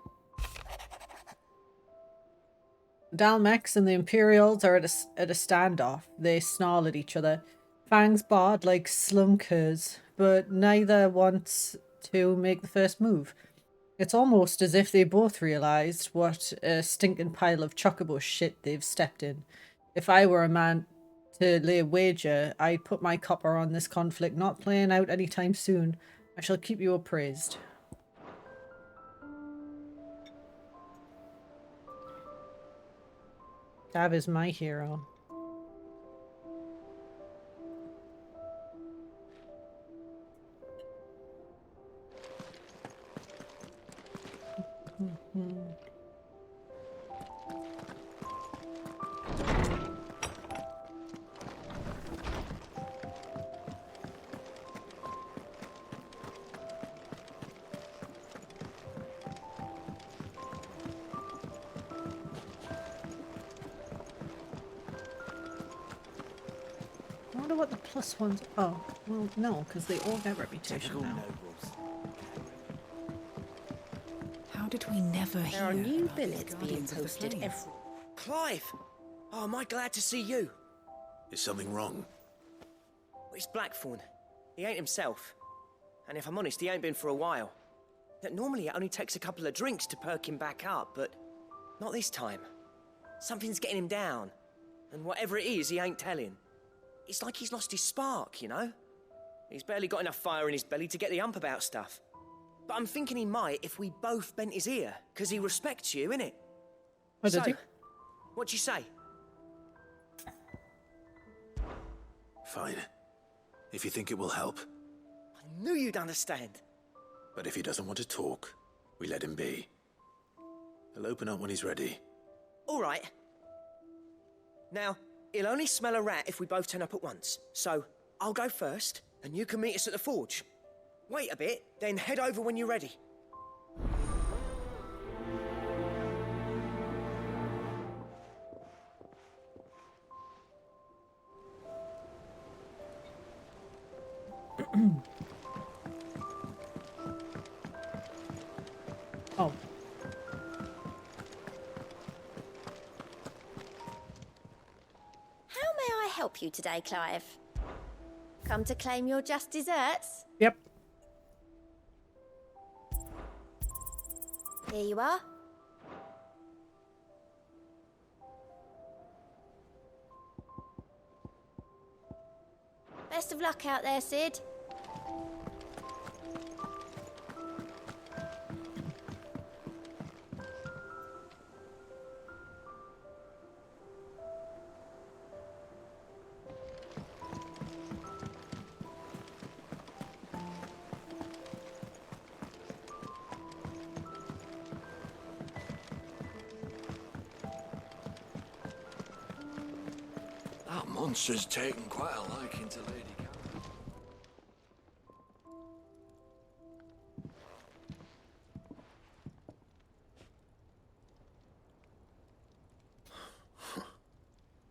The Dalmex and the Imperials are at a standoff. They snarl at each other, fangs barred like slum curs, but neither wants to make the first move. It's almost as if they both realised what a stinking pile of chocobo shit they've stepped in. If I were a man to lay a wager, I'd put my copper on this conflict not playing out anytime soon. I shall keep you appraised. Gav is my hero. I wonder what the plus ones. Oh, well, no, because they all get reputation now. How did we never hear? There are new about these billets being Guardians of the posted Flame? every. Clive! Oh, am I glad to see you? Is something wrong? It's Blackthorn. He ain't himself. And if I'm honest, he ain't been for a while. Normally it only takes a couple of drinks to perk him back up, but not this time. Something's getting him down. And whatever it is, he ain't telling. It's like he's lost his spark, you know? He's barely got enough fire in his belly to get the ump about stuff. But I'm thinking he might if we both bent his ear, because he respects you, innit? Oh, did he? What'd you say? Fine. If you think it will help. I knew you'd understand. But if he doesn't want to talk, we let him be. He'll open up when he's ready. All right. Now, he'll only smell a rat if we both turn up at once. So, I'll go first, and you can meet us at the forge. Wait a bit, then head over when you're ready. Oh. How may I help you today, Clive? Come to claim your just desserts? Yep. Here you are. Best of luck out there, Sid. That monster's taken quite a liking to Lady Gaga.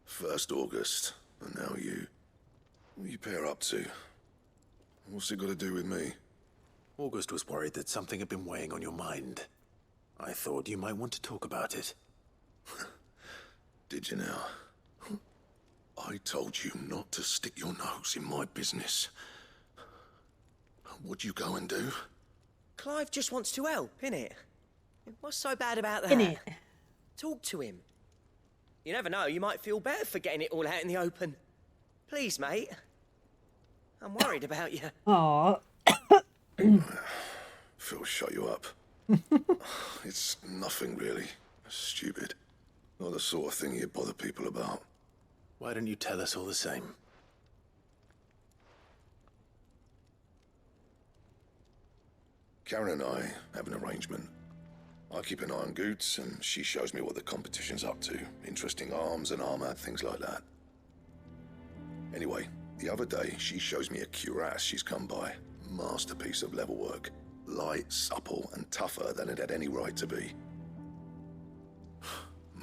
First August, and now you. What are you pair up to? What's it got to do with me? August was worried that something had been weighing on your mind. I thought you might want to talk about it. Did you now? I told you not to stick your nose in my business. What'd you go and do? Clive just wants to help, innit? What's so bad about that? Innit? Talk to him. You never know, you might feel better for getting it all out in the open. Please, mate. I'm worried about you. Aww. Phil, shut you up. It's nothing really. Stupid. Not the sort of thing you bother people about. Why don't you tell us all the same? Karen and I have an arrangement. I keep an eye on Goots, and she shows me what the competition's up to. Interesting arms and armor, things like that. Anyway, the other day, she shows me a cuirass she's come by. Masterpiece of level work. Light, supple, and tougher than it had any right to be.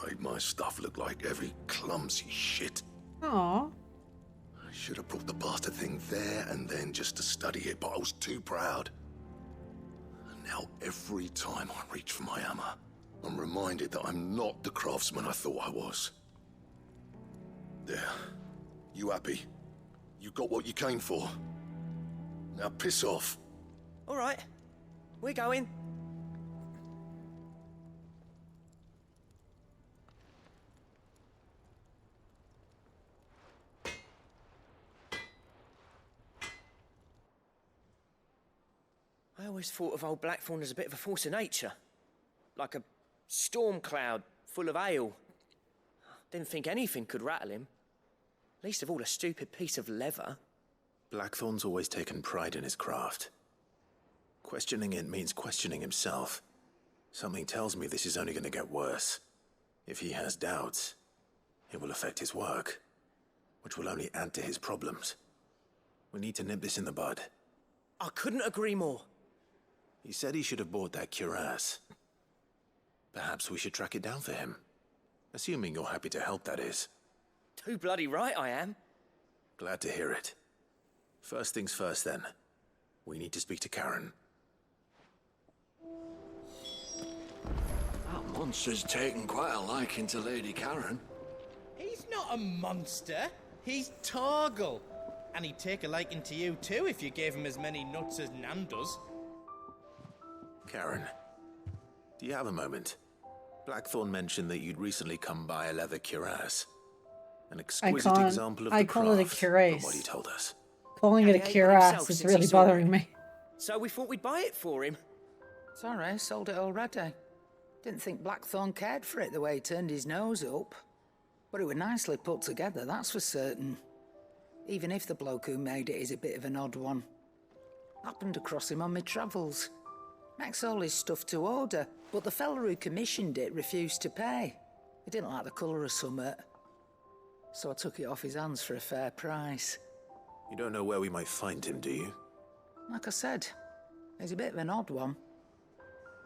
Made my stuff look like heavy, clumsy shit. Aww. I should have brought the bastard thing there and then just to study it, but I was too proud. And now every time I reach for my hammer, I'm reminded that I'm not the craftsman I thought I was. There. You happy? You got what you came for. Now piss off. All right. We're going. I always thought of old Blackthorn as a bit of a force of nature. Like a storm cloud full of hail. Didn't think anything could rattle him. Least of all a stupid piece of leather. Blackthorn's always taken pride in his craft. Questioning it means questioning himself. Something tells me this is only going to get worse. If he has doubts, It will affect his work, which will only add to his problems. We need to nip this in the bud. I couldn't agree more. He said he should have bought that cuirass. Perhaps we should track it down for him. Assuming you're happy to help, that is. Too bloody right I am. Glad to hear it. First things first, then. We need to speak to Karen. That monster's taken quite a liking to Lady Karen. He's not a monster. He's Torgal. And he'd take a liking to you too if you gave him as many nuts as Nan does. Karen, do you have a moment? Blackthorn mentioned that you'd recently come by a leather cuirass. An exquisite example of the call it a craft, cuirass. from what he told us. Calling it a cuirass is really bothering me. So we thought we'd buy it for him. Sorry, sold it already. Didn't think Blackthorn cared for it the way he turned his nose up. But it was nicely put together, that's for certain. Even if the bloke who made it is a bit of an odd one. Happened across him on my travels. Makes all his stuff to order, but the fella who commissioned it refused to pay. He didn't like the colour of summit. So I took it off his hands for a fair price. You don't know where we might find him, do you? Like I said, he's a bit of an odd one.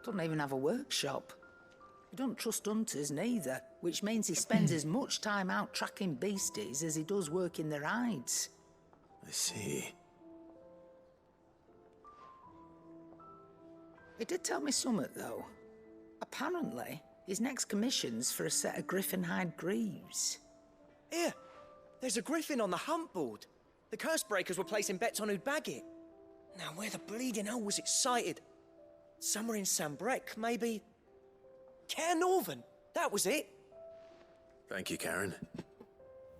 Doesn't even have a workshop. He don't trust hunters neither, which means he spends as much time out tracking beasties as he does working their hides. I see. He did tell me something, though. Apparently, his next commission's for a set of griffin hide greaves. Here, there's a griffin on the hunt board. The curse breakers were placing bets on who'd bag it. Now, where the bleeding hell was it sighted? Somewhere in Sambrec, maybe? Care Northern, that was it. Thank you, Karen.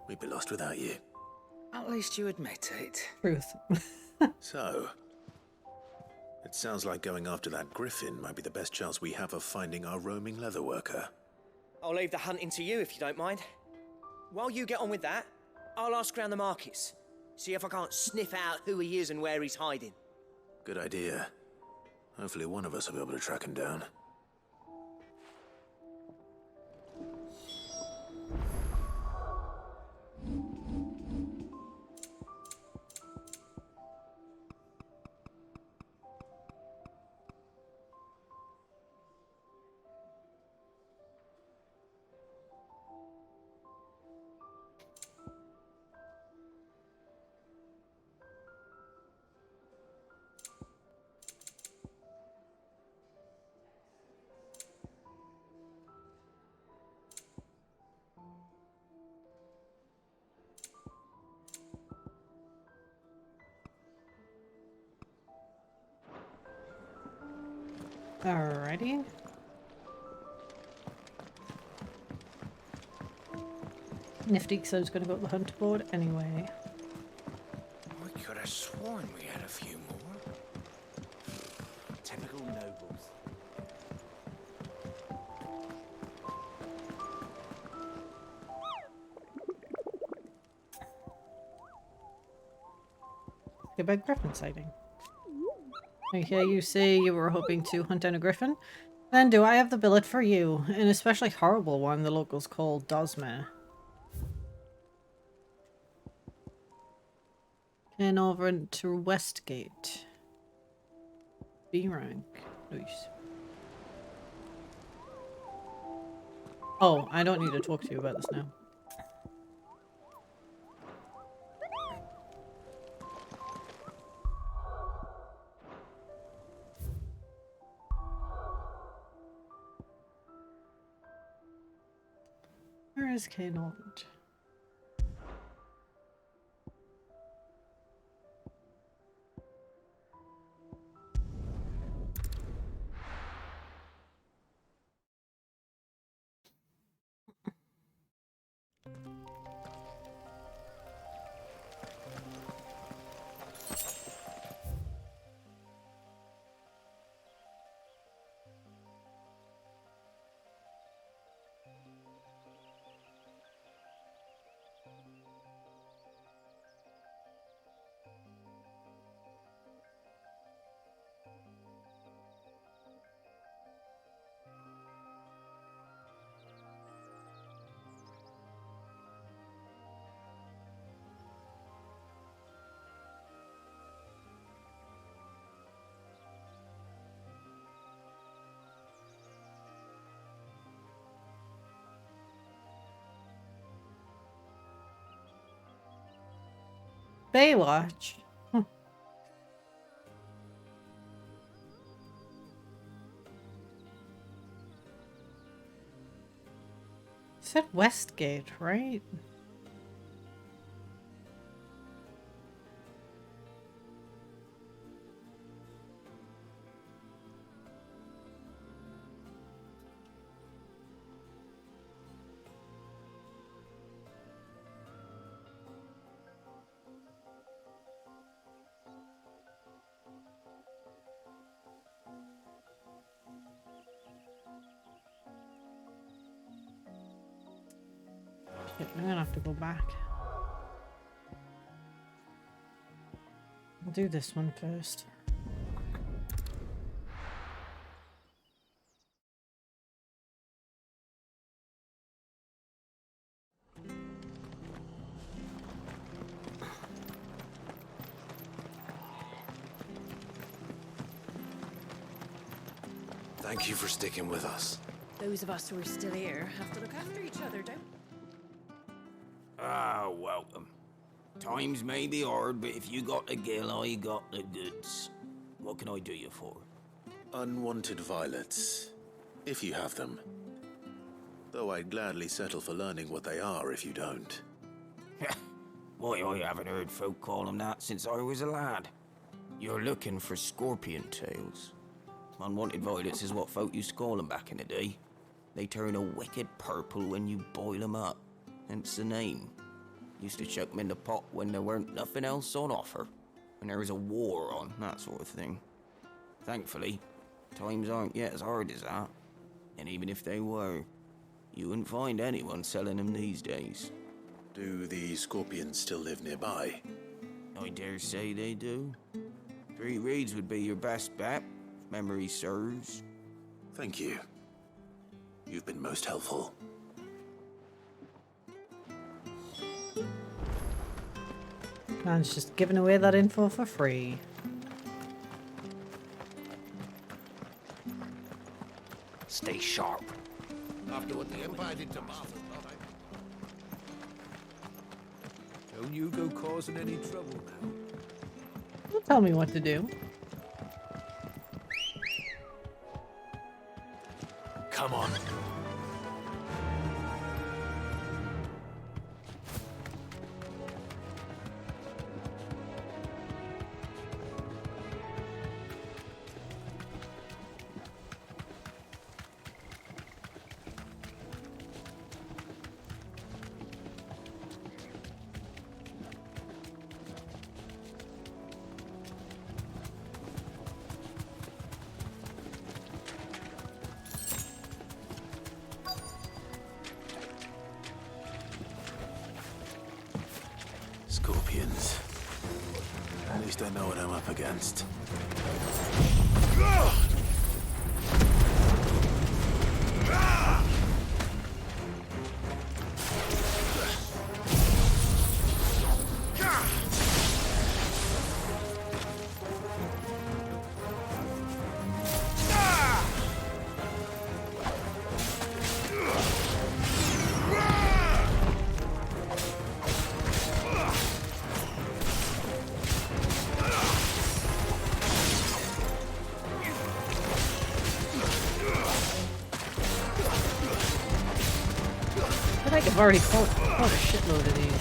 We'd be lost without you. At least you admit it. Truth. So, it sounds like going after that griffin might be the best chance we have of finding our roaming leather worker. I'll leave the hunting to you if you don't mind. While you get on with that, I'll ask around the markets. See if I can't sniff out who he is and where he's hiding. Good idea. Hopefully one of us will be able to track him down. Alrighty. Nifty, so I was going to go to the hunt board anyway. We could have sworn we had a few more. Typical nobles. Get back griffin sighting. Okay, you say you were hoping to hunt down a griffin? Then do I have the billet for you? An especially horrible one the locals call Dosmere. And over to Westgate. B rank. Nice. Oh, I don't need to talk to you about this now. Where is Kanold? Baywatch. Huh. Said Westgate, right? Okay, I'm gonna have to go back. I'll do this one first. Thank you for sticking with us. Those of us who are still here have to look after each other, don't Ah, welcome. Times may be hard, but if you got the gill, I got the goods. What can I do you for? Unwanted violets, if you have them. Though I'd gladly settle for learning what they are if you don't. Why, I haven't heard folk call them that since I was a lad. You're looking for scorpion tails. Unwanted violets is what folk used to call them back in the day. They turn a wicked purple when you boil them up, hence the name. Used to chuck them in the pot when there weren't nothing else on offer, when there was a war on, that sort of thing. Thankfully, times aren't yet as hard as that, and even if they were, you wouldn't find anyone selling them these days. Do the scorpions still live nearby? I dare say they do. 3 Reeds would be your best bet, if memory serves. Thank you. You've been most helpful. Man's just giving away that info for free. Stay sharp. After what the Empire did to Martha, don't you go causing any trouble now. Don't tell me what to do. Come on. Scorpions. At least I know what I'm up against. I think I've already caught a shitload of these.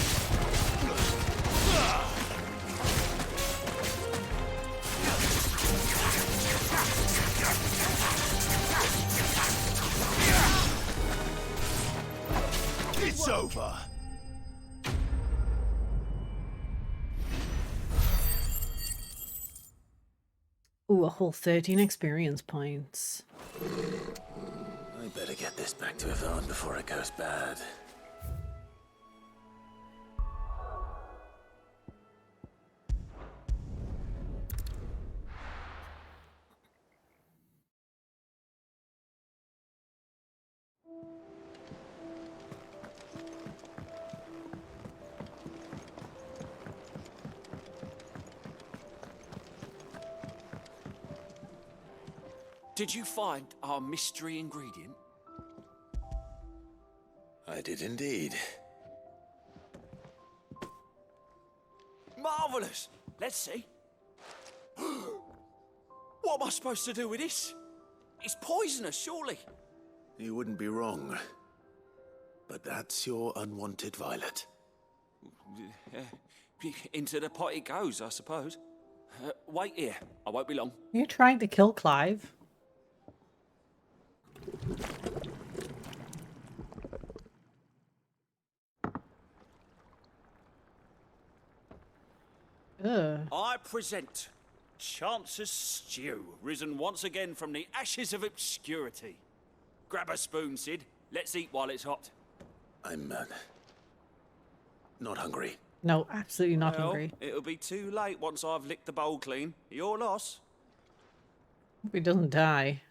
It's over. Ooh, a whole 13 experience points. I better get this back to Yvonne before it goes bad. Did you find our mystery ingredient? I did indeed. marvellous. Let's see. What am I supposed to do with this? It's poisonous, surely. You wouldn't be wrong. But that's your unwanted violet. Into the pot it goes, I suppose. Wait here. I won't be long. Are you trying to kill Clive? Ugh. I present Chance's Stew, risen once again from the ashes of obscurity. Grab a spoon, Sid. Let's eat while it's hot. I'm not hungry. No, absolutely not Well, hungry. It'll be too late once I've licked the bowl clean. Your loss. Hope he doesn't die.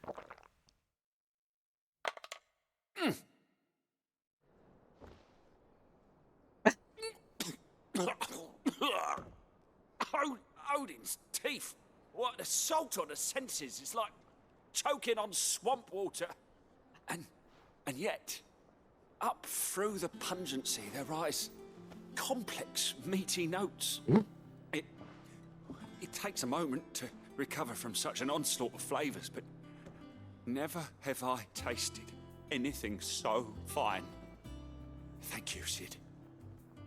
Odin's teeth. What assault on the senses. It's like choking on swamp water. And yet, up through the pungency there rise complex, meaty notes. It takes a moment to recover from such an onslaught of flavours, but never have I tasted anything so fine. Thank you, Sid.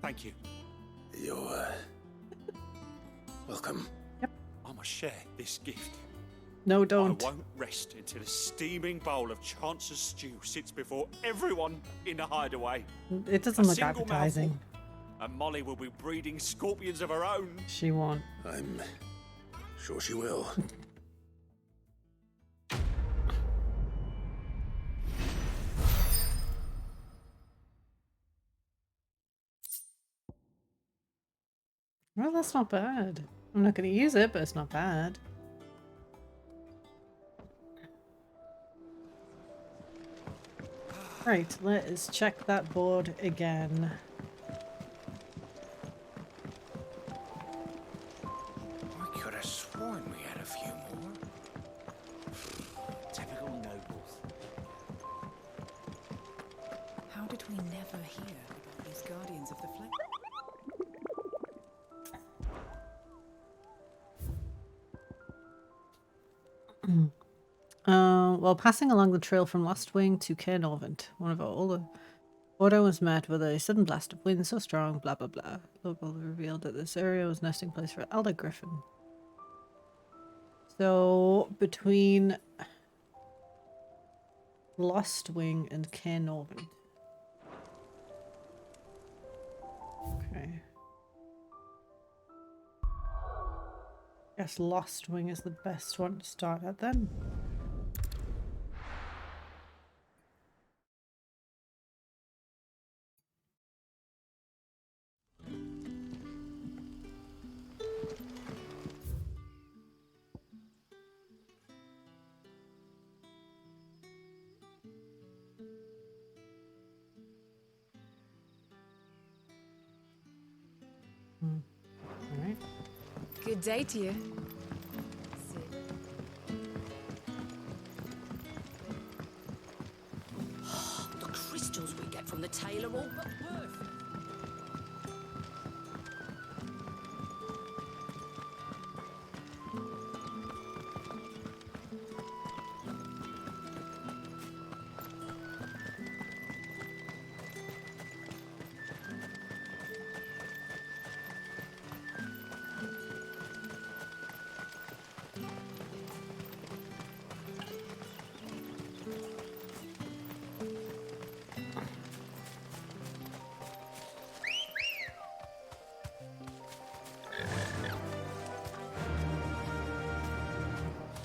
Thank you. You're welcome. I must share this gift. No, don't. I won't rest until a steaming bowl of Chance's Stew sits before everyone in the hideaway. It doesn't look single appetizing. mouthful, and Molly will be breeding scorpions of her own. She won't. I'm sure she will. Well, that's not bad. I'm not going to use it, but it's not bad. Right, let us check that board again. I could have sworn we had a few more. Typical nobles. How did we never hear about these guardians of the flame? While passing along the trail from Lost Wing to Cairnovent, one of our older order was met with a sudden blast of wind so strong, blah blah blah. Local revealed that this area was nesting place for Elder Griffin. So, between Lost Wing and Cairnovent. Okay. Guess Lost Wing is the best one to start at then. Alright. Good day to you. The crystals we get from the tailor all but worth.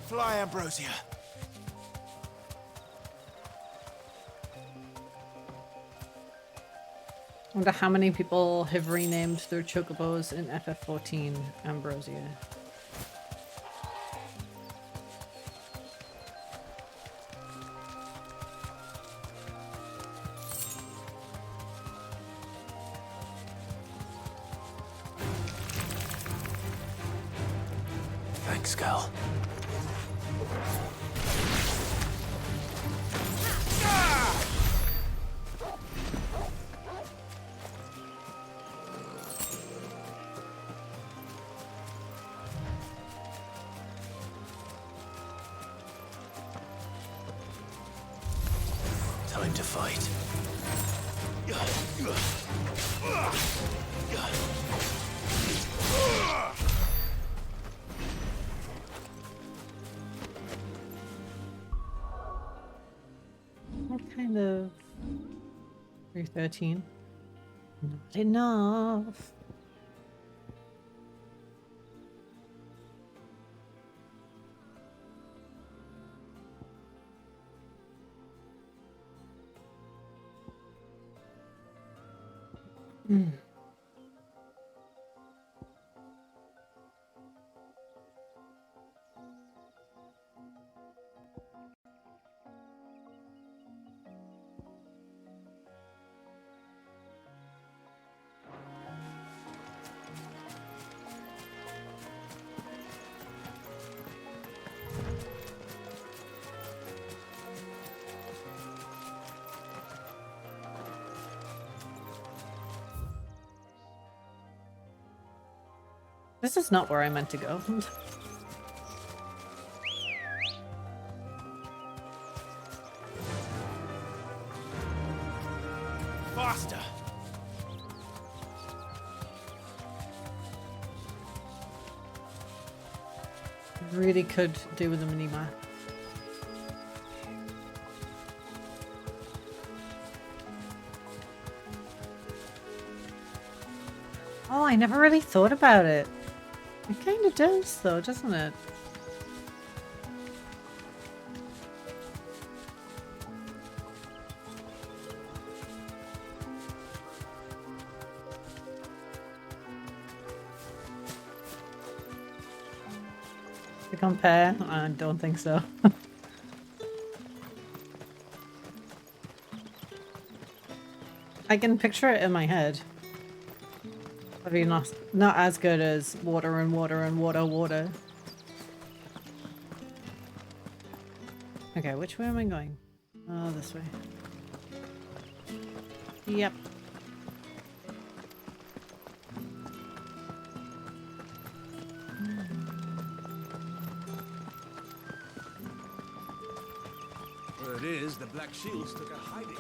Fly, Ambrosia. I wonder how many people have renamed their chocobos in FF14 Ambrosia. Thanks, Cal. Time to fight. What kind of 313? Not enough. This is not where I meant to go. Faster! Really could do with a mini map. Oh, I never really thought about it. It kind of does, though, doesn't it? To compare? I don't think so. I can picture it in my head. I mean, not as good as water and water and water. Okay, which way am I going? Oh, this way. Yep. Word is the Black Shields took a hiding.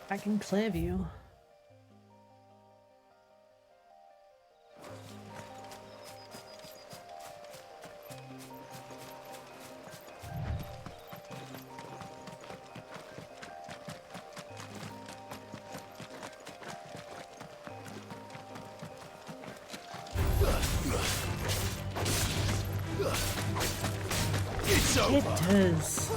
Back in Clearview. It's over. It does.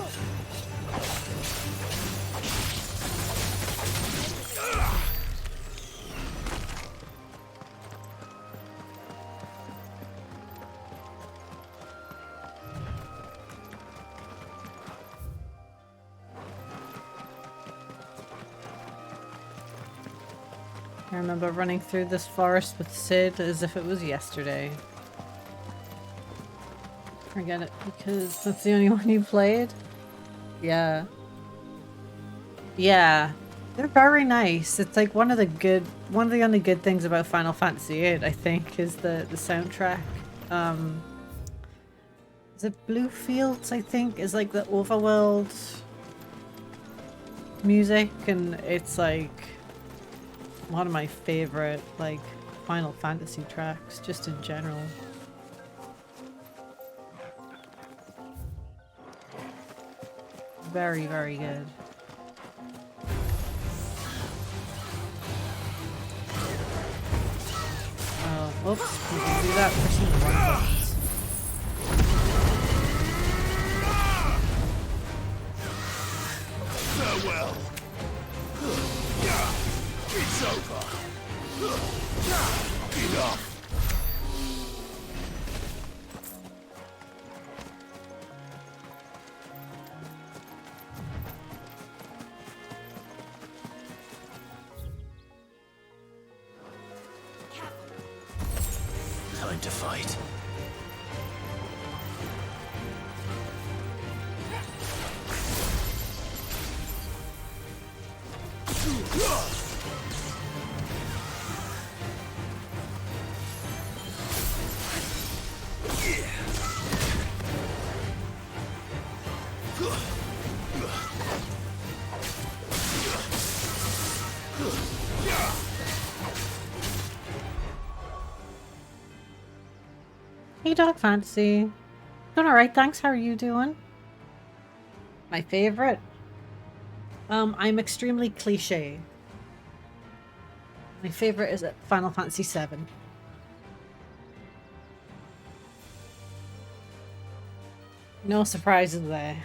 I remember running through this forest with Sid as if it was yesterday. Forget it, because that's the only one you played? Yeah. Yeah. They're very nice. It's like one of the only good things about Final Fantasy VIII, I think, is the soundtrack. Is it Blue Fields, I think, is like the overworld music, and it's like one of my favorite, like, Final Fantasy tracks, just in general. Very, very good. Oh, oops, you can do that for some one buttons. Farewell. It's over. Enough. Time to fight. Hey, Dog Fantasy. Doing alright, thanks. How are you doing? My favorite? I'm extremely cliche. My favorite is Final Fantasy VII. No surprises there.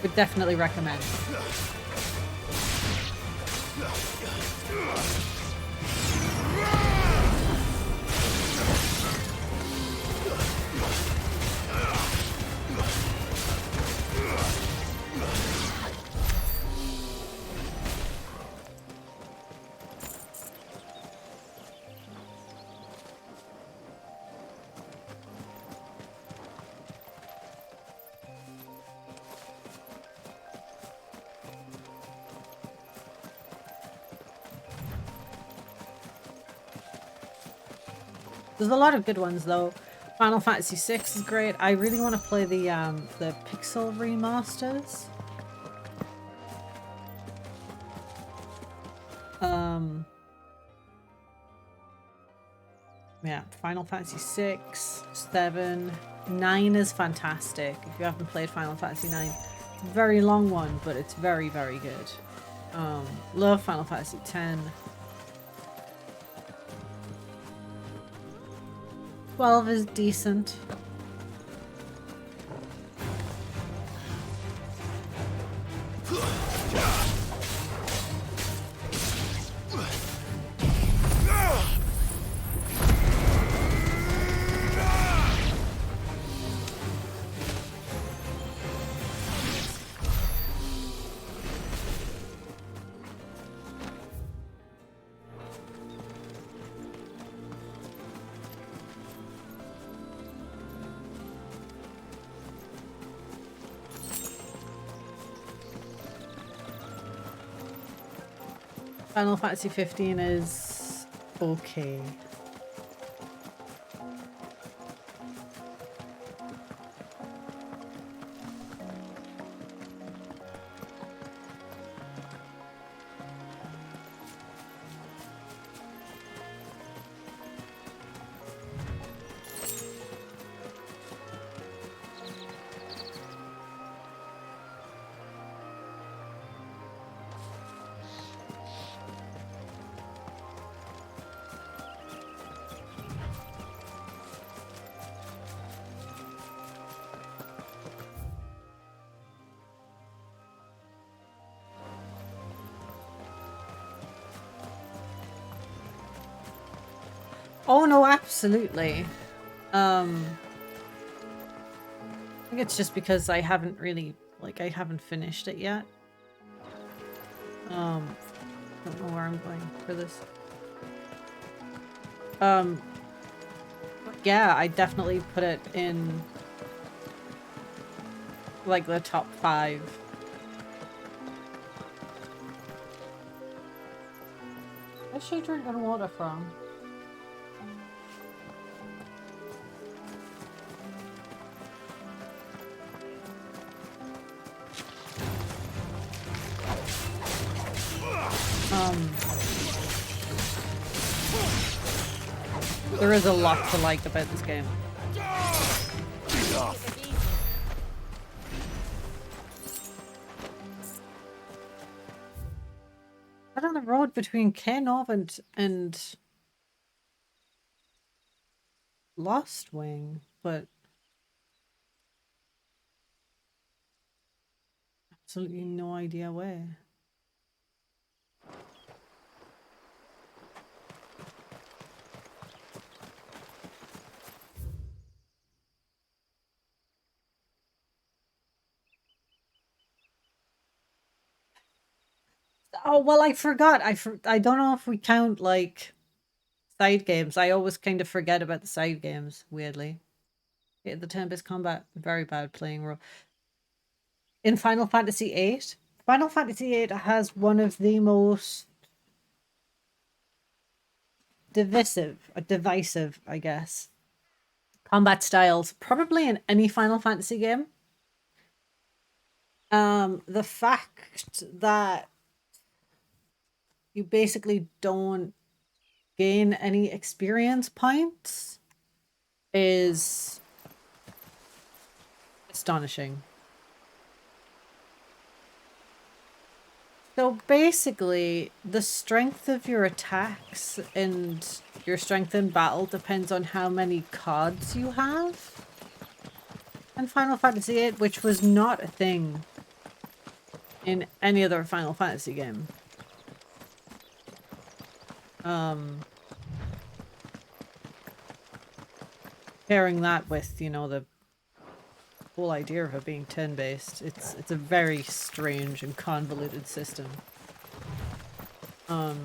Would definitely recommend. There's a lot of good ones though. Final Fantasy VI is great. I really want to play the Pixel remasters. Yeah, Final Fantasy 6, 7, 9 is fantastic. If you haven't played Final Fantasy 9, it's a very long one, but it's very, very good. Love Final Fantasy 10. 12 is decent. Final Fantasy 15 is okay. Oh no, absolutely. I think it's just because I haven't really, like, I haven't finished it yet. Don't know where I'm going for this. Yeah, I definitely put it in, like, the top 5. Where's she drinking water from? There is a lot to like about this game. Right on the road between Kenov and Lost Wing, but absolutely no idea where. Oh, well, I forgot. I don't know if we count, like, side games. I always kind of forget about the side games, weirdly. Yeah, the turn-based combat, very bad playing role. in Final Fantasy VIII. Final Fantasy VIII has one of the most divisive, I guess, combat styles probably in any Final Fantasy game. The fact that you basically don't gain any experience points is astonishing. So basically, the strength of your attacks and your strength in battle depends on how many cards you have. In Final Fantasy VIII, which was not a thing in any other Final Fantasy game. Pairing that with, you know, the whole idea of it being turn-based, it's a very strange and convoluted system. I'm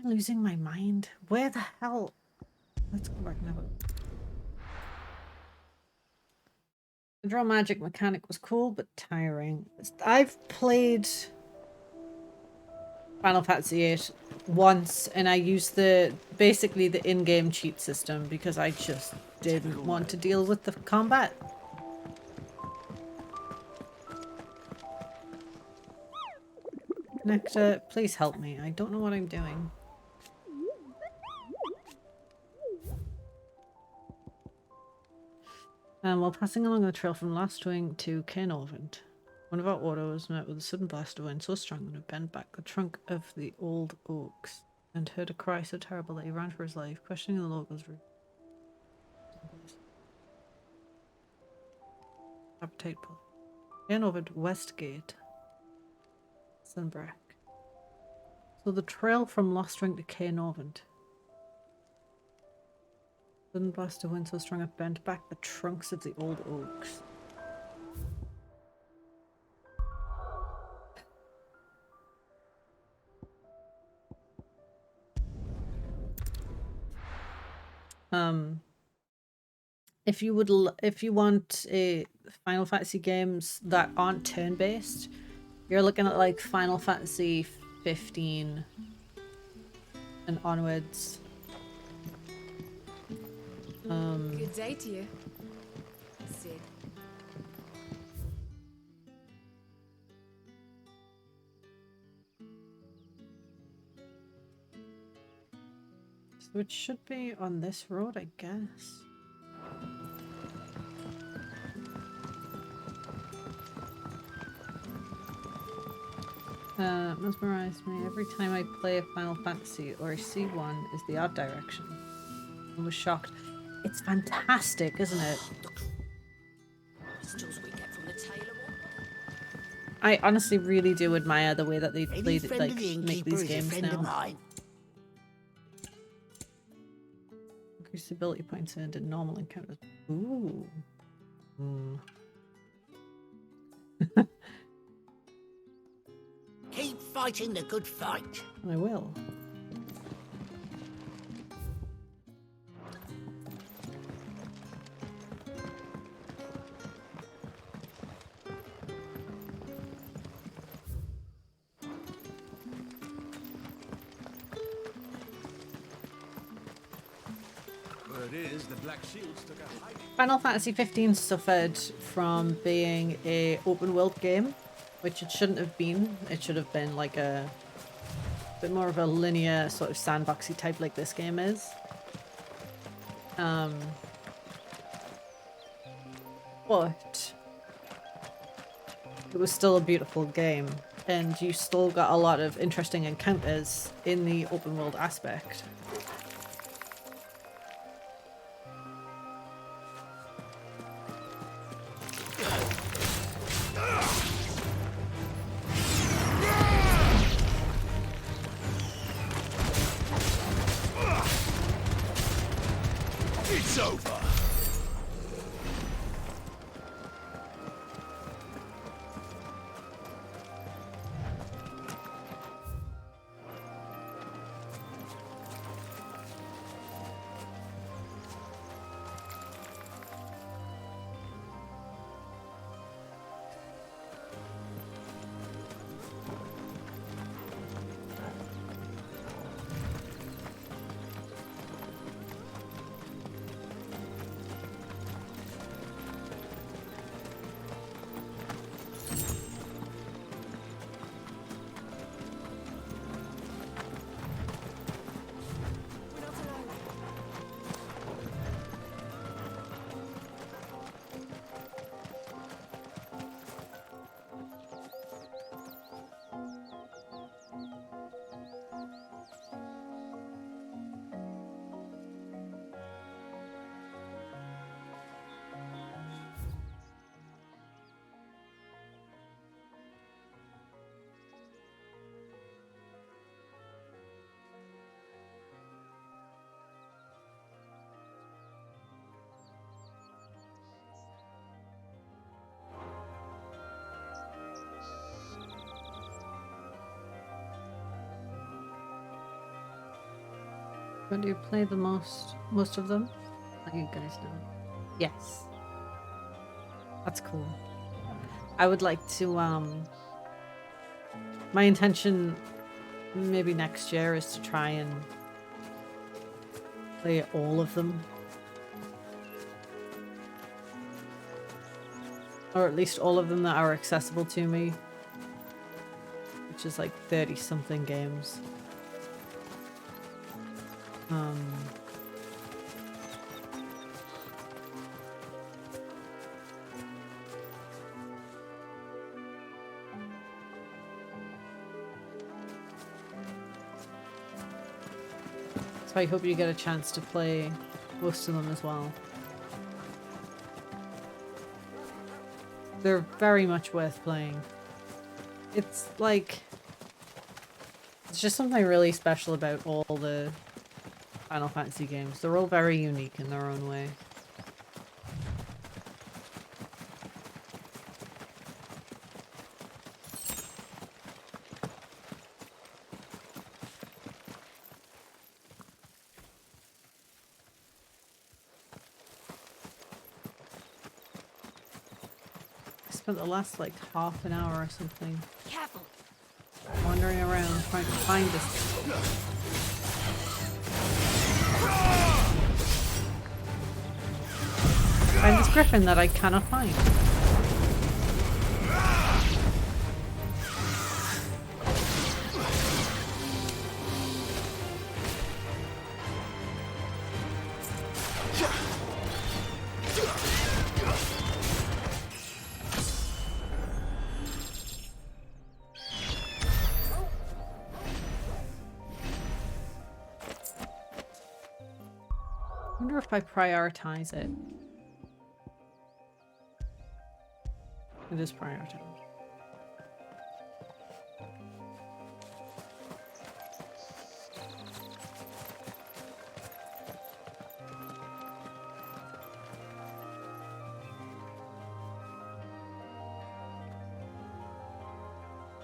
losing my mind. Where the hell? Let's go back now. The draw magic mechanic was cool, but tiring. I've played Final Fantasy VIII once, and I used basically the in-game cheat system because I just didn't want to deal with the combat. Connector, please help me. I don't know what I'm doing. While passing along the trail from Lastwing to Cairnorvent, one of our autos met with a sudden blast of wind so strong that it bent back the trunk of the old oaks and heard a cry so terrible that he ran for his life, questioning the locals. Appetite pull. Cairnorvent Westgate. Sunbrack. So the trail from Lostring to Cairnorvent. Sudden blast of wind so strong it bent back the trunks of the old oaks. If you want a Final Fantasy games that aren't turn-based, you're looking at like Final Fantasy 15 and onwards. Good day to you, Sid. So it should be on this road, I guess. Mesmerized me every time I play a Final Fantasy or I see one is the art direction. I was shocked. It's fantastic, isn't it? I honestly really do admire the way that they play make these games now. Increase ability points earned in normal encounters. Ooh. Keep fighting the good fight. I will. Final Fantasy 15 suffered from being a open world game, which it shouldn't have been. It should have been like a bit more of a linear sort of sandboxy type like this game is. But it was still a beautiful game, and you still got a lot of interesting encounters in the open world aspect. It's over. But do you play the most of them? Let you guys know. Yes. That's cool. I would like to, my intention maybe next year is to try and play all of them. Or at least all of them that are accessible to me. Which is like 30 something games. So I hope you get a chance to play most of them as well. They're very much worth playing. It's like... It's just something really special about all the Final Fantasy games. They're all very unique in their own way. I spent the last like half an hour or something Careful. wandering around trying to find this. Find this griffin that I cannot find. I wonder if I prioritize it. It is prioritized.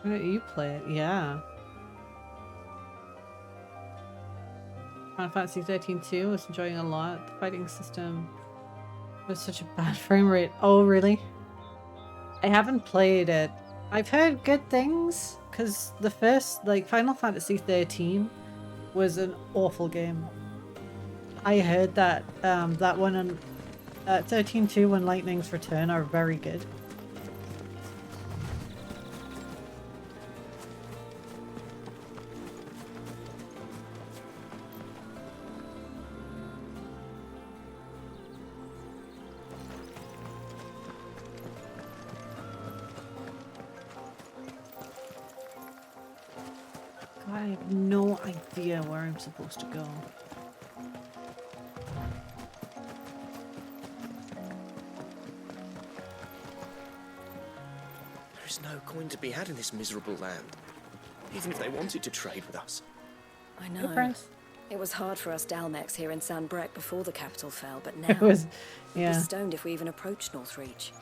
Why don't you play it? Yeah. Final Fantasy 13 too. Was enjoying a lot. The fighting system was such a bad frame rate. Oh, really? I haven't played it. I've heard good things because the first, like, Final Fantasy 13 was an awful game. I heard that that one and 13-2 and Lightning's Return are very good. I have no idea where I'm supposed to go. There is no coin to be had in this miserable land, even if they wanted to trade with us. I know. Prince. It was hard for us Dalmex here in Sanbreque before the capital fell, but now It was, we'd yeah. be stoned if we even approached Northreach.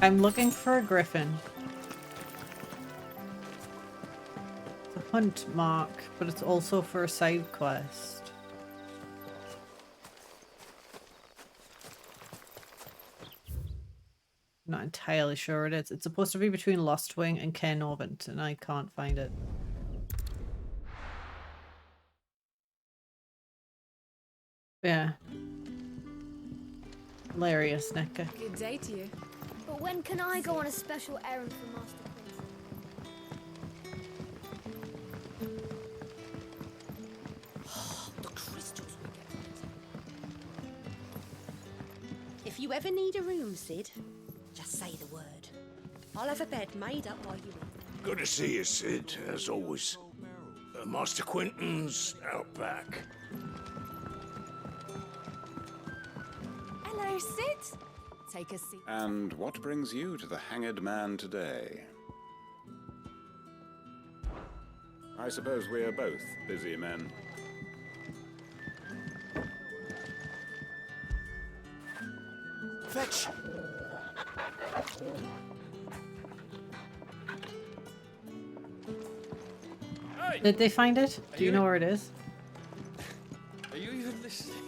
I'm looking for a griffin. It's a hunt mark, but it's also for a side quest. I'm not entirely sure it is. It's supposed to be between Lostwing and Caernarvon, and I can't find it. Yeah. Hilarious, Necka. Good day to you. But when can I go on a special errand for Master Quincy? The crystals we get. If you ever need a room, Sid, just say the word. I'll have a bed made up while you're in. Good to see you, Sid, as always. Master Quentin's out back. Hello, Sid. Take a seat. And what brings you to the Hanged Man today? I suppose we are both busy men. Fetch! Did they find it? Do you know where it is? Are you even listening?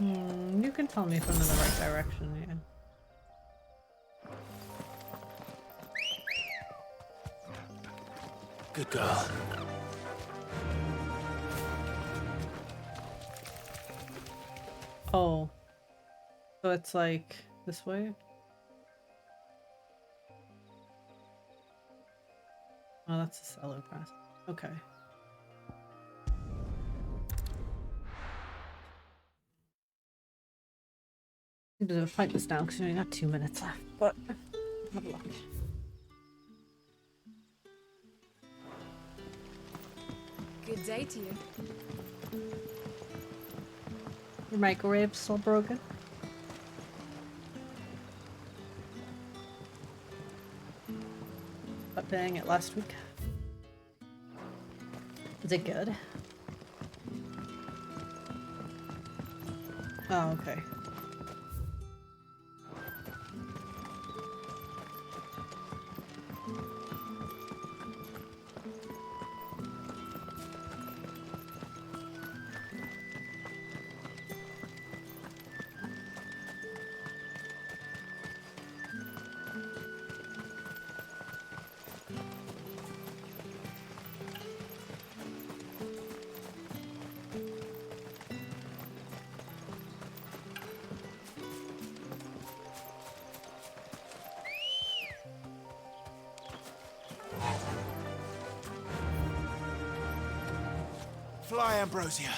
You can tell me if I'm in the right direction, yeah. Good girl. Oh. So it's like this way? Oh, that's a cellar press. Okay. Need to fight this now because we only got 2 minutes left, but have a look. Good day to you. Your microwave's still broken? But paying it last week. Is it good? Oh, okay. Fly, Ambrosia.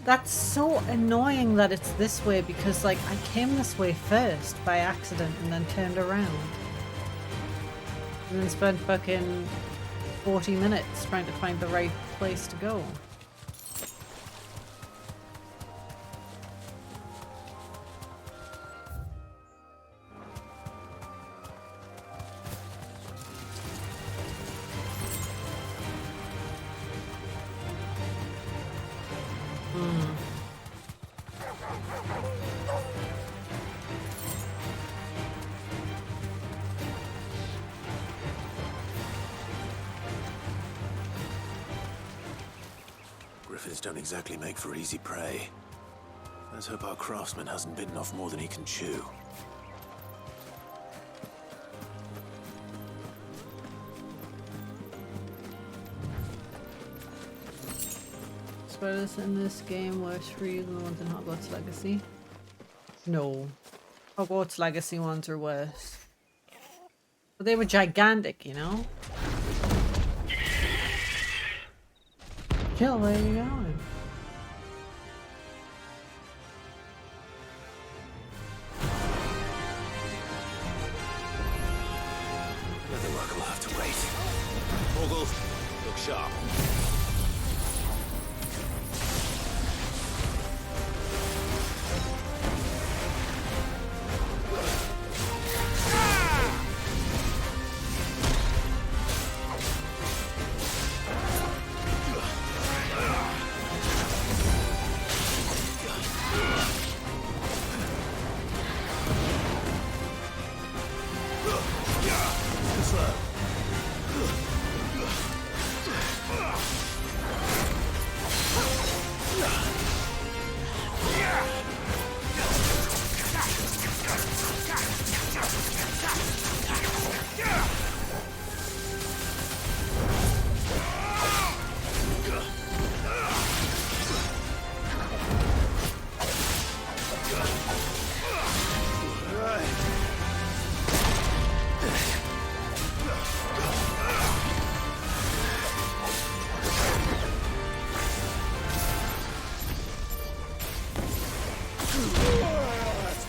That's so annoying that it's this way because, like, I came this way first by accident and then turned around. And then spent fucking 40 minutes trying to find the right place to go. Griffins don't exactly make for easy prey. Let's hope our craftsman hasn't bitten off more than he can chew. Spiders in this game worse for you than the ones in Hogwarts Legacy? No. Hogwarts Legacy ones are worse. But they were gigantic, you know? Jill, where are you going? Another work will have to wait. Morgul, look sharp.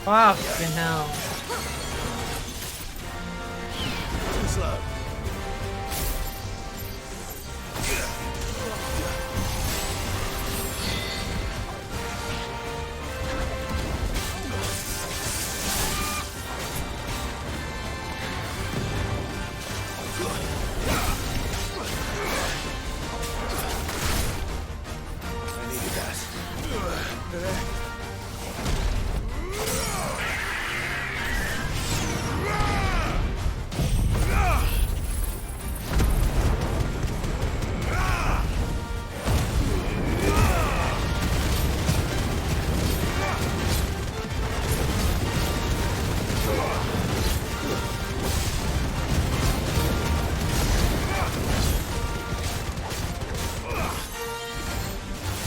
Fucking hell. Too slow. I needed that.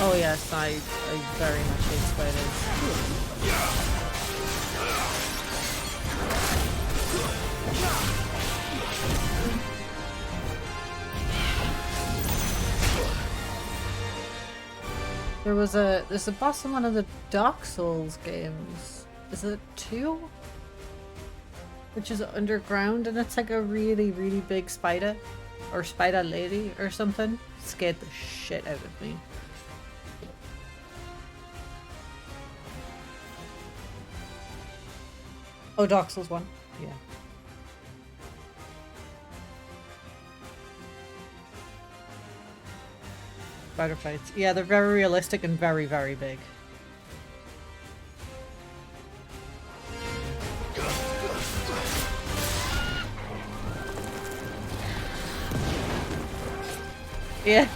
Oh yes, I very much hate spiders. There's a boss in one of the Dark Souls games. Is it 2? Which is underground and it's like a really, really big spider. Or spider lady or something. Scared the shit out of me. Oh, Dark Souls 1. Yeah. Spider fights. Yeah, they're very realistic and very, very big. Yeah.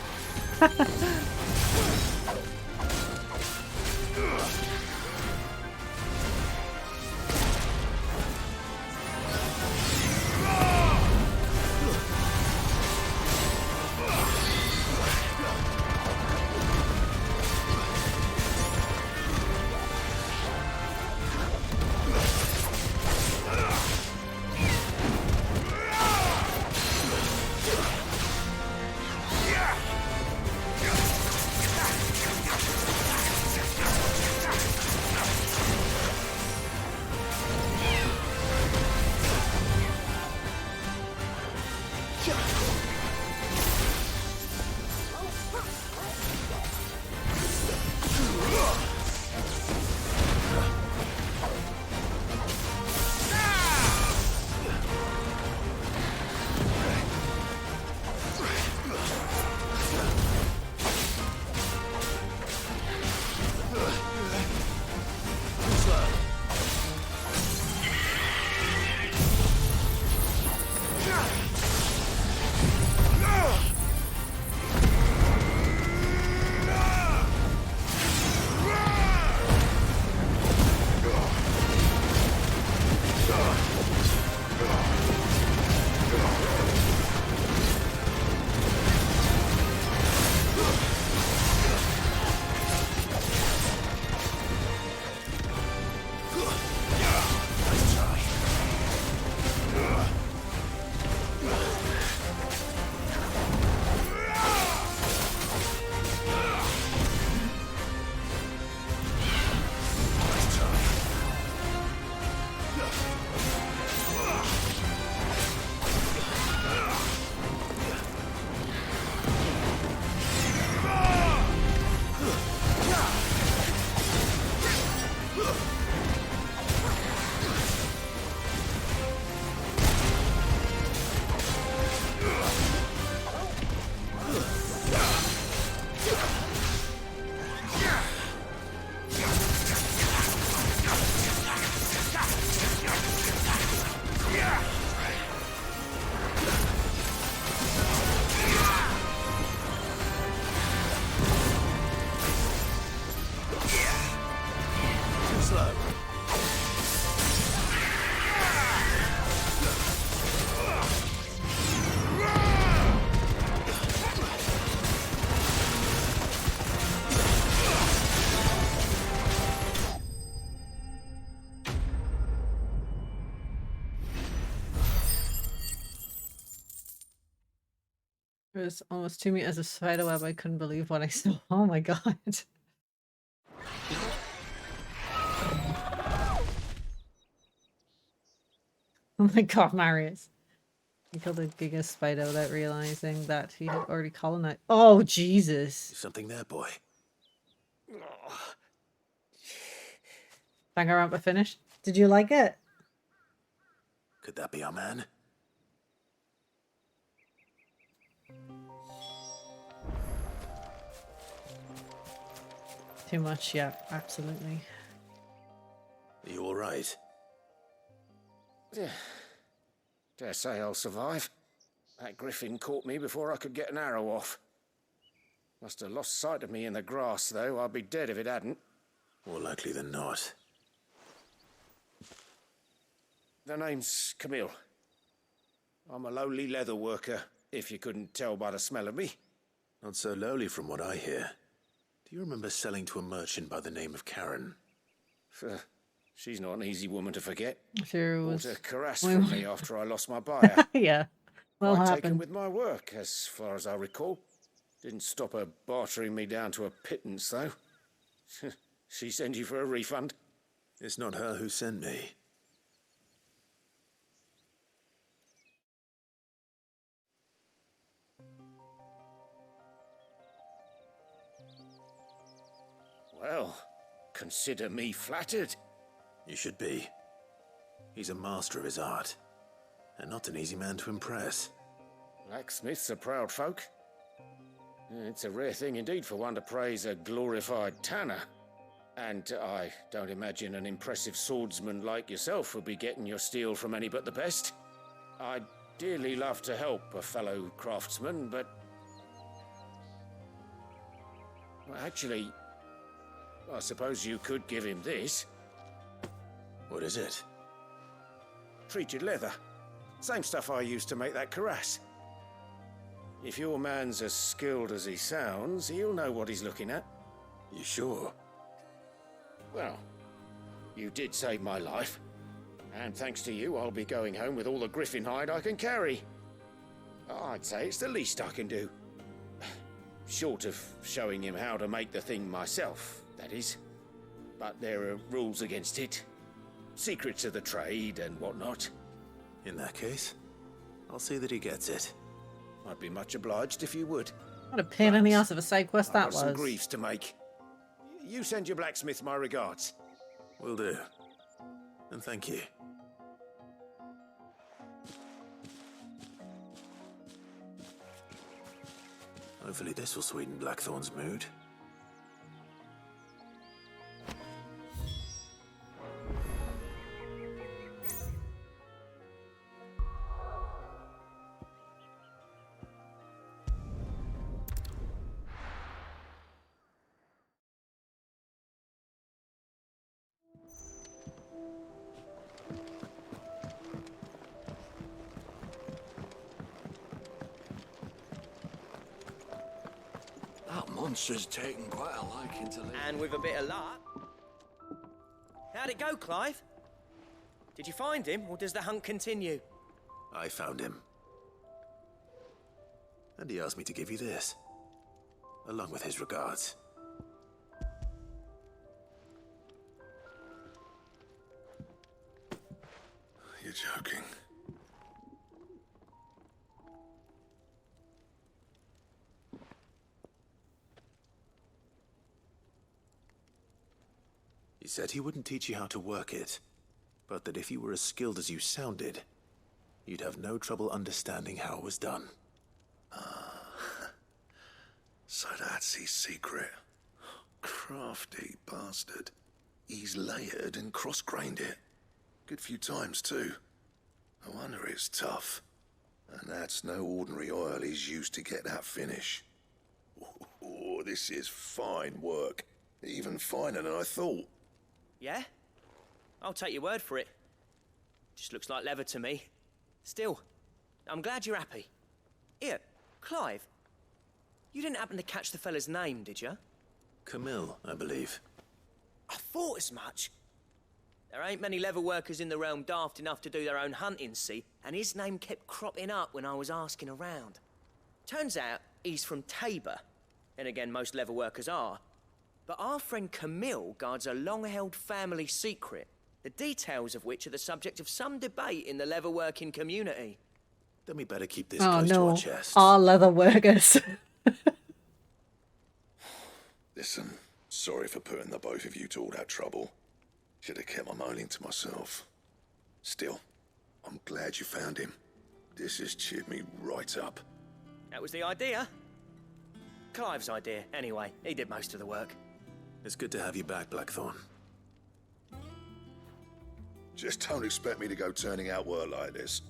It was almost 2 meters of spiderweb. I couldn't believe what I saw. Oh my god. Oh my god, Marius. He killed a giga spider without realizing that he had already colonized. Oh, Jesus. Something there, boy. Banger ramp finished. Did you like it? Could that be our man? Too much, yeah, absolutely. Are you all right? Yeah. Dare say I'll survive. That griffin caught me before I could get an arrow off. Must have lost sight of me in the grass, though. I'd be dead if it hadn't. More likely than not. The name's Camille. I'm a lowly leather worker, if you couldn't tell by the smell of me. Not so lowly from what I hear. Do you remember selling to a merchant by the name of Karen? She's not an easy woman to forget. Sure was. Bought a cuirass from me after I lost my buyer. Yeah, well Quite taken happened. with my work, as far as I recall. Didn't stop her bartering me down to a pittance, though. She sent you for a refund? It's not her who sent me. Well, consider me flattered. You should be. He's a master of his art, and not an easy man to impress. Blacksmiths are proud folk. It's a rare thing indeed for one to praise a glorified tanner. And I don't imagine an impressive swordsman like yourself would be getting your steel from any but the best. I'd dearly love to help a fellow craftsman, but... Well, actually, I suppose you could give him this. What is it? Treated leather. Same stuff I used to make that cuirass. If your man's as skilled as he sounds, he'll know what he's looking at. You sure? Well, you did save my life. And thanks to you, I'll be going home with all the griffin hide I can carry. I'd say it's the least I can do. Short of showing him how to make the thing myself, that is. But there are rules against it. Secrets of the trade and whatnot. In that case, I'll see that he gets it. I'd be much obliged if you would. What a pain in the ass of a side quest that I've got some was. griefs to make. You send your blacksmith my regards. Will do. And thank you. Hopefully this will sweeten Blackthorn's mood. That monster's taken quite a liking to live. And with a bit of luck. How'd it go, Clive? Did you find him, or does the hunt continue? I found him. And he asked me to give you this, along with his regards. You're joking. He said he wouldn't teach you how to work it, but that if you were as skilled as you sounded, you'd have no trouble understanding how it was done. So that's his secret. Crafty bastard. He's layered and cross-grained it. Good few times, too. No wonder it's tough. And that's no ordinary oil he's used to get that finish. Oh, this is fine work. Even finer than I thought. Yeah? I'll take your word for it. Just looks like leather to me. Still, I'm glad you're happy. Here, Clive. You didn't happen to catch the fella's name, did you? Camille, I believe. I thought as much. There ain't many leather workers in the realm daft enough to do their own hunting, see? And his name kept cropping up when I was asking around. Turns out he's from Tabor. And again, most leather workers are. But our friend Camille guards a long-held family secret, the details of which are the subject of some debate in the leather-working community. Then we better keep this Oh close to our no, chests. our leather workers. Listen, sorry for putting the both of you to all that trouble. Should have kept my moaning to myself. Still, I'm glad you found him. This has cheered me right up. That was the idea. Clive's idea, anyway. He did most of the work. It's good to have you back, Blackthorn. Just don't expect me to go turning out work like this.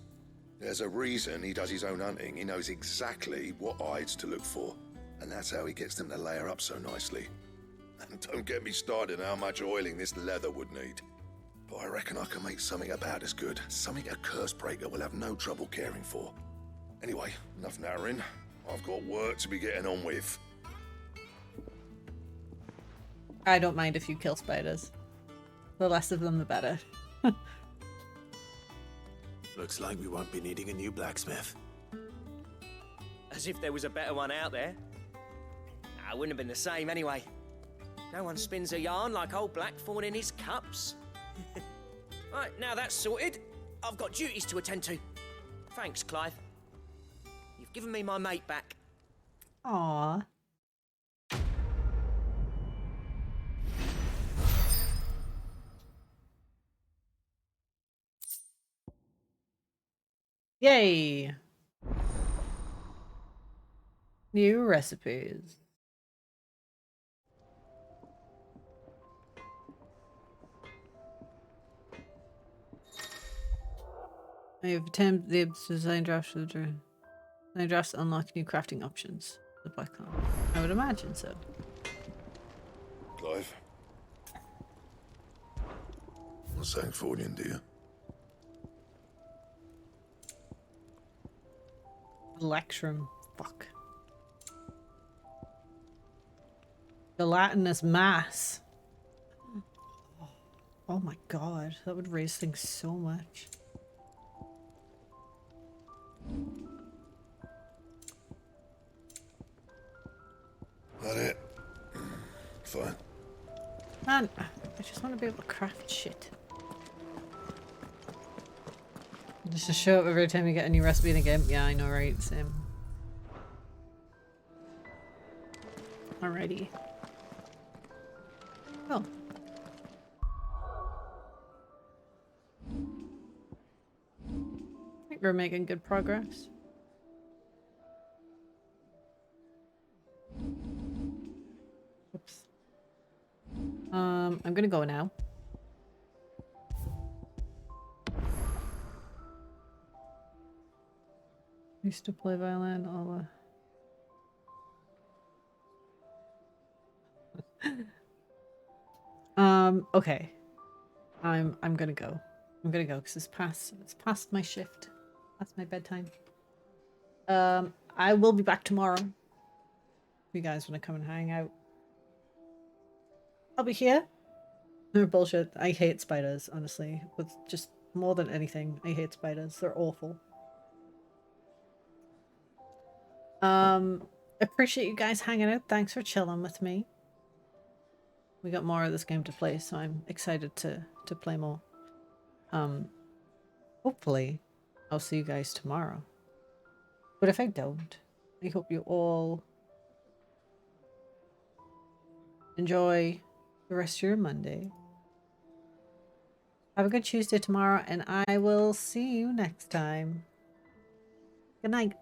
There's a reason he does his own hunting. He knows exactly what hides to look for. And that's how he gets them to layer up so nicely. And don't get me started on how much oiling this leather would need. But I reckon I can make something about as good. Something a Cursebreaker will have no trouble caring for. Anyway, enough narrowing. I've got work to be getting on with. I don't mind if you kill spiders. The less of them, the better. Looks like we won't be needing a new blacksmith. As if there was a better one out there. It wouldn't have been the same anyway. No one spins a yarn like old Blackthorn in his cups. Right, now that's sorted, I've got duties to attend to. Thanks, Clive. You've given me my mate back. Aww. Yay! New recipes. I have attempted the design drafts for the design drafts unlock new crafting options. The black card. I would imagine so. Clive? Not saying Fordian, do you? Electrum. Fuck. Gelatinous mass. Oh my god, that would raise things so much. That it? Fine. Man, I just want to be able to craft shit. Just to show up every time you get a new recipe in the game. Yeah, I know, right? Same. Alrighty. Oh. I think we're making good progress. Oops. I'm gonna go now. Used to play violin all okay. I'm gonna go. I'm gonna go because it's past my shift. That's my bedtime. I will be back tomorrow. If you guys want to come and hang out, I'll be here. No bullshit. I hate spiders, honestly. With just more than anything, I hate spiders. They're awful. Appreciate you guys hanging out. Thanks for chilling with me. We got more of this game to play, so I'm excited to play more. Hopefully I'll see you guys tomorrow. But if I don't, I hope you all enjoy the rest of your Monday. Have a good Tuesday tomorrow, and I will see you next time. Good night.